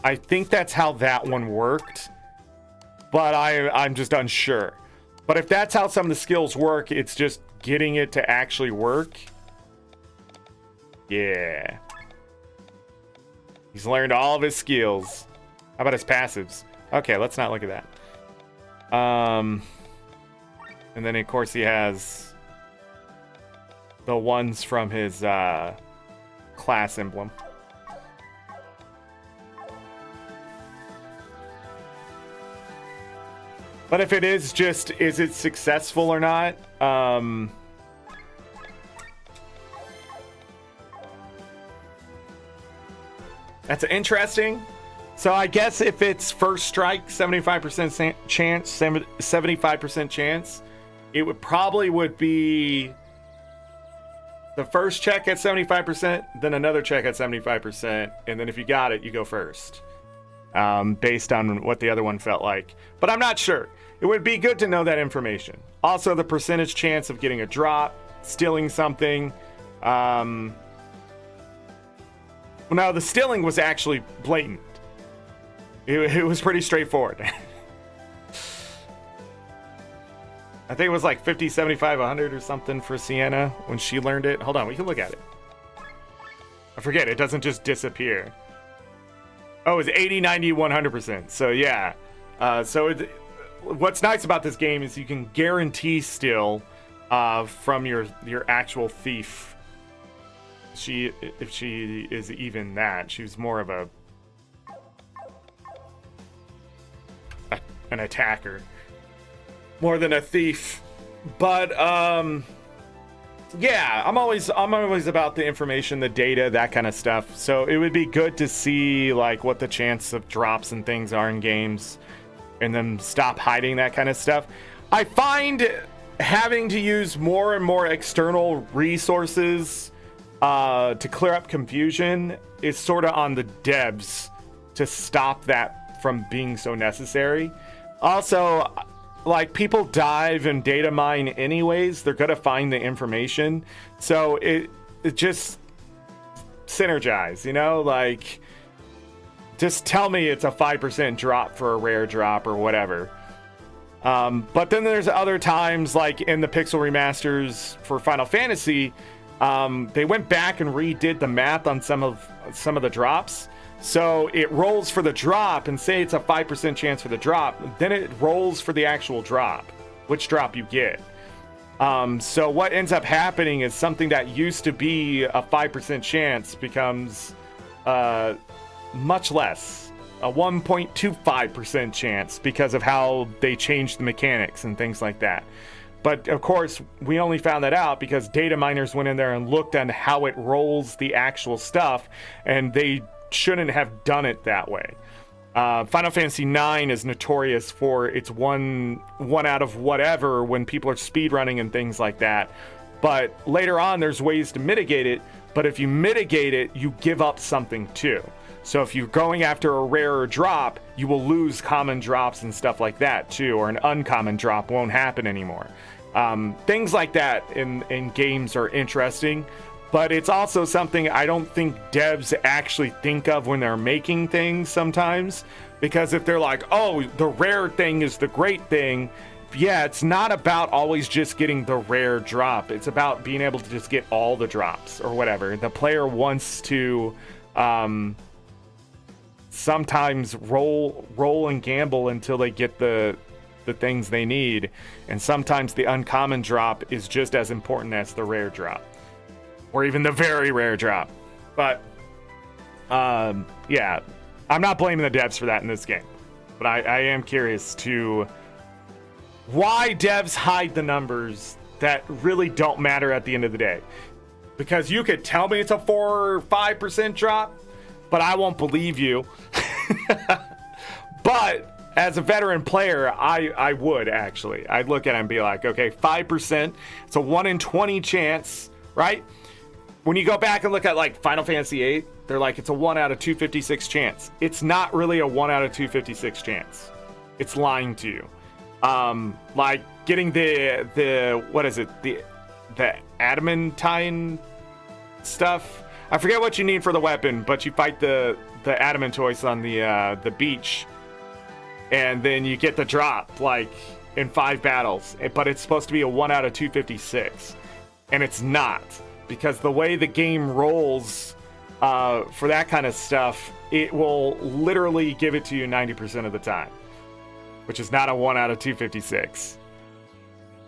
I think that's how that one worked, but I'm just unsure. But if that's how some of the skills work, it's just getting it to actually work. Yeah. He's learned all of his skills. How about his passives? Okay, let's not look at that. And then, of course, he has the ones from his class emblem. But if it is just, is it successful or not? That's interesting. So I guess if it's first strike, 75% chance, 75% chance, it would probably be the first check at 75%, then another check at 75%, and then if you got it, you go first. Based on what the other one felt like. But I'm not sure. It would be good to know that information. Also, the percentage chance of getting a drop, stealing something. Well, no, the stealing was actually blatant. It was pretty straightforward. I think it was like 50, 75, 100 or something for Sienna when she learned it. Hold on, we can look at it. I forget, it doesn't just disappear. Oh, it's 80, 90, 100%. So yeah. What's nice about this game is you can guarantee steal from your actual thief. If she is even that, she's more of an attacker more than a thief. But yeah, I'm always about the information, the data, that kind of stuff. So it would be good to see like what the chance of drops and things are in games, and then stop hiding that kind of stuff. I find having to use more and more external resources to clear up confusion is sort of on the devs to stop that from being so necessary. Also, like, people dive and data mine anyways. They're gonna find the information, so it just synergize, you know? Like, just tell me it's a 5% drop for a rare drop or whatever. But then there's other times, like in the Pixel remasters for Final Fantasy, they went back and redid the math on some of the drops. So it rolls for the drop, and say it's a 5% chance for the drop, then it rolls for the actual drop, which drop you get. So what ends up happening is something that used to be a 5% chance becomes much less, a 1.25% chance, because of how they changed the mechanics and things like that. But of course, we only found that out because data miners went in there and looked at how it rolls the actual stuff, and they shouldn't have done it that way. Final Fantasy IX is notorious for its one out of whatever when people are speedrunning and things like that. But later on, there's ways to mitigate it. But if you mitigate it, you give up something too. So if you're going after a rarer drop, you will lose common drops and stuff like that too, or an uncommon drop won't happen anymore. Things like that in games are interesting. But it's also something I don't think devs actually think of when they're making things sometimes. Because if they're like, oh, the rare thing is the great thing, yeah, it's not about always just getting the rare drop. It's about being able to just get all the drops or whatever. The player wants to sometimes roll and gamble until they get the things they need. And sometimes the uncommon drop is just as important as the rare drop. Or even the very rare drop. But, yeah, I'm not blaming the devs for that in this game. But I am curious to why devs hide the numbers that really don't matter at the end of the day. Because you could tell me it's a 4 or 5% drop, but I won't believe you. But as a veteran player, I would actually. I'd look at it and be like, okay, 5%, it's a 1 in 20 chance, right? When you go back and look at like Final Fantasy VIII, they're like, it's a 1 out of 256 chance. It's not really a 1 out of 256 chance. It's lying to you. Like getting the what is it? The adamantine stuff. I forget what you need for the weapon, but you fight the adamantoids on the beach, and then you get the drop like in 5 battles. But it's supposed to be a 1 out of 256, and it's not. Because the way the game rolls for that kind of stuff, it will literally give it to you 90% of the time. Which is not a 1 out of 256.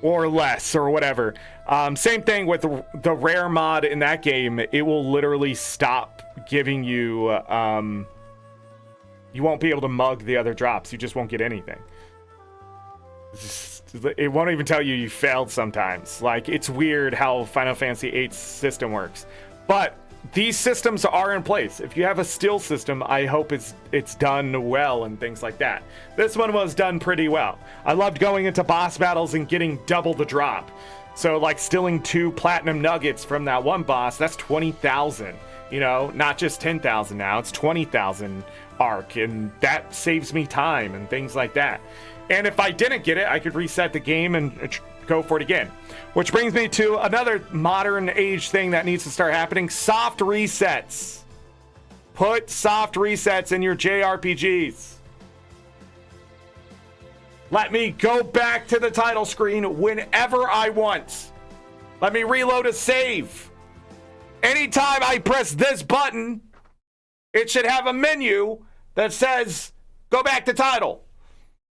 Or less, or whatever. Same thing with the rare mod in that game. It will literally stop giving you... you won't be able to mug the other drops. You just won't get anything. It won't even tell you failed sometimes. Like, it's weird how Final Fantasy VIII's system works. But these systems are in place. If you have a steal system, I hope it's done well and things like that. This one was done pretty well. I loved going into boss battles and getting double the drop. So, like, stealing 2 platinum nuggets from that one boss, that's 20,000. You know, not just 10,000 now, it's 20,000 arc. And that saves me time and things like that. And if I didn't get it, I could reset the game and go for it again. Which brings me to another modern age thing that needs to start happening. Soft resets. Put soft resets in your JRPGs. Let me go back to the title screen whenever I want. Let me reload a save. Anytime I press this button, it should have a menu that says go back to title.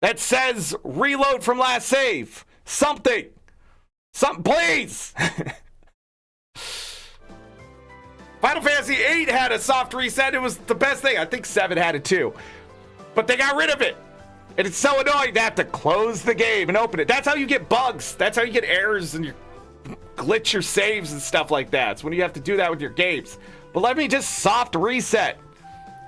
That says reload from last save. Something, please. Final Fantasy VIII had a soft reset. It was the best thing. I think 7 had it too. But they got rid of it. And it's so annoying to have to close the game and open it. That's how you get bugs. That's how you get errors and you glitch your saves and stuff like that. It's when you have to do that with your games. But let me just soft reset.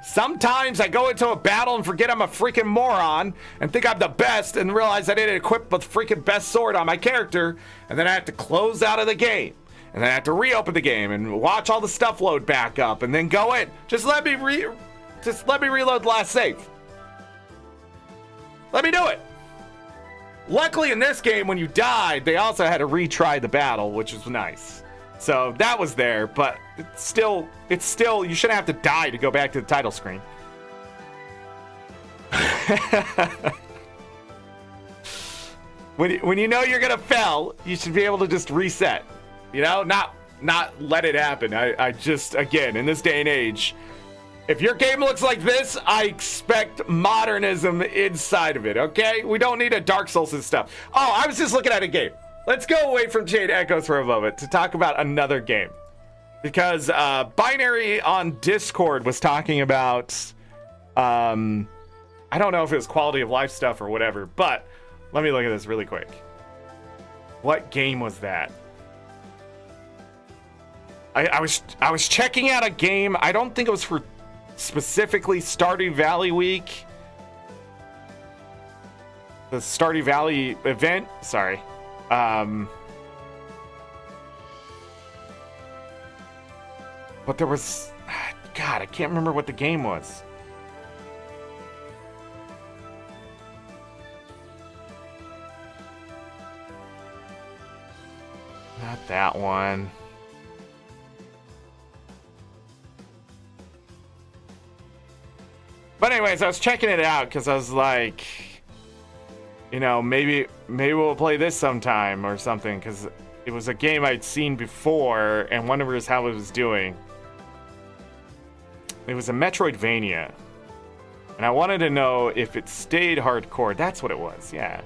Sometimes I go into a battle and forget I'm a freaking moron and think I'm the best and realize I didn't equip the freaking best sword on my character. And then I have to close out of the game. And then I have to reopen the game and watch all the stuff load back up and then go in. Just let me reload the last save. Let me do it. Luckily in this game, when you died, they also had to retry the battle, which was nice. So that was there, but it's still, you shouldn't have to die to go back to the title screen. When you know you're gonna fail, you should be able to just reset. You know, not let it happen. I just, again, in this day and age, if your game looks like this, I expect modernism inside of it, okay? We don't need a Dark Souls and stuff. Oh, I was just looking at a game. Let's go away from Jade Echoes for a moment to talk about another game. Because Binary on Discord was talking about, I don't know if it was quality of life stuff or whatever, but let me look at this really quick. What game was that? I was checking out a game. I don't think it was for specifically Stardew Valley week. The Stardew Valley event. Sorry. But there was... God, I can't remember what the game was. Not that one. But anyways, I was checking it out because I was like, you know, maybe we'll play this sometime or something, because it was a game I'd seen before and wonders how it was doing. It was a Metroidvania, and I wanted to know if it stayed hardcore. That's what it was, yeah.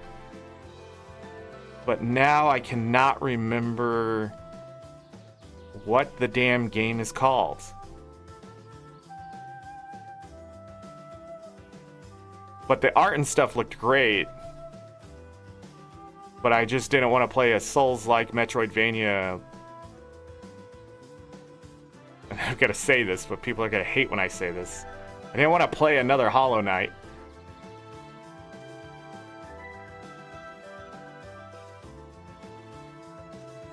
But now I cannot remember what the damn game is called. But the art and stuff looked great. But I just didn't want to play a Souls-like Metroidvania. I'm going to say this, but people are going to hate when I say this. I didn't want to play another Hollow Knight.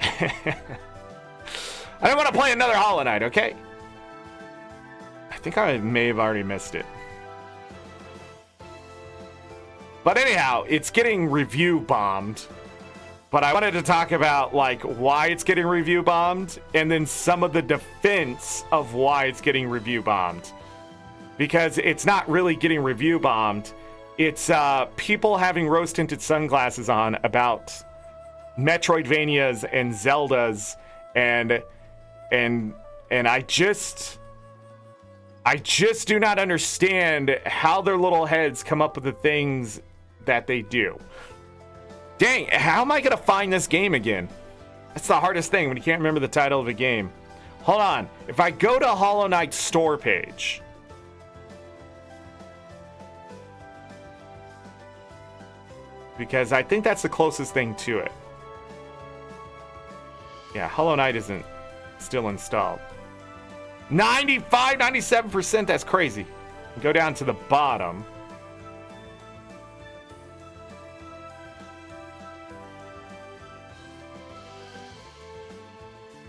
I didn't want to play another Hollow Knight, okay? I think I may have already missed it. But anyhow, it's getting review bombed. But I wanted to talk about like why it's getting review bombed and then some of the defense of why it's getting review bombed. Because it's not really getting review bombed. It's people having rose-tinted sunglasses on about Metroidvanias and Zeldas and I just do not understand how their little heads come up with the things that they do. Dang, how am I gonna find this game again? That's the hardest thing when you can't remember the title of a game. Hold on, if I go to Hollow Knight's store page, because I think that's the closest thing to it. Yeah, Hollow Knight isn't still installed. 95, 97%, that's crazy. Go down to the bottom.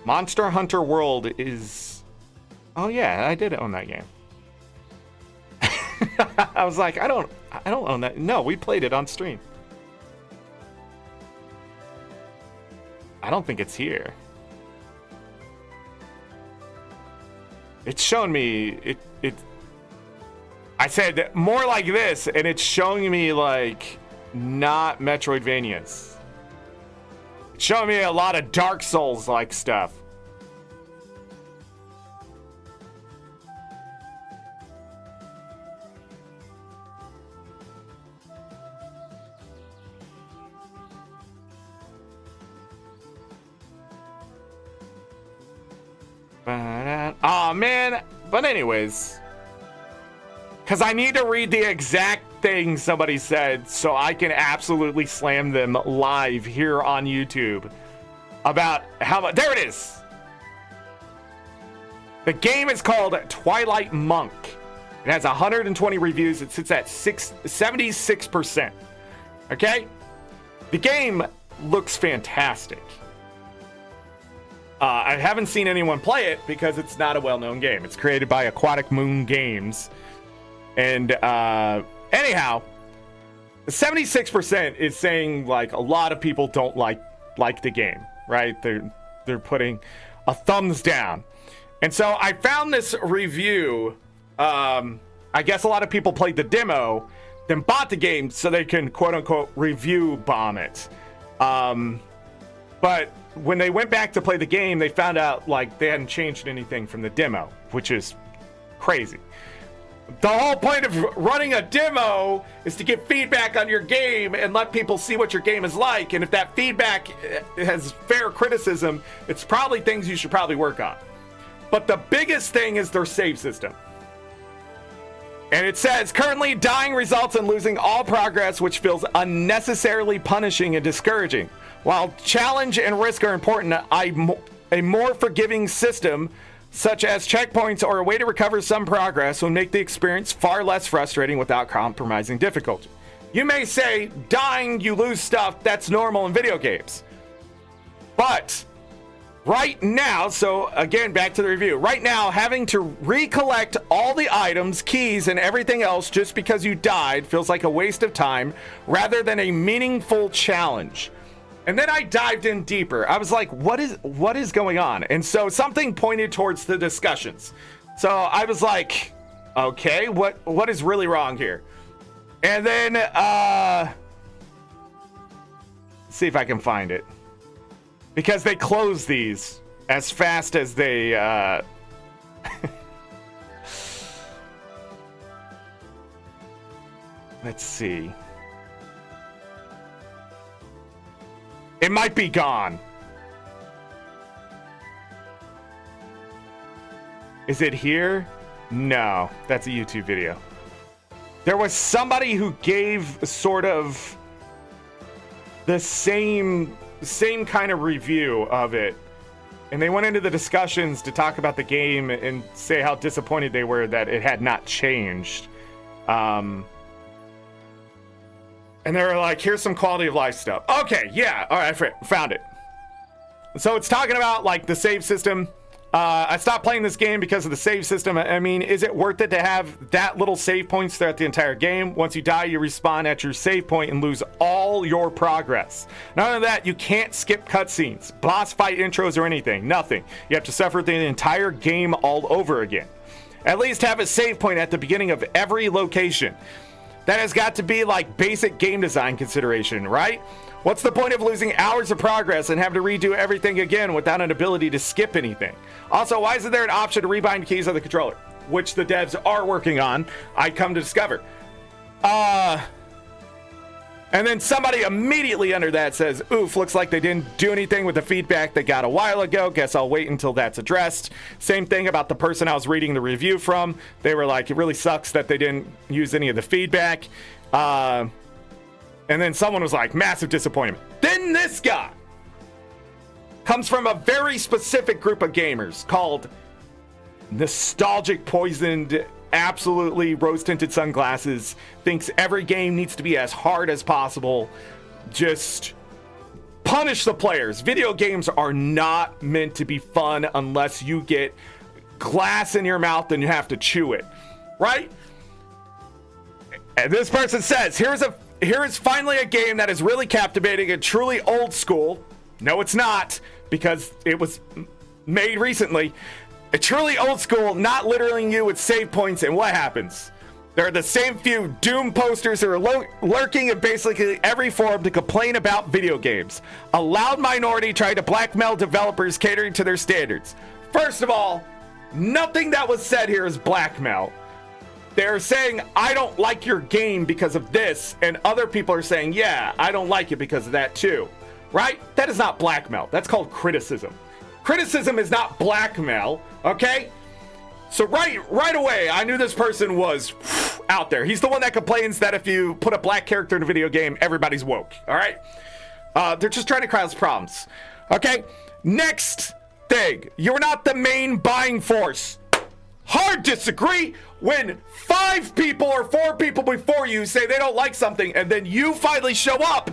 Monster Hunter World is... Oh yeah, I did own that game. I was like, I don't own that. No, we played it on stream. I don't think it's here. It's shown me I said more like this, and it's showing me like not Metroidvanias. It's showing me a lot of Dark Souls like stuff. Oh man, but anyways, because I need to read the exact thing somebody said so I can absolutely slam them live here on YouTube about how much. There it is. The game is called Twilight Monk. It has 120 reviews. It sits at 76%. Okay? The game looks fantastic. I haven't seen anyone play it because it's not a well-known game. It's created by Aquatic Moon Games. And anyhow, 76% is saying like a lot of people don't like the game, right? They're putting a thumbs down. And so I found this review. I guess a lot of people played the demo, then bought the game so they can quote unquote review bomb it. But when they went back to play the game, they found out like they hadn't changed anything from the demo, which is crazy. The whole point of running a demo is to get feedback on your game and let people see what your game is like. And if that feedback has fair criticism, it's probably things you should probably work on. But the biggest thing is their save system. And it says, currently dying results in losing all progress, which feels unnecessarily punishing and discouraging. While challenge and risk are important, a more forgiving system, such as checkpoints or a way to recover some progress, will make the experience far less frustrating without compromising difficulty. You may say, dying, you lose stuff, that's normal in video games. But right now, so again, back to the review. Right now, having to recollect all the items, keys, and everything else just because you died feels like a waste of time rather than a meaningful challenge. And then I dived in deeper. I was like, what is going on? And so something pointed towards the discussions. So I was like, okay, what is really wrong here? And then see if I can find it. Because they close these as fast as they let's see. It might be gone. Is it here? No, that's a YouTube video. There was somebody who gave sort of the same kind of review of it. And they went into the discussions to talk about the game and say how disappointed they were that it had not changed. And they were like, here's some quality of life stuff. Okay, yeah, all right, found it. So it's talking about like the save system. I stopped playing this game because of the save system. I mean, is it worth it to have that little save points throughout the entire game? Once you die, you respawn at your save point and lose all your progress. Not only that, you can't skip cutscenes, boss fight intros, or anything. Nothing. You have to suffer the entire game all over again. At least have a save point at the beginning of every location. That has got to be like basic game design consideration, right? What's the point of losing hours of progress and having to redo everything again without an ability to skip anything? Also, why isn't there an option to rebind keys on the controller? Which the devs are working on, I come to discover. And then somebody immediately under that says, oof, looks like they didn't do anything with the feedback they got a while ago. Guess I'll wait until that's addressed. Same thing about the person I was reading the review from. They were like, it really sucks that they didn't use any of the feedback. And then someone was like, massive disappointment. Then this guy comes from a very specific group of gamers called Nostalgic Poisoned, absolutely rose-tinted sunglasses, thinks every game needs to be as hard as possible. Just punish the players. Video games are not meant to be fun unless you get glass in your mouth and you have to chew it, right? And this person says, here is finally a game that is really captivating and truly old school. No, it's not, because it was made recently. It's truly old school, not littering you with save points, and what happens? There are the same few Doom posters that are lurking in basically every forum to complain about video games. A loud minority trying to blackmail developers catering to their standards. First of all, nothing that was said here is blackmail. They're saying, I don't like your game because of this, and other people are saying, yeah, I don't like it because of that too. Right? That is not blackmail. That's called criticism. Criticism is not blackmail, okay? So right away, I knew this person was out there. He's the one that complains that if you put a black character in a video game, everybody's woke, all right? They're just trying to cause problems, okay? Next thing, you're not the main buying force. Hard disagree when 5 people or 4 people before you say they don't like something and then you finally show up.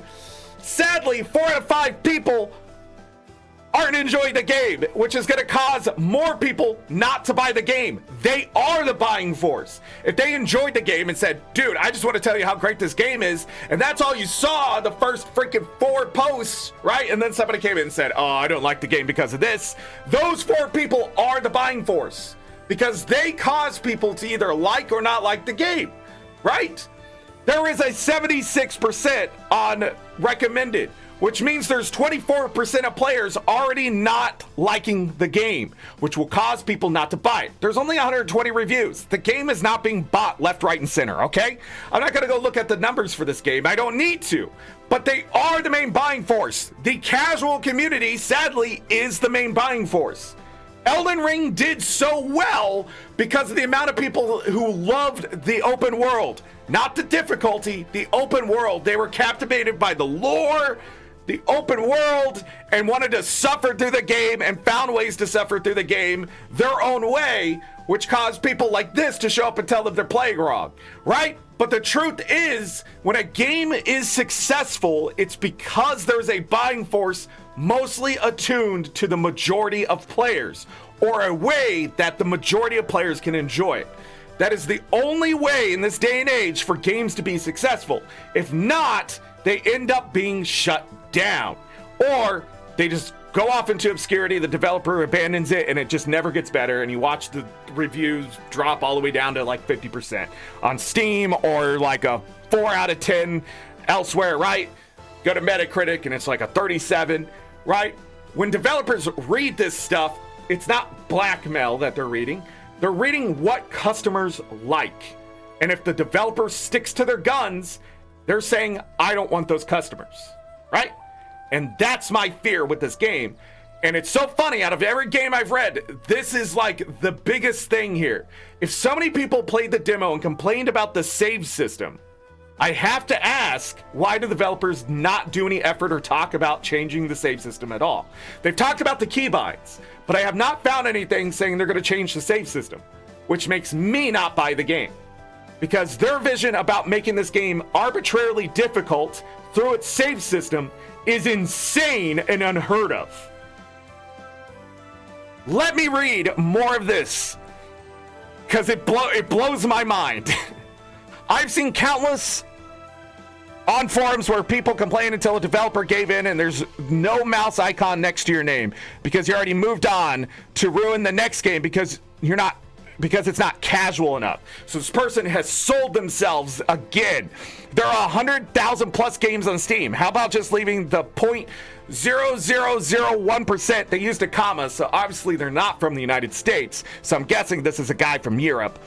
Sadly, 4 out of 5 people aren't enjoying the game, which is going to cause more people not to buy the game. They are the buying force. If they enjoyed the game and said, dude, I just want to tell you how great this game is, and that's all you saw the first freaking 4 posts, right? And then somebody came in and said, oh, I don't like the game because of this. Those 4 people are the buying force because they cause people to either like or not like the game, right? There is a 76% on recommended, which means there's 24% of players already not liking the game, which will cause people not to buy it. There's only 120 reviews. The game is not being bought left, right, and center, okay? I'm not gonna go look at the numbers for this game. I don't need to, but they are the main buying force. The casual community, sadly, is the main buying force. Elden Ring did so well because of the amount of people who loved the open world. Not the difficulty, the open world. They were captivated by the lore, the open world, and wanted to suffer through the game and found ways to suffer through the game their own way, which caused people like this to show up and tell them they're playing wrong, right? But the truth is, when a game is successful, it's because there's a buying force mostly attuned to the majority of players, or a way that the majority of players can enjoy it. That is the only way in this day and age for games to be successful. If not, they end up being shut down, or they just go off into obscurity, the developer abandons it, and it just never gets better, and you watch the reviews drop all the way down to like 50% on Steam, or like a 4 out of 10 elsewhere, right? Go to Metacritic and it's like a 37, right? When developers read this stuff, it's not blackmail that they're reading. They're reading what customers like. And if the developer sticks to their guns, they're saying, I don't want those customers, right? And that's my fear with this game. And it's so funny, out of every game I've read, this is like the biggest thing here. If so many people played the demo and complained about the save system, I have to ask, why do developers not do any effort or talk about changing the save system at all? They've talked about the keybinds, but I have not found anything saying they're going to change the save system, which makes me not buy the game. Because their vision about making this game arbitrarily difficult through its save system is insane and unheard of. Let me read more of this, because it blows my mind. I've seen countless on forums where people complain until a developer gave in and there's no mouse icon next to your name because you already moved on to ruin the next game because it's not casual enough. So this person has sold themselves again. There are 100,000 plus games on Steam. How about just leaving the 0.0001% they used a comma? So obviously they're not from the United States. So I'm guessing this is a guy from Europe.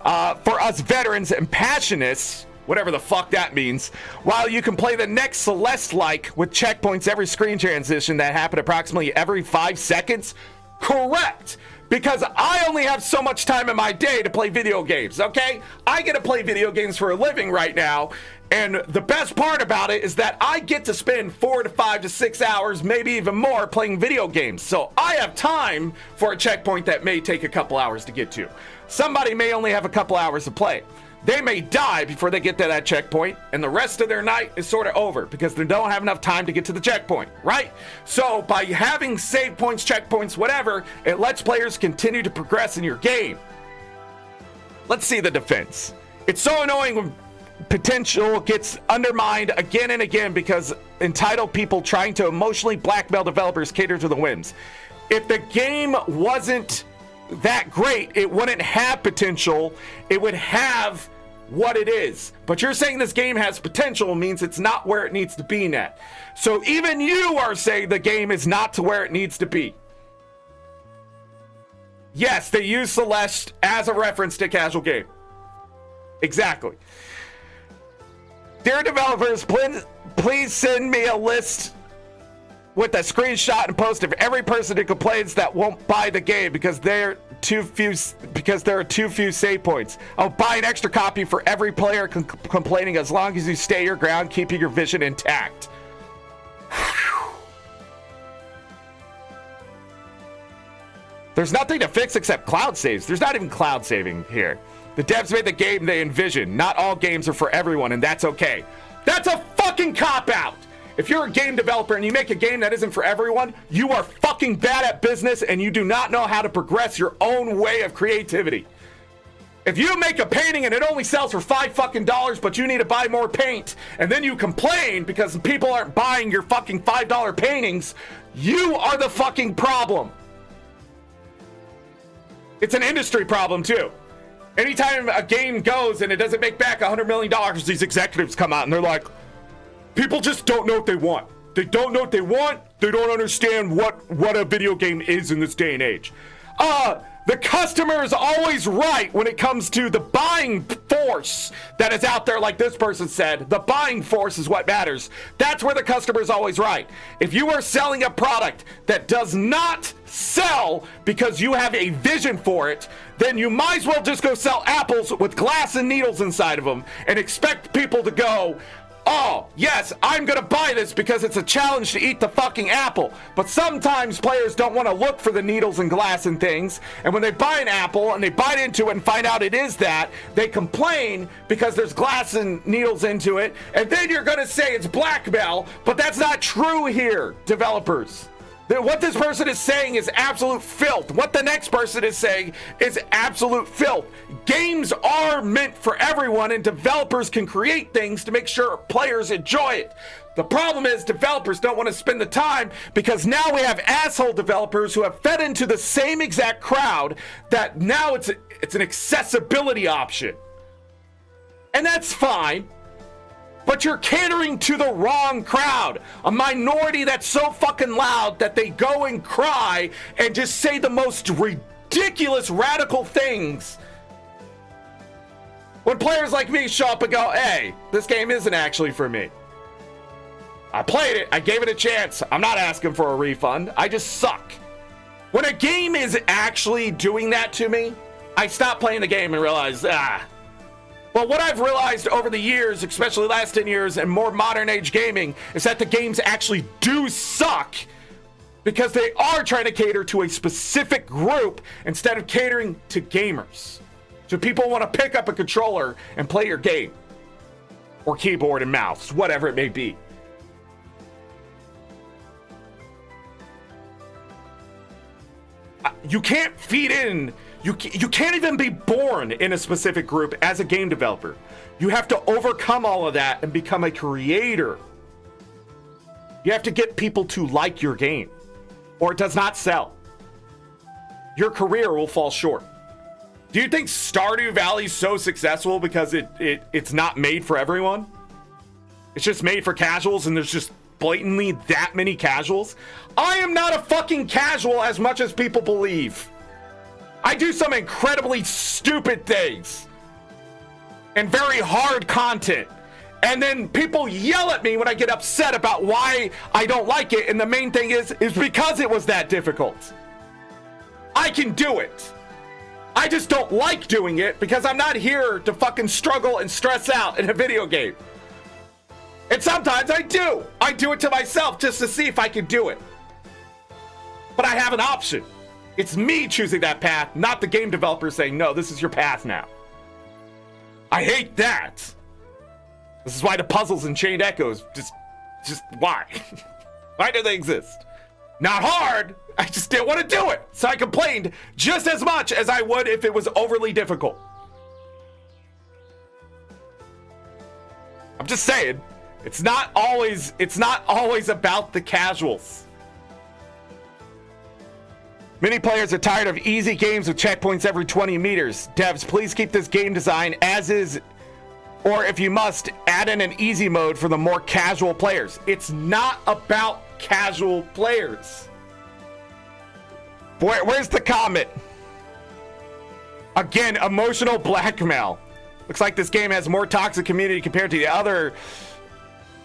For us veterans and passionists, whatever the fuck that means, while you can play the next Celeste-like with checkpoints every screen transition that happen approximately every 5 seconds? Correct! Because I only have so much time in my day to play video games, okay? I get to play video games for a living right now, and the best part about it is that I get to spend 4 to 5 to 6 hours, maybe even more, playing video games. So I have time for a checkpoint that may take a couple hours to get to. Somebody may only have a couple hours to play. They may die before they get to that checkpoint, and the rest of their night is sort of over because they don't have enough time to get to the checkpoint, right? So by having save points, checkpoints, whatever, it lets players continue to progress in your game. Let's see the defense. It's so annoying when potential gets undermined again and again because entitled people trying to emotionally blackmail developers cater to the whims. If the game wasn't that great, it wouldn't have potential. It would have what it is. But you're saying this game has potential means it's not where it needs to be net. So even you are saying the game is not to where it needs to be. Yes, they use Celeste as a reference to casual game. Exactly. Dear developers, please send me a list with a screenshot and post of every person who complains that won't buy the game because there are too few save points. I'll buy an extra copy for every player complaining as long as you stay your ground, keeping your vision intact. There's nothing to fix except cloud saves. There's not even cloud saving here. The devs made the game they envision. Not all games are for everyone, and that's okay. That's a fucking cop-out. If you're a game developer and you make a game that isn't for everyone, you are fucking bad at business and you do not know how to progress your own way of creativity. If you make a painting and it only sells for $5 fucking, but you need to buy more paint, and then you complain because people aren't buying your fucking $5 paintings, you are the fucking problem. It's an industry problem too. Anytime a game goes and it doesn't make back $100 million, these executives come out and they're like, people just don't know what they want. They don't know what they want. They don't understand what a video game is in this day and age. The customer is always right when it comes to the buying force that is out there, like this person said. The buying force is what matters. That's where the customer is always right. If you are selling a product that does not sell because you have a vision for it, then you might as well just go sell apples with glass and needles inside of them and expect people to go, oh, yes, I'm going to buy this because it's a challenge to eat the fucking apple. But sometimes players don't want to look for the needles and glass and things. And when they buy an apple and they bite into it and find out it is that, they complain because there's glass and needles into it. And then you're going to say it's blackmail, but that's not true here, developers. What this person is saying is absolute filth. What the next person is saying is absolute filth. Games are meant for everyone, and developers can create things to make sure players enjoy it. The problem is developers don't want to spend the time because now we have asshole developers who have fed into the same exact crowd that now it's an accessibility option. And that's fine. But you're catering to the wrong crowd. A minority that's so fucking loud that they go and cry and just say the most ridiculous, radical things. When players like me show up and go, hey, this game isn't actually for me. I played it. I gave it a chance. I'm not asking for a refund. I just suck. When a game is actually doing that to me, I stop playing the game and realize, Well, what I've realized over the years, especially the last 10 years and more modern age gaming, is that the games actually do suck because they are trying to cater to a specific group instead of catering to gamers. So people want to pick up a controller and play your game, or keyboard and mouse, whatever it may be. You can't feed in. You can't even be born in a specific group as a game developer. You have to overcome all of that and become a creator. You have to get people to like your game, or it does not sell. Your career will fall short. Do you think Stardew Valley is so successful because it's not made for everyone? It's just made for casuals, and there's just blatantly that many casuals? I am not a fucking casual as much as people believe. I do some incredibly stupid things and very hard content. And then people yell at me when I get upset about why I don't like it. And the main thing is because it was that difficult. I can do it. I just don't like doing it because I'm not here to fucking struggle and stress out in a video game. And sometimes I do. I do it to myself just to see if I can do it. But I have an option. It's me choosing that path, not the game developer saying, no, this is your path now. I hate that. This is why the puzzles and chained echoes, just why? Why do they exist? Not hard, I just didn't want to do it. So I complained just as much as I would if it was overly difficult. I'm just saying, it's not always about the casuals. Many players are tired of easy games with checkpoints every 20 meters. Devs, please keep this game design as is, or if you must, add in an easy mode for the more casual players. It's not about casual players. Where's the comment? Again, emotional blackmail. Looks like this game has more toxic community compared to the other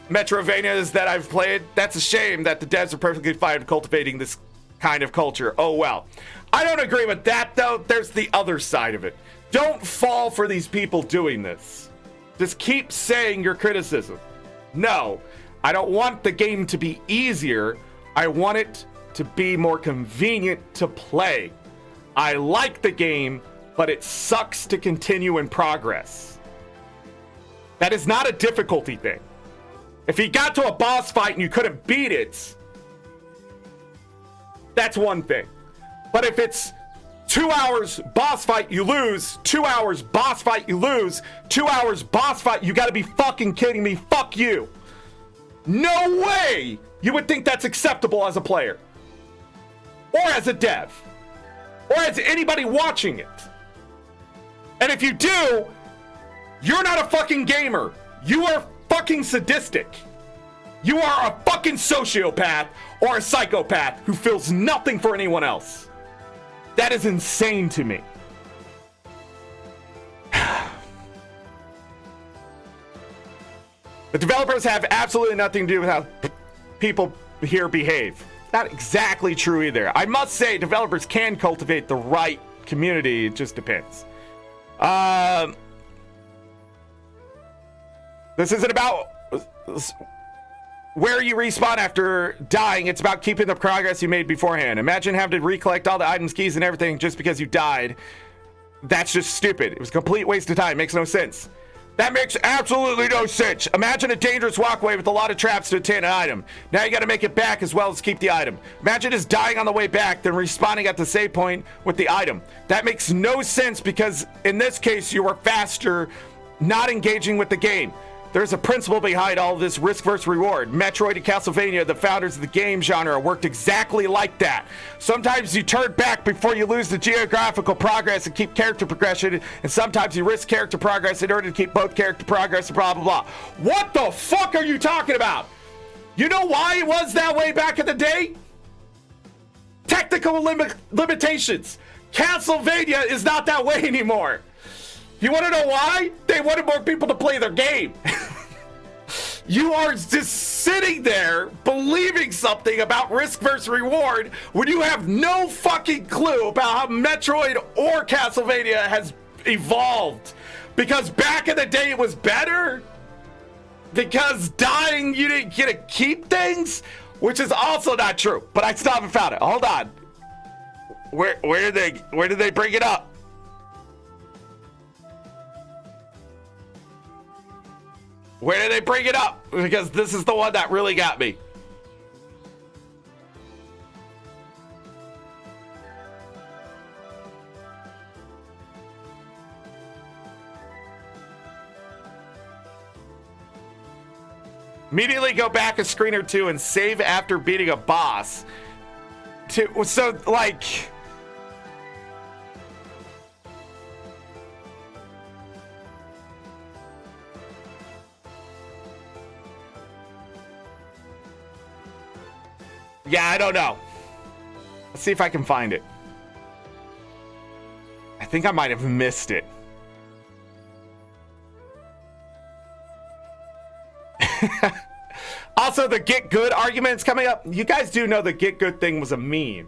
Metrovanias that I've played. That's a shame that the devs are perfectly fine cultivating this kind of culture. Oh well. I don't agree with that though. There's the other side of it. Don't fall for these people doing this. Just keep saying your criticism. No, I don't want the game to be easier. I want it to be more convenient to play. I like the game, but it sucks to continue in progress. That is not a difficulty thing. If you got to a boss fight and you couldn't beat it, that's one thing. But if it's 2 hours boss fight, you lose, 2 hours boss fight, you lose, 2 hours boss fight, you gotta be fucking kidding me. Fuck you. No way you would think that's acceptable as a player. Or as a dev. Or as anybody watching it. And if you do, you're not a fucking gamer. You are fucking sadistic. You are a fucking sociopath or a psychopath who feels nothing for anyone else. That is insane to me. The developers have absolutely nothing to do with how people here behave. Not exactly true either. I must say, developers can cultivate the right community. It just depends. This isn't about where you respawn after dying. It's about keeping the progress you made beforehand. Imagine having to recollect all the items, keys, and everything just because you died. That's just stupid. It was a complete waste of time. Makes no sense. That makes absolutely no sense. Imagine a dangerous walkway with a lot of traps to obtain an item. Now you got to make it back as well as keep the item. Imagine just dying on the way back, then respawning at the save point with the item. That makes no sense because in this case, you were faster, not engaging with the game. There's a principle behind all of this risk versus reward. Metroid and Castlevania, the founders of the game genre, worked exactly like that. Sometimes you turn back before you lose the geographical progress and keep character progression, and sometimes you risk character progress in order to keep both character progress and blah, blah, blah. What the fuck are you talking about? You know why it was that way back in the day? Technical limitations. Castlevania is not that way anymore. You want to know why? They wanted more people to play their game. You are just sitting there believing something about risk versus reward when you have no fucking clue about how Metroid or Castlevania has evolved. Because back in the day it was better? Because dying you didn't get to keep things? Which is also not true. But I still haven't found it. Hold on. Where did they bring it up? Where did they bring it up? Because this is the one that really got me. Immediately go back a screen or two and save after beating a boss. So, like... Yeah, I don't know. Let's see if I can find it. I think I might have missed it. Also, the get good argument's coming up. You guys do know the get good thing was a meme.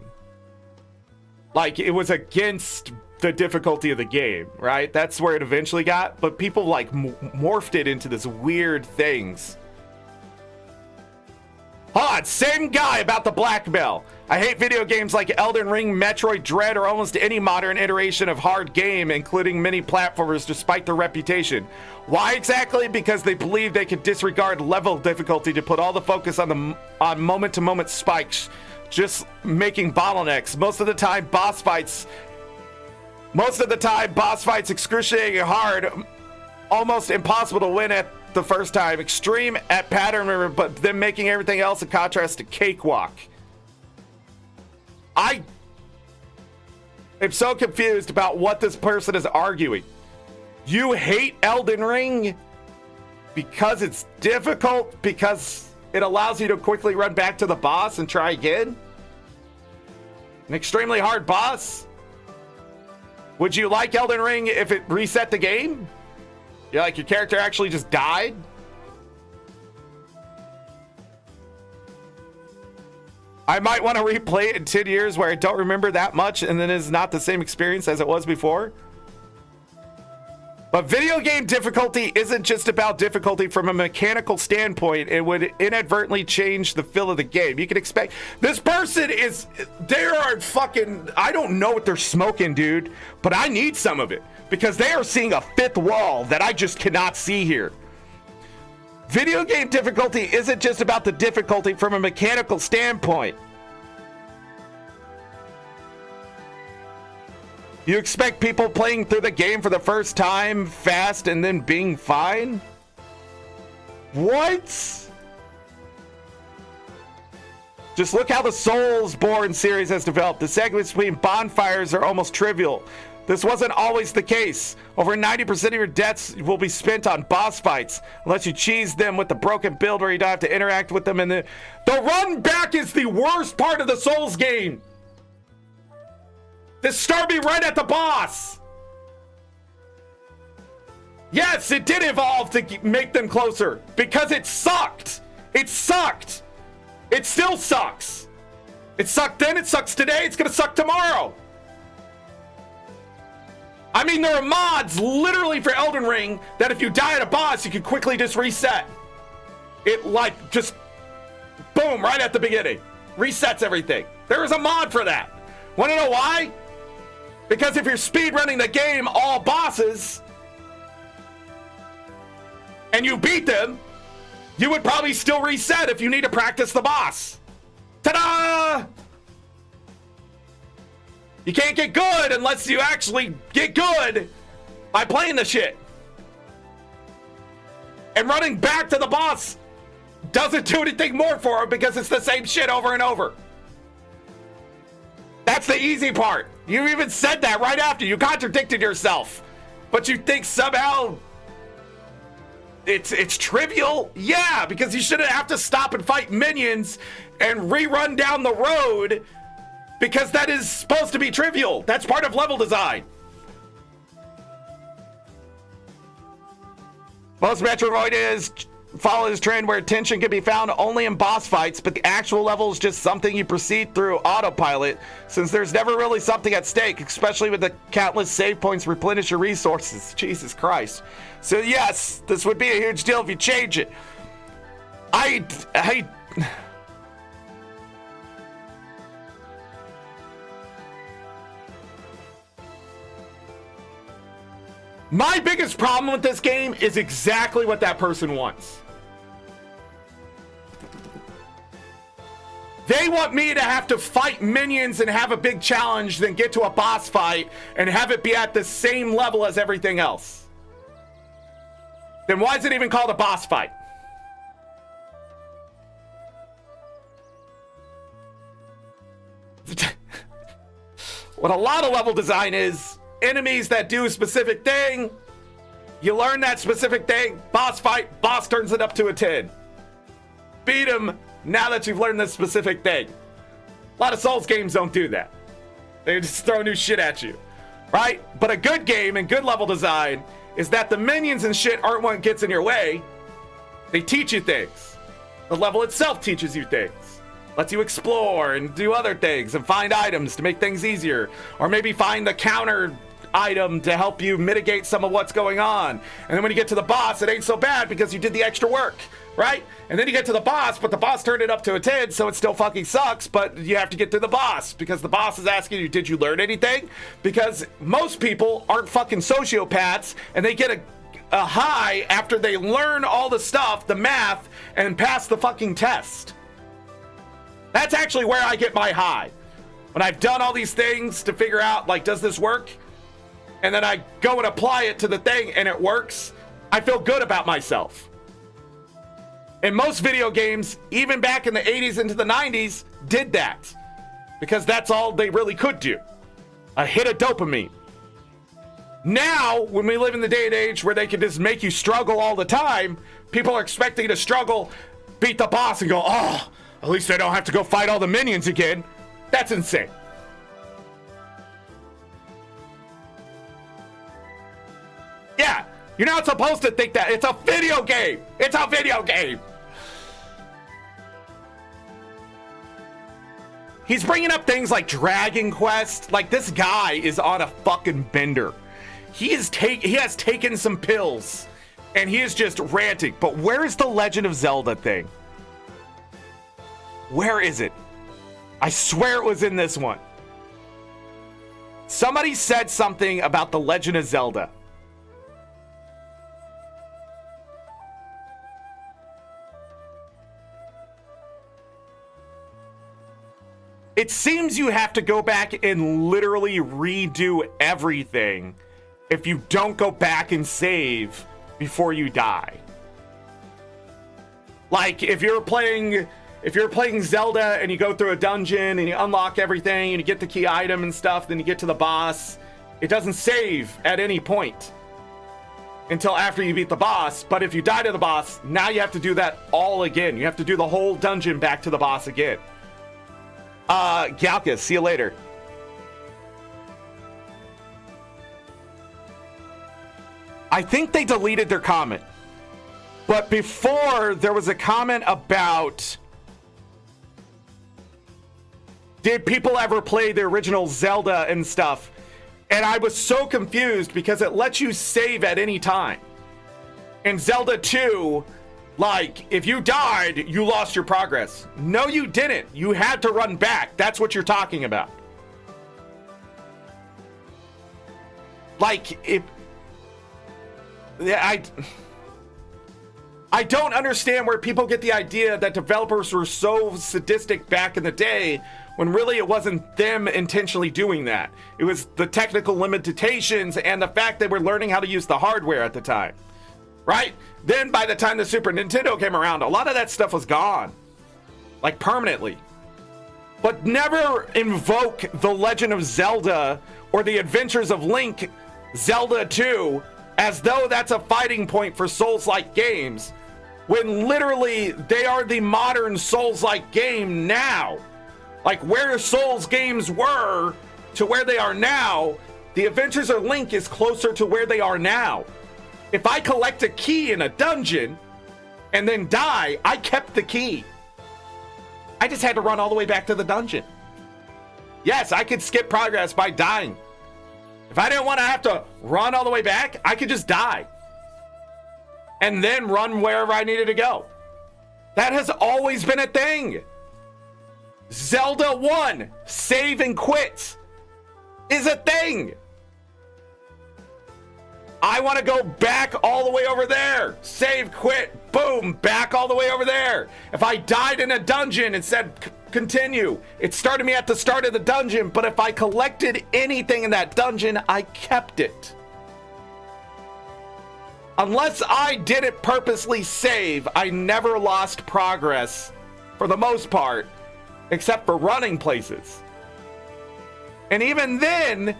Like, it was against the difficulty of the game, right? That's where it eventually got. But people, like, morphed it into this weird things. Hold on, same guy about the blackmail. I hate video games like Elden Ring, Metroid Dread, or almost any modern iteration of hard game, including many platformers, despite their reputation. Why exactly? Because they believe they could disregard level difficulty to put all the focus on moment-to-moment spikes, just making bottlenecks. Most of the time, boss fights excruciating hard, almost impossible to win at the first time, extreme at pattern, but then making everything else in contrast to cakewalk. I'm so confused about what this person is arguing. You hate Elden Ring because it's difficult, because it allows you to quickly run back to the boss and try again? An extremely hard boss? Would you like Elden Ring if it reset the game? You're like, your character actually just died? I might want to replay it in 10 years where I don't remember that much and then it's not the same experience as it was before. But video game difficulty isn't just about difficulty from a mechanical standpoint. It would inadvertently change the feel of the game. You can expect this person is, they are fucking, I don't know what they're smoking, dude, but I need some of it because they are seeing a fifth wall that I just cannot see here. Video game difficulty isn't just about the difficulty from a mechanical standpoint. You expect people playing through the game for the first time fast and then being fine? What? Just look how the Soulsborne series has developed. The segments between bonfires are almost trivial. This wasn't always the case. Over 90% of your deaths will be spent on boss fights, unless you cheese them with the broken build where you don't have to interact with them. And the run back is the worst part of the Souls game. This started me right at the boss. Yes, it did evolve to make them closer because it sucked. It sucked. It still sucks. It sucked then, it sucks today, it's gonna suck tomorrow. I mean, there are mods literally for Elden Ring that if you die at a boss, you can quickly just reset. It like just boom, right at the beginning. Resets everything. There is a mod for that. Want to know why? Because if you're speedrunning the game, all bosses, and you beat them, you would probably still reset if you need to practice the boss. Ta-da! You can't get good unless you actually get good by playing the shit. And running back to the boss doesn't do anything more for him because it's the same shit over and over. That's the easy part. You even said that right after. You contradicted yourself. But you think somehow it's trivial? Yeah, because you shouldn't have to stop and fight minions and rerun down the road because that is supposed to be trivial. That's part of level design. Most Metroidvania follow this trend where tension can be found only in boss fights, but the actual level is just something you proceed through autopilot, since there's never really something at stake, especially with the countless save points replenish your resources. Jesus Christ. So yes, this would be a huge deal if you change it. My biggest problem with this game is exactly what that person wants. They want me to have to fight minions and have a big challenge, then get to a boss fight and have it be at the same level as everything else. Then why is it even called a boss fight? What a lot of level design is, enemies that do a specific thing, you learn that specific thing, boss fight, boss turns it up to a 10. Beat him now that you've learned this specific thing. A lot of Souls games don't do that. They just throw new shit at you, right? But a good game and good level design is that the minions and shit aren't what gets in your way. They teach you things. The level itself teaches you things. Lets you explore and do other things and find items to make things easier. Or maybe find the counter item to help you mitigate some of what's going on. And then when you get to the boss, it ain't so bad because you did the extra work, right? And then you get to the boss, but the boss turned it up to a 10, so it still fucking sucks, but you have to get through the boss because the boss is asking you, did you learn anything? Because most people aren't fucking sociopaths and they get a high after they learn all the stuff, the math, and pass the fucking test. That's actually where I get my high. When I've done all these things to figure out, like, does this work? And then I go and apply it to the thing and it works, I feel good about myself. And most video games, even back in the 80s into the 90s, did that. Because that's all they really could do. a hit of dopamine. Now, when we live in the day and age where they can just make you struggle all the time, people are expecting you to struggle, beat the boss, and go, oh, at least I don't have to go fight all the minions again. That's insane. Yeah, you're not supposed to think that. It's a video game. It's a video game. He's bringing up things like Dragon Quest. Like, this guy is on a fucking bender. He has taken some pills, and he is just ranting. But where is the Legend of Zelda thing? Where is it? I swear it was in this one. Somebody said something about the Legend of Zelda. It seems you have to go back and literally redo everything if you don't go back and save before you die. Like, if you're playing Zelda and you go through a dungeon and you unlock everything and you get the key item and stuff, then you get to the boss, it doesn't save at any point until after you beat the boss. But if you die to the boss, now you have to do that all again. You have to do the whole dungeon back to the boss again. Galka, see you later. I think they deleted their comment. But before, there was a comment about, did people ever play the original Zelda and stuff? And I was so confused because it lets you save at any time. In Zelda 2, like, if you died, you lost your progress. No, you didn't. You had to run back. That's what you're talking about. Like, I don't understand where people get the idea that developers were so sadistic back in the day when really it wasn't them intentionally doing that. It was the technical limitations and the fact they were learning how to use the hardware at the time. Right? Then by the time the Super Nintendo came around, a lot of that stuff was gone. Like, permanently. But never invoke The Legend of Zelda or The Adventures of Link, Zelda 2, as though that's a fighting point for Souls-like games, when literally they are the modern Souls-like game now. Like, where Souls games were to where they are now, The Adventures of Link is closer to where they are now. If I collect a key in a dungeon and then die, I kept the key. I just had to run all the way back to the dungeon. Yes, I could skip progress by dying. If I didn't want to have to run all the way back, I could just die. And then run wherever I needed to go. That has always been a thing. Zelda 1, save and quit, is a thing. I want to go back all the way over there. Save, quit, boom, back all the way over there. If I died in a dungeon and said continue, it started me at the start of the dungeon, but if I collected anything in that dungeon, I kept it. Unless I didn't purposely save, I never lost progress for the most part, except for running places. And even then,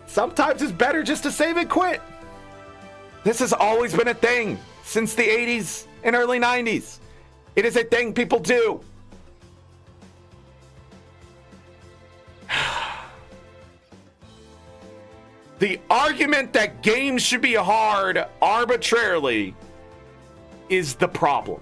sometimes it's better just to save and quit. This has always been a thing since the 80s and early 90s. It is a thing people do. The argument that games should be hard arbitrarily is the problem.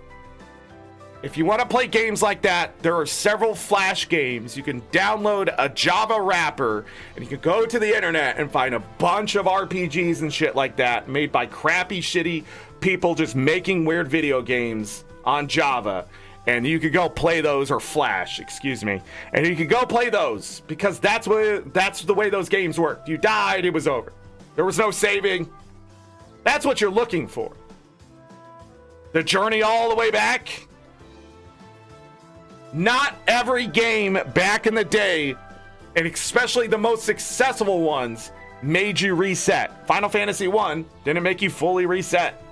If you want to play games like that, there are several Flash games. You can download a Java wrapper, and you can go to the internet and find a bunch of RPGs and shit like that made by crappy, shitty people just making weird video games on Java. And you could go play those, or Flash, excuse me. And you could go play those, because that's the way those games worked. You died, it was over. There was no saving. That's what you're looking for. The journey all the way back. Not every game back in the day, and especially the most successful ones, made you reset. Final Fantasy 1 didn't make you fully reset.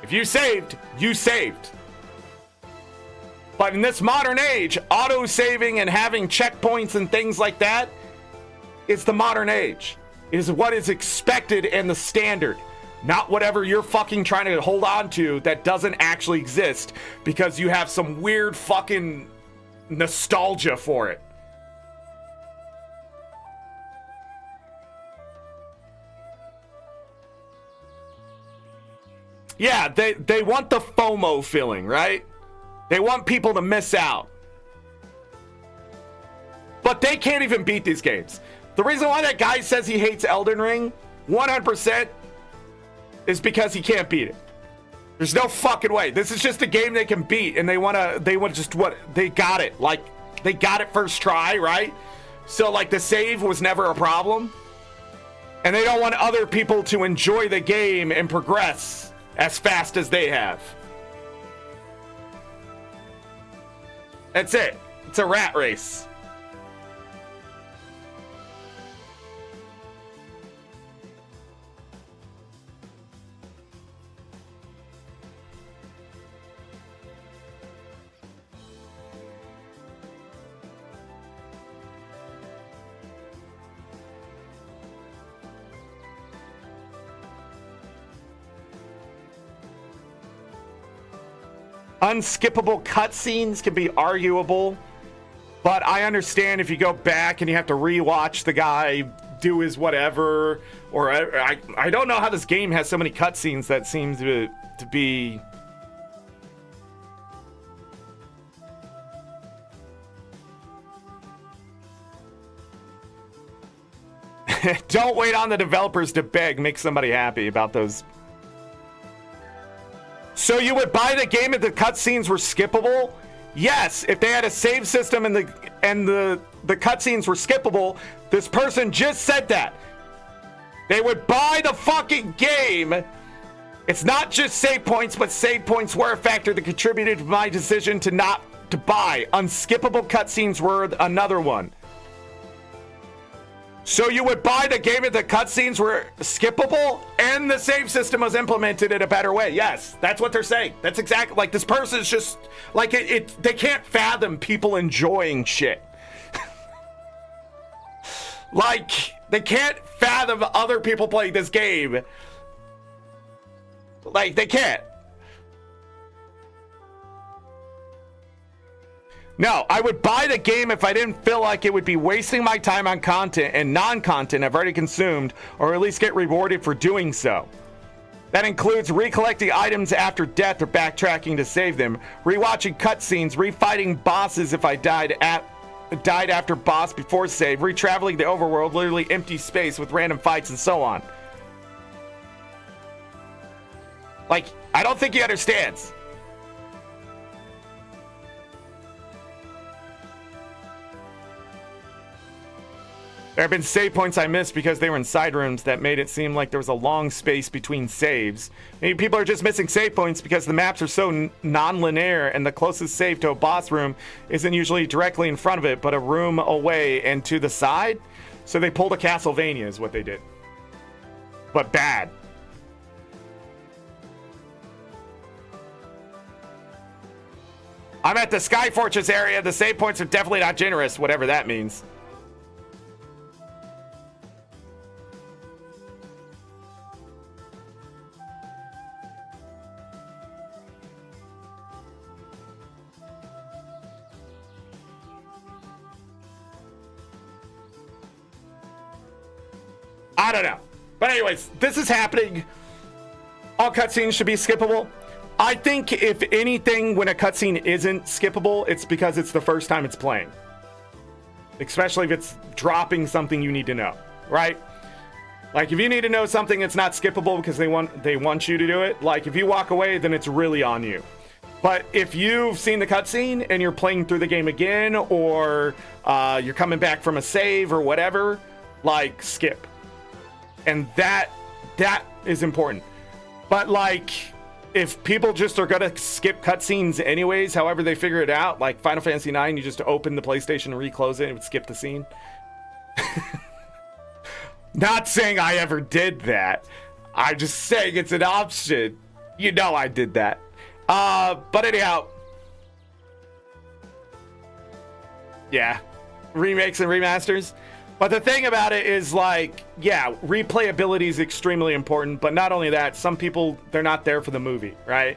If you saved, you saved. But in this modern age, auto-saving and having checkpoints and things like that, it's the modern age. It is what is expected and the standard. Not whatever you're fucking trying to hold on to that doesn't actually exist because you have some weird fucking nostalgia for it. Yeah, they want the FOMO feeling, right? They want people to miss out. But they can't even beat these games. The reason why that guy says he hates Elden Ring, 100%, is because he can't beat it. There's no fucking way. This is just a game they can beat, and they want just what they got it. Like, they got it first try, right? So, like, the save was never a problem. And they don't want other people to enjoy the game and progress as fast as they have. That's it. It's a rat race. Unskippable cutscenes can be arguable, but I understand if you go back and you have to rewatch the guy do his whatever, or I don't know how this game has so many cutscenes that seems to be. Don't wait on the developers to beg. Make somebody happy about those. So you would buy the game if the cutscenes were skippable? Yes, if they had a save system and the cutscenes were skippable. This person just said that. They would buy the fucking game. It's not just save points, but save points were a factor that contributed to my decision to not to buy. Unskippable cutscenes were another one. So you would buy the game if the cutscenes were skippable and the save system was implemented in a better way. Yes, that's what they're saying. That's exactly, like, this person's just like they can't fathom people enjoying shit. Like, they can't fathom other people playing this game. Like, they can't. No, I would buy the game if I didn't feel like it would be wasting my time on content and non-content I've already consumed, or at least get rewarded for doing so. That includes recollecting items after death or backtracking to save them, rewatching cutscenes, refighting bosses if I died after boss before save, retraveling the overworld, literally empty space with random fights and so on. Like, I don't think he understands. There have been save points I missed because they were in side rooms that made it seem like there was a long space between saves. Maybe people are just missing save points because the maps are so non-linear and the closest save to a boss room isn't usually directly in front of it, but a room away and to the side. So they pulled a Castlevania is what they did. But bad. I'm at the Sky Fortress area. The save points are definitely not generous, whatever that means. I don't know. But anyways, this is happening. All cutscenes should be skippable. I think if anything, when a cutscene isn't skippable, it's because it's the first time it's playing. Especially if it's dropping something you need to know, right? Like, if you need to know something, it's not skippable because they want you to do it. Like, if you walk away, then it's really on you. But if you've seen the cutscene and you're playing through the game again, or you're coming back from a save or whatever, like, skip. And that is important. But, like, if people just are gonna skip cutscenes anyways, however they figure it out, like Final Fantasy IX, you just open the PlayStation and reclose it and it would skip the scene. Not saying I ever did that. I'm just saying it's an option. You know I did that. But anyhow, Yeah, remakes and remasters. But the thing about it is, like, yeah, replayability is extremely important. But not only that, some people, they're not there for the movie, right?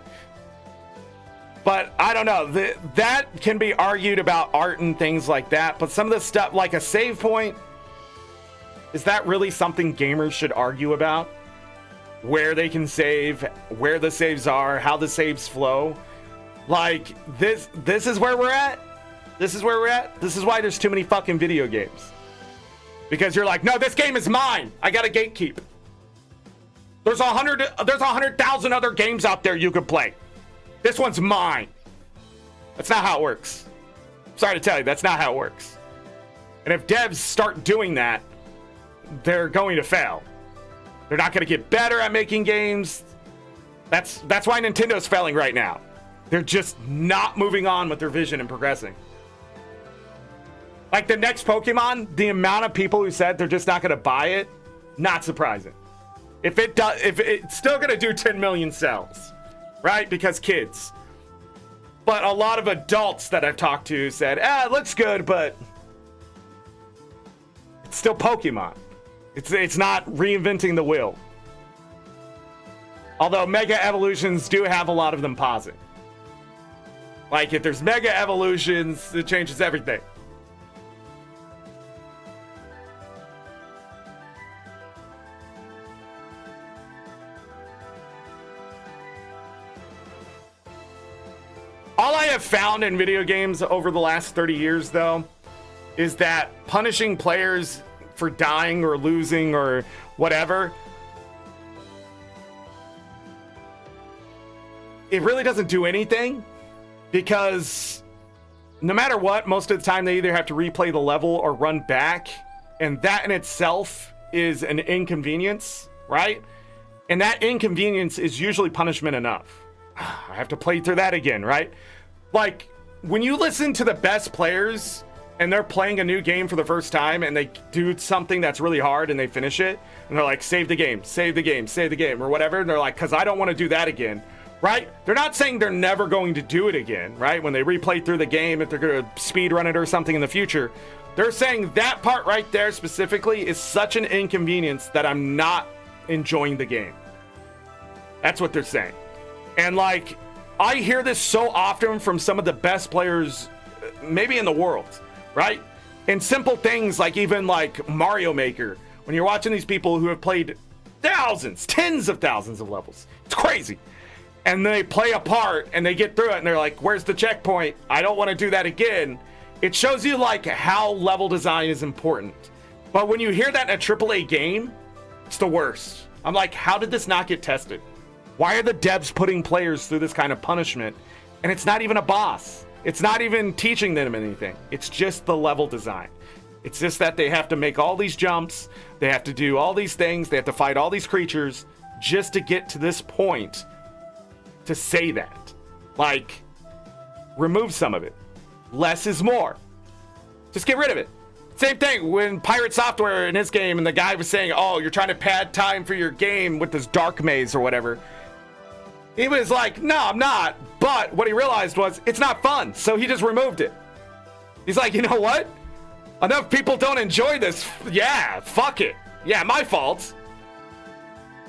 But I don't know. That can be argued about art and things like that. But some of the stuff, like a save point, is that really something gamers should argue about? Where they can save, where the saves are, how the saves flow. Like, this is where we're at. This is where we're at. This is why there's too many fucking video games. Because you're like, no, this game is mine. I gotta gatekeep. There's 100,000 other games out there you could play. This one's mine. That's not how it works. Sorry to tell you, that's not how it works. And if devs start doing that, they're going to fail. They're not going to get better at making games. That's why Nintendo's failing right now. They're just not moving on with their vision and progressing. Like the next Pokemon, the amount of people who said they're just not going to buy it, not surprising. If it's still going to do 10 million sales, right? Because kids. But a lot of adults that I've talked to said, it looks good, but it's still Pokemon. It's not reinventing the wheel. Although Mega Evolutions do have a lot of them pausing. Like, if there's Mega Evolutions, it changes everything. All I have found in video games over the last 30 years, though, is that punishing players for dying or losing or whatever, it really doesn't do anything, because no matter what, most of the time they either have to replay the level or run back, and that in itself is an inconvenience, right? And that inconvenience is usually punishment enough. I have to play through that again, right? Like, when you listen to the best players and they're playing a new game for the first time and they do something that's really hard and they finish it, and they're like, save the game, save the game, save the game, or whatever, and they're like, because I don't want to do that again, right? They're not saying they're never going to do it again, right? When they replay through the game, if they're going to speed run it or something in the future, they're saying that part right there specifically is such an inconvenience that I'm not enjoying the game. That's what they're saying. And like, I hear this so often from some of the best players, maybe in the world, right? And simple things like even like Mario Maker, when you're watching these people who have played thousands, tens of thousands of levels, it's crazy. And they play a part and they get through it and they're like, where's the checkpoint? I don't want to do that again. It shows you like how level design is important. But when you hear that in a AAA game, it's the worst. I'm like, how did this not get tested? Why are the devs putting players through this kind of punishment? And it's not even a boss. It's not even teaching them anything. It's just the level design. It's just that they have to make all these jumps. They have to do all these things. They have to fight all these creatures just to get to this point to say that. Like, remove some of it. Less is more. Just get rid of it. Same thing when Pirate Software in his game and the guy was saying, oh, you're trying to pad time for your game with this dark maze or whatever. He was like, no, I'm not. But what he realized was it's not fun. So he just removed it. He's like, you know what? Enough people don't enjoy this. Yeah, fuck it. Yeah, my fault.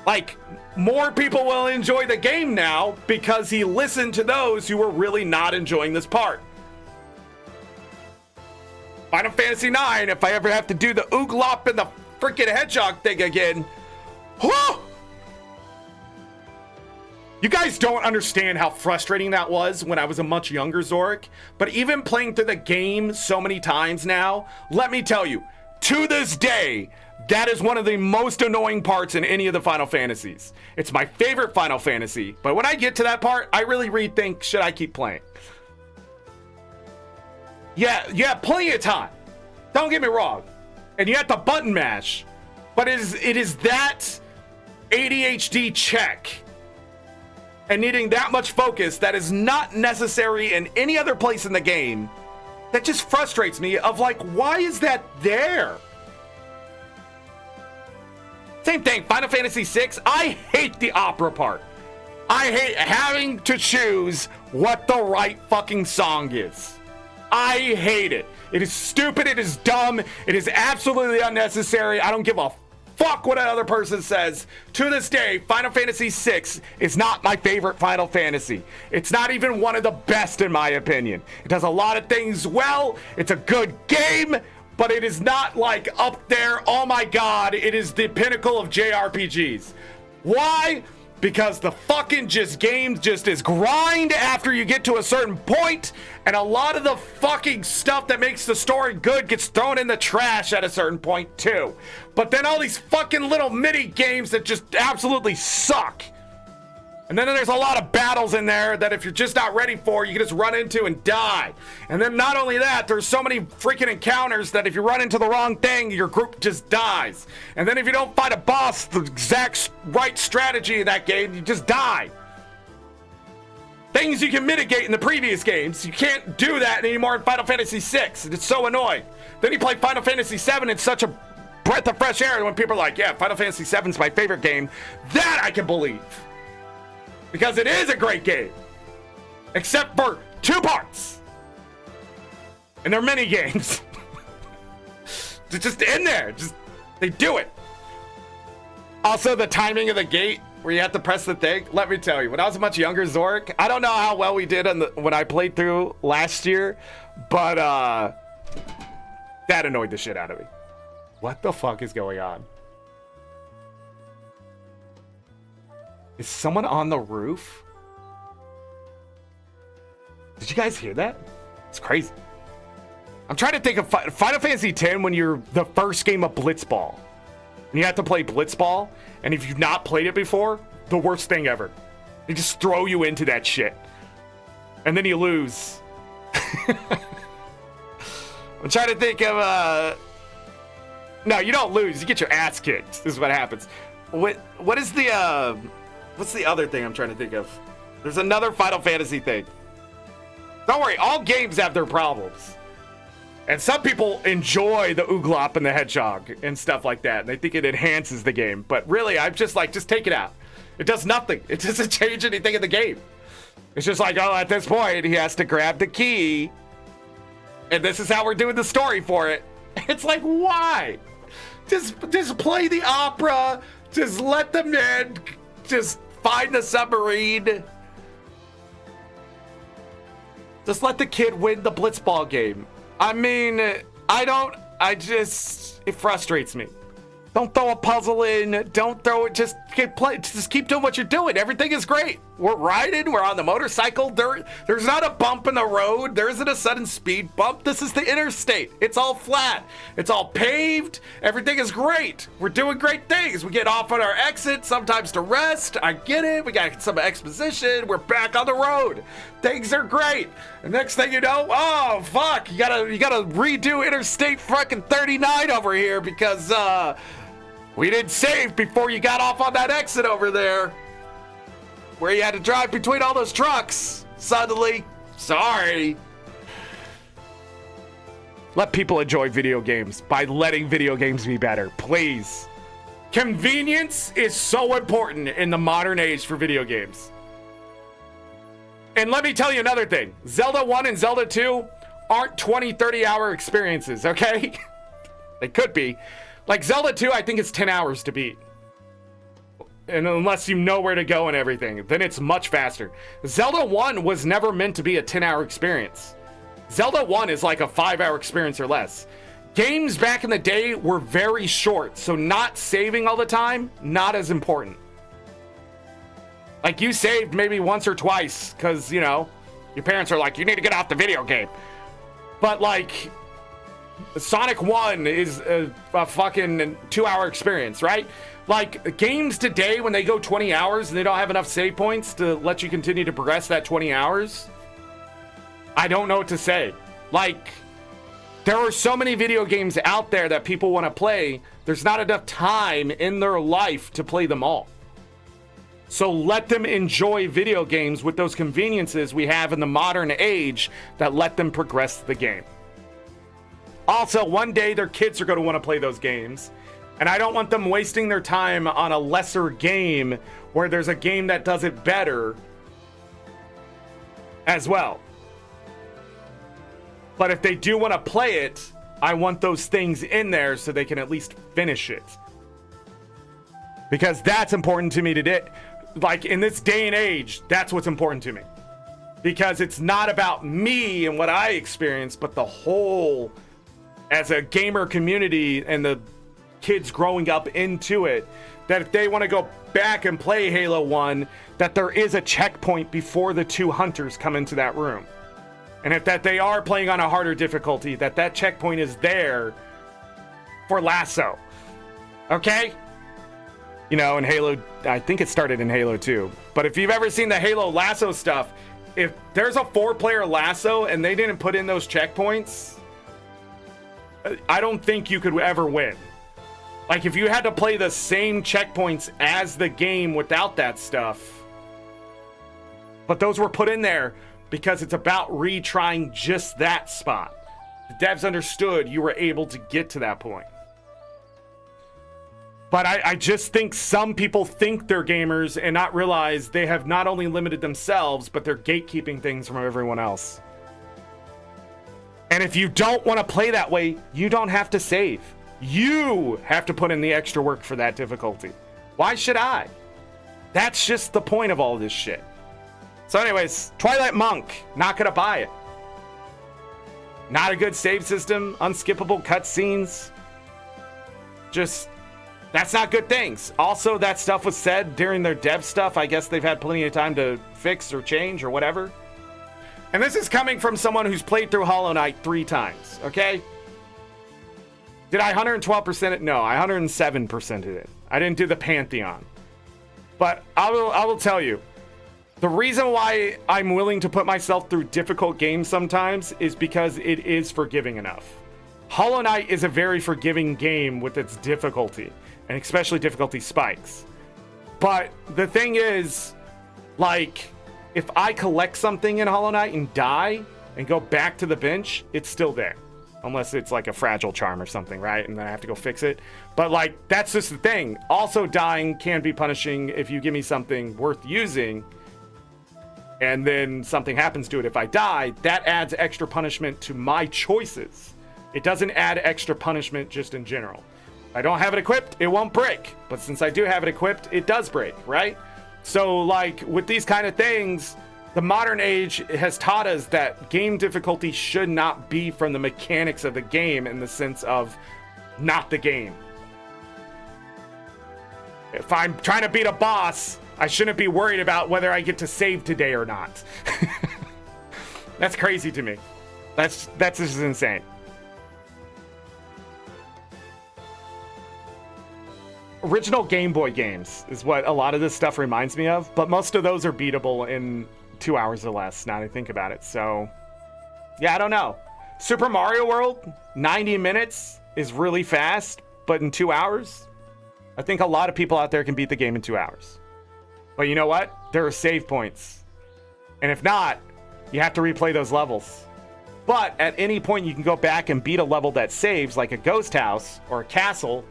Like, more people will enjoy the game now because he listened to those who were really not enjoying this part. Final Fantasy IX, if I ever have to do the Ooglop and the freaking hedgehog thing again. Whew! You guys don't understand how frustrating that was when I was a much younger Zorric, but even playing through the game so many times now, let me tell you, to this day, that is one of the most annoying parts in any of the Final Fantasies. It's my favorite Final Fantasy, but when I get to that part, I really rethink, should I keep playing? Yeah, you have plenty of time. Don't get me wrong. And you have to button mash, but it is that ADHD check and needing that much focus that is not necessary in any other place in the game that just frustrates me of like, why is that there? Same thing, Final Fantasy VI, I hate the opera part. I hate having to choose what the right fucking song is. I hate it. It is stupid. It is dumb. It is absolutely unnecessary. I don't give a fuck what another person says. To this day, Final Fantasy VI is not my favorite Final Fantasy. It's not even one of the best in my opinion. It does a lot of things well. It's a good game, but it is not like up there. Oh my god, it is the pinnacle of JRPGs. Why? Because the fucking game just is grind after you get to a certain point, and a lot of the fucking stuff that makes the story good gets thrown in the trash at a certain point too. But then all these fucking little mini games that just absolutely suck. And then there's a lot of battles in there that if you're just not ready for, you can just run into and die. And then not only that, there's so many freaking encounters that if you run into the wrong thing, your group just dies. And then if you don't fight a boss, the exact right strategy in that game, you just die. Things you can mitigate in the previous games, you can't do that anymore in Final Fantasy VI. And it's so annoying. Then you play Final Fantasy VII, it's such a breath of fresh air when people are like, yeah, Final Fantasy VII is my favorite game. That I can believe. Because it is a great game. Except for 2 parts. And they're mini games. They're just in there. They do it. Also, the timing of the gate where you have to press the thing. Let me tell you, when I was a much younger Zorric, I don't know how well we did when I played through last year, but that annoyed the shit out of me. What the fuck is going on? Is someone on the roof? Did you guys hear that? It's crazy. I'm trying to think of Final Fantasy X when you're the first game of Blitzball. And you have to play Blitzball. And if you've not played it before, the worst thing ever. They just throw you into that shit. And then you lose. I'm trying to think of... No, you don't lose. You get your ass kicked. This is what happens. What is the... What's the other thing I'm trying to think of? There's another Final Fantasy thing. Don't worry, all games have their problems. And some people enjoy the Ooglop and the Hedgehog and stuff like that. And they think it enhances the game. But really, I'm just like, just take it out. It does nothing. It doesn't change anything in the game. It's just like, oh, at this point, he has to grab the key. And this is how we're doing the story for it. It's like, why? Just play the opera. Just let them in. Just find the submarine. Just let the kid win the Blitzball game. I mean, it frustrates me. Don't throw a puzzle in. Don't throw it. Just keep doing what you're doing. Everything is great. We're riding. We're on the motorcycle. There's not a bump in the road. There isn't a sudden speed bump. This is the interstate. It's all flat. It's all paved. Everything is great. We're doing great things. We get off on our exit, sometimes to rest. I get it. We got some exposition. We're back on the road. Things are great. And next thing you know, oh fuck, you gotta redo Interstate fucking 39 over here because we didn't save before you got off on that exit over there where you had to drive between all those trucks. Suddenly, sorry. Let people enjoy video games by letting video games be better, please. Convenience is so important in the modern age for video games. And let me tell you another thing. Zelda 1 and Zelda 2 aren't 20, 30-hour experiences, okay? They could be. Like Zelda 2, I think it's 10 hours to beat. And unless you know where to go and everything, then it's much faster. Zelda 1 was never meant to be a 10-hour experience. Zelda 1 is like a 5-hour experience or less. Games back in the day were very short, so not saving all the time, not as important. Like you saved maybe once or twice because, you know, your parents are like, you need to get off the video game. But like... Sonic 1 is a fucking 2-hour experience, right? Like, games today, when they go 20 hours and they don't have enough save points to let you continue to progress that 20 hours, I don't know what to say. Like, there are so many video games out there that people want to play. There's not enough time in their life to play them all. So let them enjoy video games with those conveniences we have in the modern age that let them progress the game. Also, one day their kids are going to want to play those games. And I don't want them wasting their time on a lesser game where there's a game that does it better as well. But if they do want to play it, I want those things in there so they can at least finish it. Because that's important to me today. Like in this day and age, that's what's important to me. Because it's not about me and what I experience, but the whole, as a gamer community and the kids growing up into it, that if they want to go back and play Halo 1, that there is a checkpoint before the 2 hunters come into that room. And if that they are playing on a harder difficulty, that checkpoint is there for lasso. Okay? You know, in Halo, I think it started in Halo 2. But if you've ever seen the Halo lasso stuff, if there's a 4-player lasso and they didn't put in those checkpoints, I don't think you could ever win. Like, if you had to play the same checkpoints as the game without that stuff, but those were put in there because it's about retrying just that spot. The devs understood you were able to get to that point. But I just think some people think they're gamers and not realize they have not only limited themselves, but they're gatekeeping things from everyone else. And if you don't want to play that way, you don't have to save. You have to put in the extra work for that difficulty. Why should I? That's just the point of all this shit. So anyways, Twilight Monk, not gonna buy it. Not a good save system, unskippable cutscenes. Just, that's not good things. Also, that stuff was said during their dev stuff. I guess they've had plenty of time to fix or change or whatever. And this is coming from someone who's played through Hollow Knight 3 times, okay? Did I 112% it? No, I 107%ed it. I didn't do the Pantheon. But I will tell you, the reason why I'm willing to put myself through difficult games sometimes is because it is forgiving enough. Hollow Knight is a very forgiving game with its difficulty, and especially difficulty spikes. But the thing is, like, if I collect something in Hollow Knight and die and go back to the bench, it's still there. Unless it's like a fragile charm or something, right? And then I have to go fix it. But like, that's just the thing. Also, dying can be punishing if you give me something worth using and then something happens to it. If I die, that adds extra punishment to my choices. It doesn't add extra punishment just in general. If I don't have it equipped, it won't break. But since I do have it equipped, it does break, right? So like with these kind of things, the modern age has taught us that game difficulty should not be from the mechanics of the game in the sense of not the game. If I'm trying to beat a boss, I shouldn't be worried about whether I get to save today or not. That's crazy to me. That's just insane. Original Game Boy games is what a lot of this stuff reminds me of, but most of those are beatable in 2 hours or less, now that I think about it. So, yeah, I don't know. Super Mario World, 90 minutes is really fast, but in 2 hours, I think a lot of people out there can beat the game in 2 hours. But you know what? There are save points. And if not, you have to replay those levels. But at any point, you can go back and beat a level that saves, like a ghost house or a castle.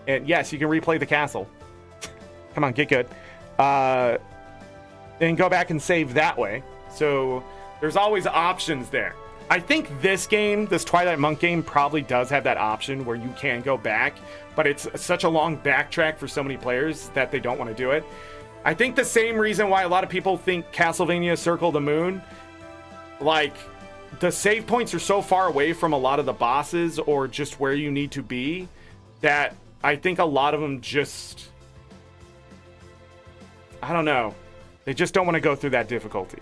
And yes, you can replay the castle. Come on, get good. And go back and save that way. So there's always options there. I think this game, this Twilight Monk game, probably does have that option where you can go back, but it's such a long backtrack for so many players that they don't want to do it. I think the same reason why a lot of people think Castlevania Circle of the Moon, like, the save points are so far away from a lot of the bosses or just where you need to be that I think a lot of them just, I don't know. They just don't want to go through that difficulty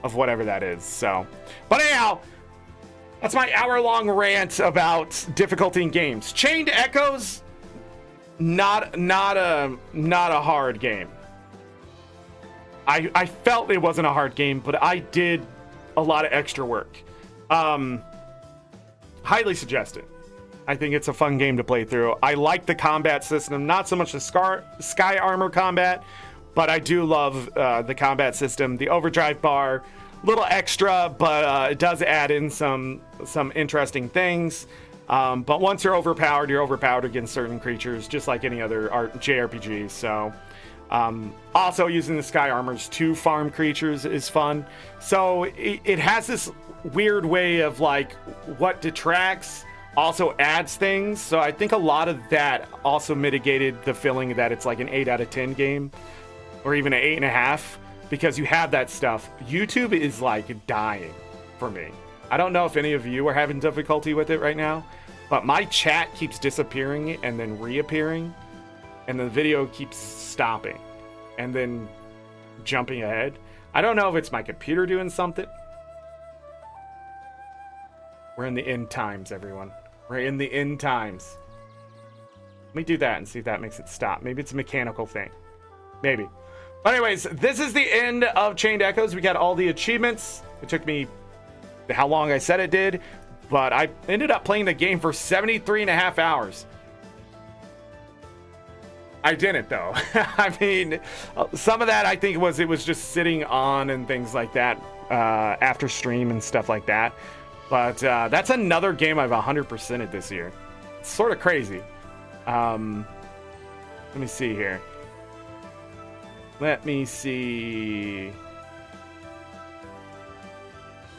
of whatever that is. So, but anyhow, that's my hour-long rant about difficulty in games. Chained Echoes, not a hard game. I felt it wasn't a hard game, but I did a lot of extra work. Highly suggest it. I think it's a fun game to play through. I like the combat system, not so much the sky armor combat, but I do love the combat system. The overdrive bar, little extra, but it does add in some interesting things. But once you're overpowered against certain creatures, just like any other JRPG. So Also, using the Sky Armors to farm creatures is fun. So it has this weird way of like what detracts also adds things. So I think a lot of that also mitigated the feeling that it's like an 8 out of 10 game or even an 8.5 because you have that stuff. YouTube is like dying for me. I don't know if any of you are having difficulty with it right now, but my chat keeps disappearing and then reappearing, and the video keeps stopping and then jumping ahead. I don't know if it's my computer doing something. We're in the end times, everyone. We're in the end times. Let me do that and see if that makes it stop. Maybe it's a mechanical thing. Maybe. But anyways, this is the end of Chained Echoes. We got all the achievements. It took me how long I said it did, but I ended up playing the game for 73.5 hours. I didn't, though. I mean, some of that I think it was just sitting on and things like that after stream and stuff like that. But that's another game I've 100%ed this year. It's sort of crazy. Let me see here. Let me see.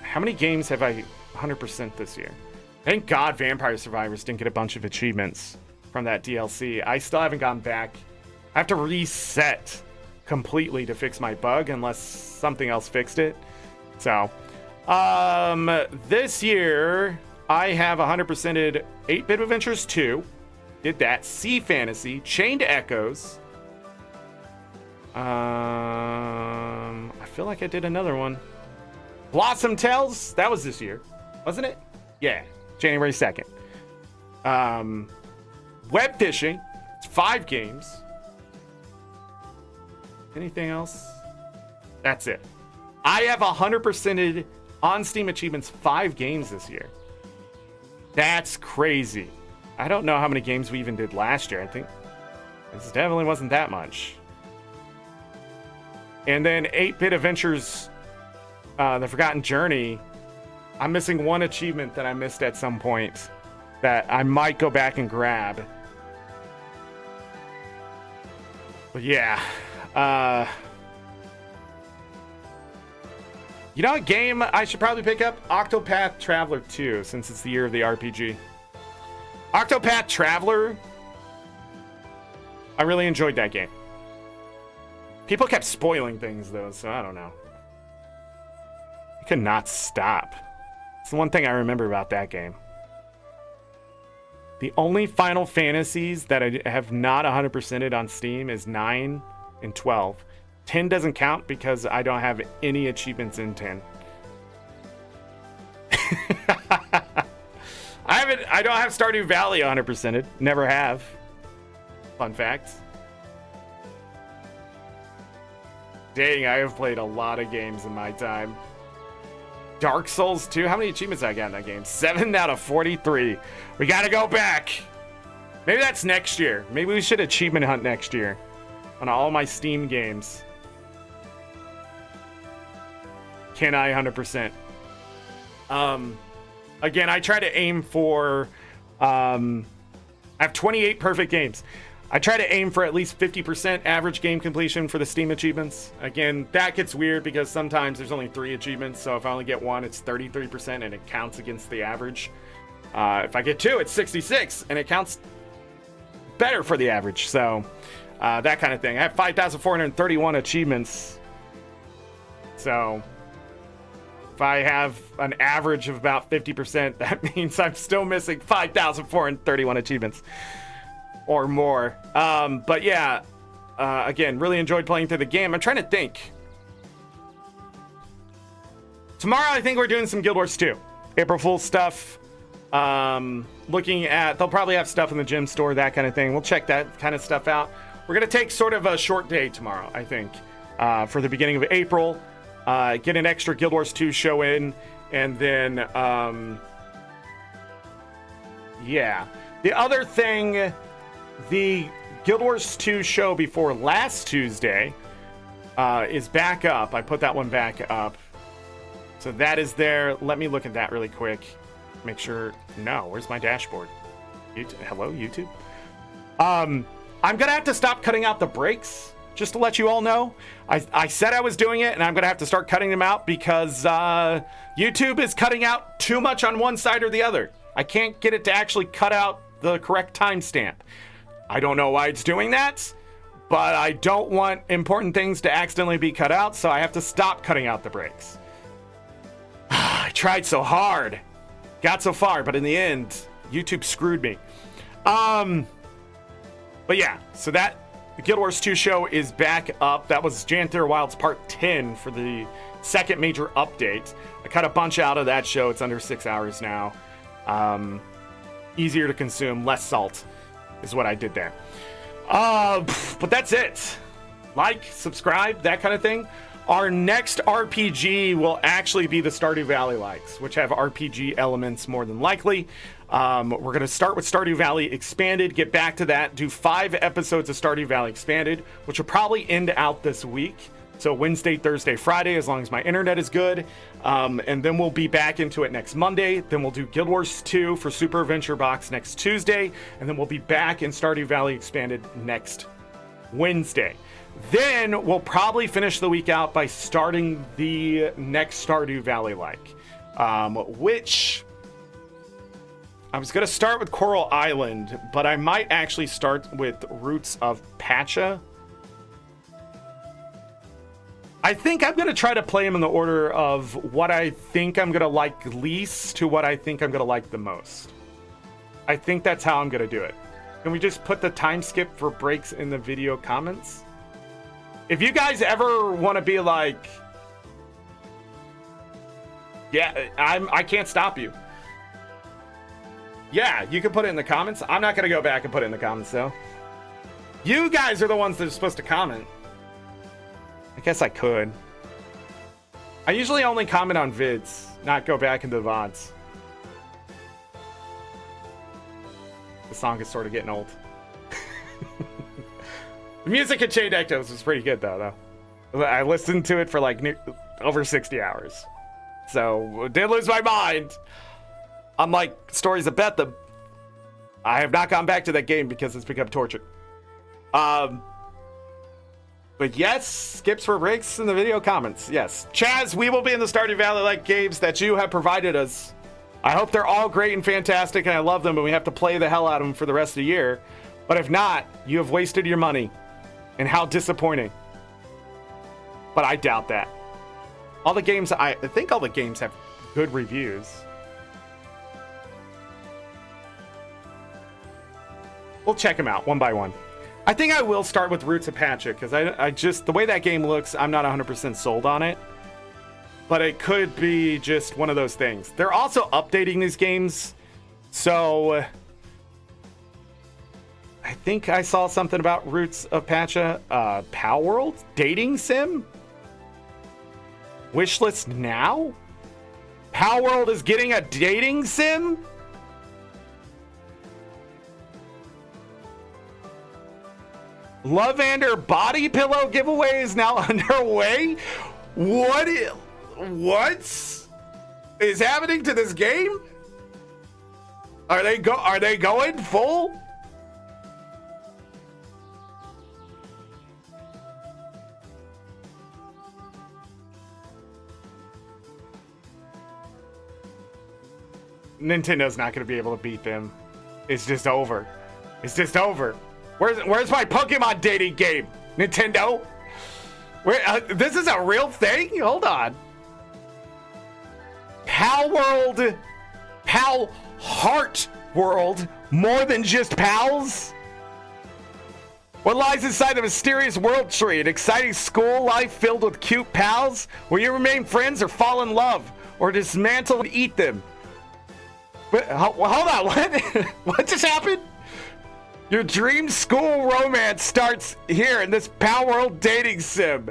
How many games have I 100% this year? Thank God Vampire Survivors didn't get a bunch of achievements from that DLC. I still haven't gone back. I have to reset completely to fix my bug unless something else fixed it. So, this year I have 100%ed 8-Bit Adventures 2. Did that. Sea Fantasy, Chained Echoes. I feel like I did another one. Blossom Tales, that was this year, wasn't it? Yeah, January 2nd. Web Fishing, it's 5 games. Anything else? That's it. I have 100%ed on Steam achievements 5 games this year. That's crazy. I don't know how many games we even did last year. I think this definitely wasn't that much. And then 8-Bit Adventures, The Forgotten Journey. I'm missing one achievement that I missed at some point that I might go back and grab. But yeah. You know, a game I should probably pick up? Octopath Traveler 2, since it's the year of the RPG. Octopath Traveler, I really enjoyed that game. People kept spoiling things, though, so I don't know. You could not stop. It's the one thing I remember about that game. The only Final Fantasies that I have not 100%ed on Steam is 9 and 12. 10 doesn't count because I don't have any achievements in 10. I don't have Stardew Valley 100%ed. Never have. Fun fact. Dang, I have played a lot of games in my time. Dark Souls 2. How many achievements I got in that game? 7 out of 43. We gotta go back. Maybe that's next year. Maybe we should achievement hunt next year on all my Steam games. Can I 100%? Again, I try to aim for... I have 28 perfect games. I try to aim for at least 50% average game completion for the Steam achievements. Again, that gets weird because sometimes there's only 3 achievements, so if I only get 1, it's 33% and it counts against the average. If I get 2, it's 66 and it counts better for the average. So that kind of thing. I have 5,431 achievements. So if I have an average of about 50%, that means I'm still missing 5,431 achievements. Or more. But yeah, again, really enjoyed playing through the game. I'm trying to think. Tomorrow, I think we're doing some Guild Wars 2. April Fool's stuff. Looking at, they'll probably have stuff in the gym store, that kind of thing. We'll check that kind of stuff out. We're going to take sort of a short day tomorrow, I think, for the beginning of April. Get an extra Guild Wars 2 show in. And then, yeah. The other thing... The Guild Wars 2 show before last Tuesday is back up. I put that one back up. So that is there. Let me look at that really quick. Make sure. No, where's my dashboard? YouTube. Hello, YouTube? I'm going to have to stop cutting out the breaks just to let you all know. I said I was doing it, and I'm going to have to start cutting them out because YouTube is cutting out too much on one side or the other. I can't get it to actually cut out the correct timestamp. I don't know why it's doing that, but I don't want important things to accidentally be cut out, so I have to stop cutting out the breaks. I tried so hard. Got so far, but in the end, YouTube screwed me. But yeah, so that the Guild Wars 2 show is back up. That was Janthir Wilds Part 10 for the second major update. I cut a bunch out of that show. It's under 6 hours now. Easier to consume, less salt is what I did there. But that's it. Like, subscribe, that kind of thing. Our next RPG will actually be the Stardew Valley likes, which have RPG elements more than likely. We're going to start with Stardew Valley Expanded, get back to that, do 5 episodes of Stardew Valley Expanded, which will probably end out this week. So Wednesday, Thursday, Friday, as long as my internet is good. And then we'll be back into it next Monday. Then we'll do Guild Wars 2 for Super Adventure Box next Tuesday. And then we'll be back in Stardew Valley Expanded next Wednesday. Then we'll probably finish the week out by starting the next Stardew Valley like, which I was going to start with Coral Island, but I might actually start with Roots of Pacha. I think I'm going to try to play them in the order of what I think I'm going to like least to what I think I'm going to like the most. I think that's how I'm going to do it. Can we just put the time skip for breaks in the video comments? If you guys ever want to be like, yeah, I can't stop you. Yeah, you can put it in the comments. I'm not going to go back and put it in the comments, though. You guys are the ones that are supposed to comment. I guess I could. I usually only comment on vids, not go back into the VODs. The song is sort of getting old. The music at Chained Ectos was pretty good, though. I listened to it for like over 60 hours. So, did lose my mind. Unlike Stories of Bethlehem, I have not gone back to that game because it's become torture. But yes, skips for breaks in the video comments. Yes. Chaz, we will be in the Stardew Valley-like games that you have provided us. I hope they're all great and fantastic, and I love them, and we have to play the hell out of them for the rest of the year. But if not, you have wasted your money. And how disappointing. But I doubt that. All the games, I think all the games have good reviews. We'll check them out one by one. I think I will start with Roots of Pacha, because I just, the way that game looks, I'm not 100% sold on it. But it could be just one of those things. They're also updating these games, so I think I saw something about Roots of Pacha. Pow World? Dating sim? Wishlist now? Pow World is getting a dating sim? Love-ander body pillow giveaway is now underway? What is happening to this game? Are they going full? Nintendo's not going to be able to beat them. It's just over. It's just over. Where's my Pokemon dating game? Nintendo? This is a real thing? Hold on. Pal World, Pal Heart World, more than just pals? What lies inside the mysterious world tree? An exciting school life filled with cute pals? Will you remain friends or fall in love? Or dismantle and eat them? Wait, hold on, what? What just happened? Your dream school romance starts here in this Pal World dating sim.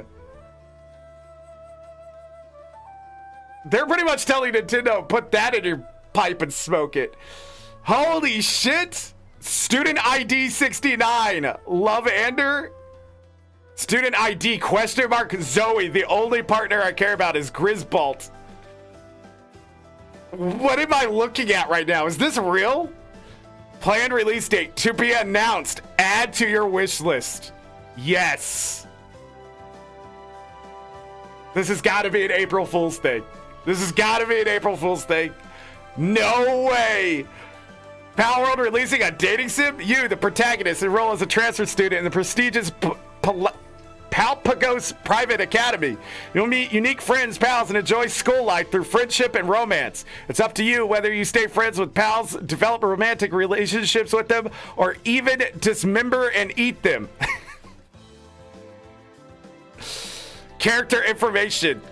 They're pretty much telling Nintendo, put that in your pipe and smoke it. Holy shit! Student ID 69. Love-ander? Student ID question mark Zoe. The only partner I care about is Grisbolt. What am I looking at right now? Is this real? Planned release date to be announced. Add to your wish list. Yes. This has got to be an April Fool's thing. This has got to be an April Fool's thing. No way. Pal World releasing a dating sim? You, the protagonist, enroll as a transfer student in the prestigious Palpagos Private Academy. You'll meet unique friends, pals, and enjoy school life through friendship and romance. It's up to you whether you stay friends with pals, develop romantic relationships with them, or even dismember and eat them. Character information.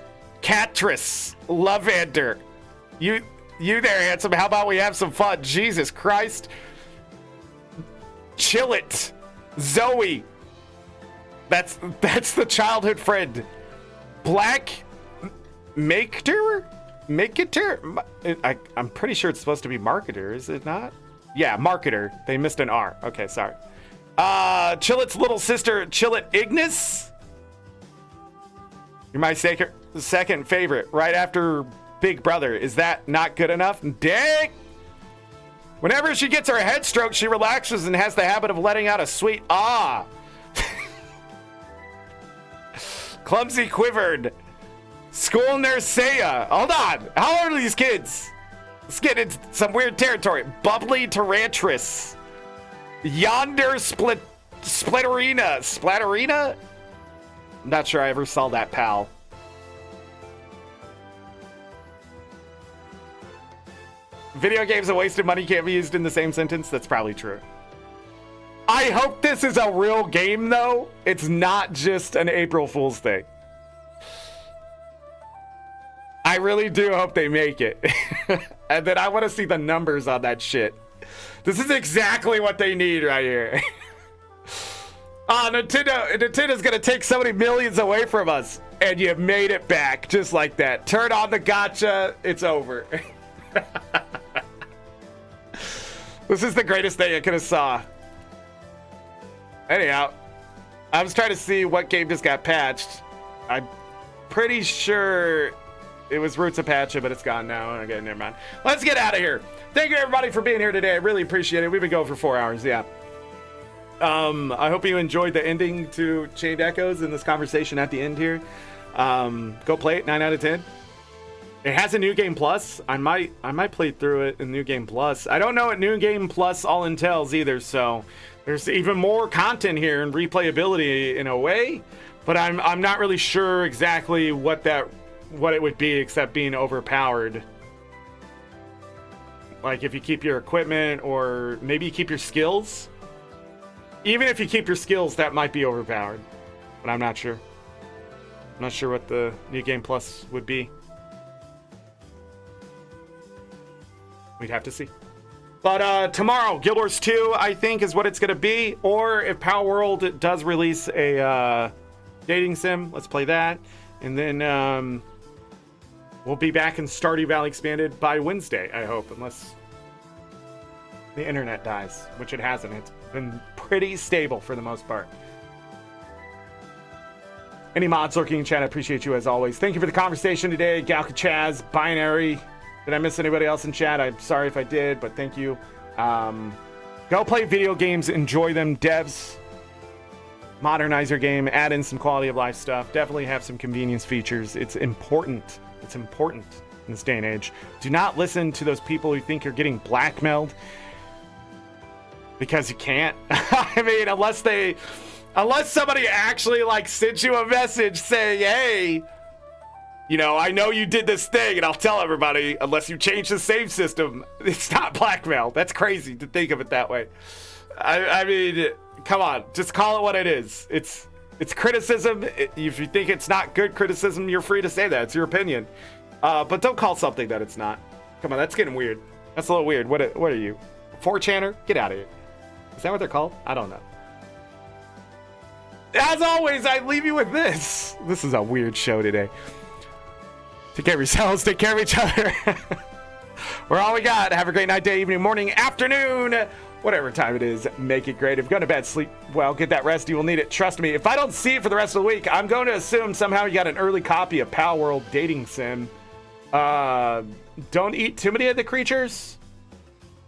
Catrice, Lovander. You there, handsome. How about we have some fun? Jesus Christ. Chill it. Zoe. That's the childhood friend. Black Maketer? I'm pretty sure it's supposed to be marketer, is it not? Yeah, marketer. They missed an R. Okay, sorry. Chillet's little sister, Chillet Ignis. You're my second favorite, right after Big Brother. Is that not good enough? Dang! Whenever she gets her head stroked, she relaxes and has the habit of letting out a sweet ah. Clumsy Quivered. School Nurse Saya. Hold on. How old are these kids? Let's get into some weird territory. Bubbly Tarantress. Yonder Splatterina. Splatterina? I'm not sure I ever saw that, pal. Video games and wasted money can't be used in the same sentence. That's probably true. I hope this is a real game, though. It's not just an April Fool's thing. I really do hope they make it. And then I want to see the numbers on that shit. This is exactly what they need right here. Nintendo's gonna take so many millions away from us, and you made it back just like that. Turn on the gacha, it's over. This is the greatest thing I could have saw. Anyhow, I was trying to see what game just got patched. I'm pretty sure it was Roots Apache, but it's gone now. Okay, never mind. Let's get out of here. Thank you everybody for being here today. I really appreciate it. We've been going for 4 hours, yeah. I hope you enjoyed the ending to Chained Echoes and this conversation at the end here. Go play it, 9 out of 10. It has a New Game Plus. I might play through it in New Game Plus. I don't know what New Game Plus all entails either, so there's even more content here and replayability in a way, but I'm not really sure exactly what it would be except being overpowered. Like if you keep your equipment or maybe you keep your skills. Even if you keep your skills, that might be overpowered. But I'm not sure. I'm not sure what the New Game Plus would be. We'd have to see. But tomorrow, Guild Wars 2, I think, is what it's going to be. Or if Power World does release a dating sim, let's play that. And then we'll be back in Stardew Valley Expanded by Wednesday, I hope. Unless the internet dies, which it hasn't. It's been pretty stable for the most part. Any mods lurking in chat, I appreciate you as always. Thank you for the conversation today. Galka Chaz, Binary. Did I miss anybody else in chat? I'm sorry if I did, but thank you. Go play video games, enjoy them, devs. Modernize your game, add in some quality of life stuff. Definitely have some convenience features. It's important. It's important in this day and age. Do not listen to those people who think you're getting blackmailed. Because you can't. I mean, unless somebody actually like sent you a message saying, hey, you know, I know you did this thing, and I'll tell everybody, unless you change the save system, it's not blackmail. That's crazy to think of it that way. I mean, come on, just call it what it is. It's criticism. If you think it's not good criticism, you're free to say that. It's your opinion. But don't call something that it's not. Come on, that's getting weird. That's a little weird. What are you? 4chaner? Get out of here. Is that what they're called? I don't know. As always, I leave you with this. This is a weird show today. Take care of yourselves. Take care of each other. We're all we got. Have a great night, day, evening, morning, afternoon. Whatever time it is, make it great. If you're going to bed, sleep well, get that rest. You will need it. Trust me. If I don't see it for the rest of the week, I'm going to assume somehow you got an early copy of Pal World Dating Sim. Don't eat too many of the creatures.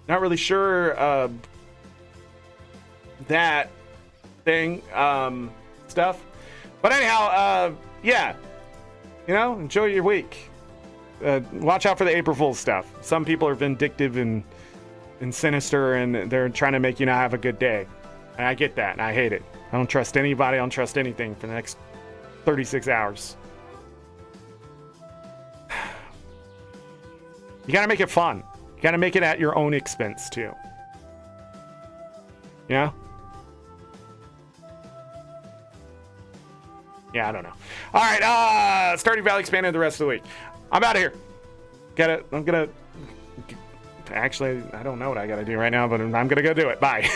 Not really sure that thing stuff. But anyhow, yeah. enjoy your week. Watch out for the April Fool's stuff. Some people are vindictive and sinister, and they're trying to make you not have a good day. And I get that, and I hate it. I don't trust anybody. I don't trust anything for the next 36 hours. You gotta make it fun. You gotta make it at your own expense, too. Yeah, I don't know. All right, Stardew Valley expanded the rest of the week. I'm out of here. Actually, I don't know what I gotta do right now, but I'm gonna go do it. Bye.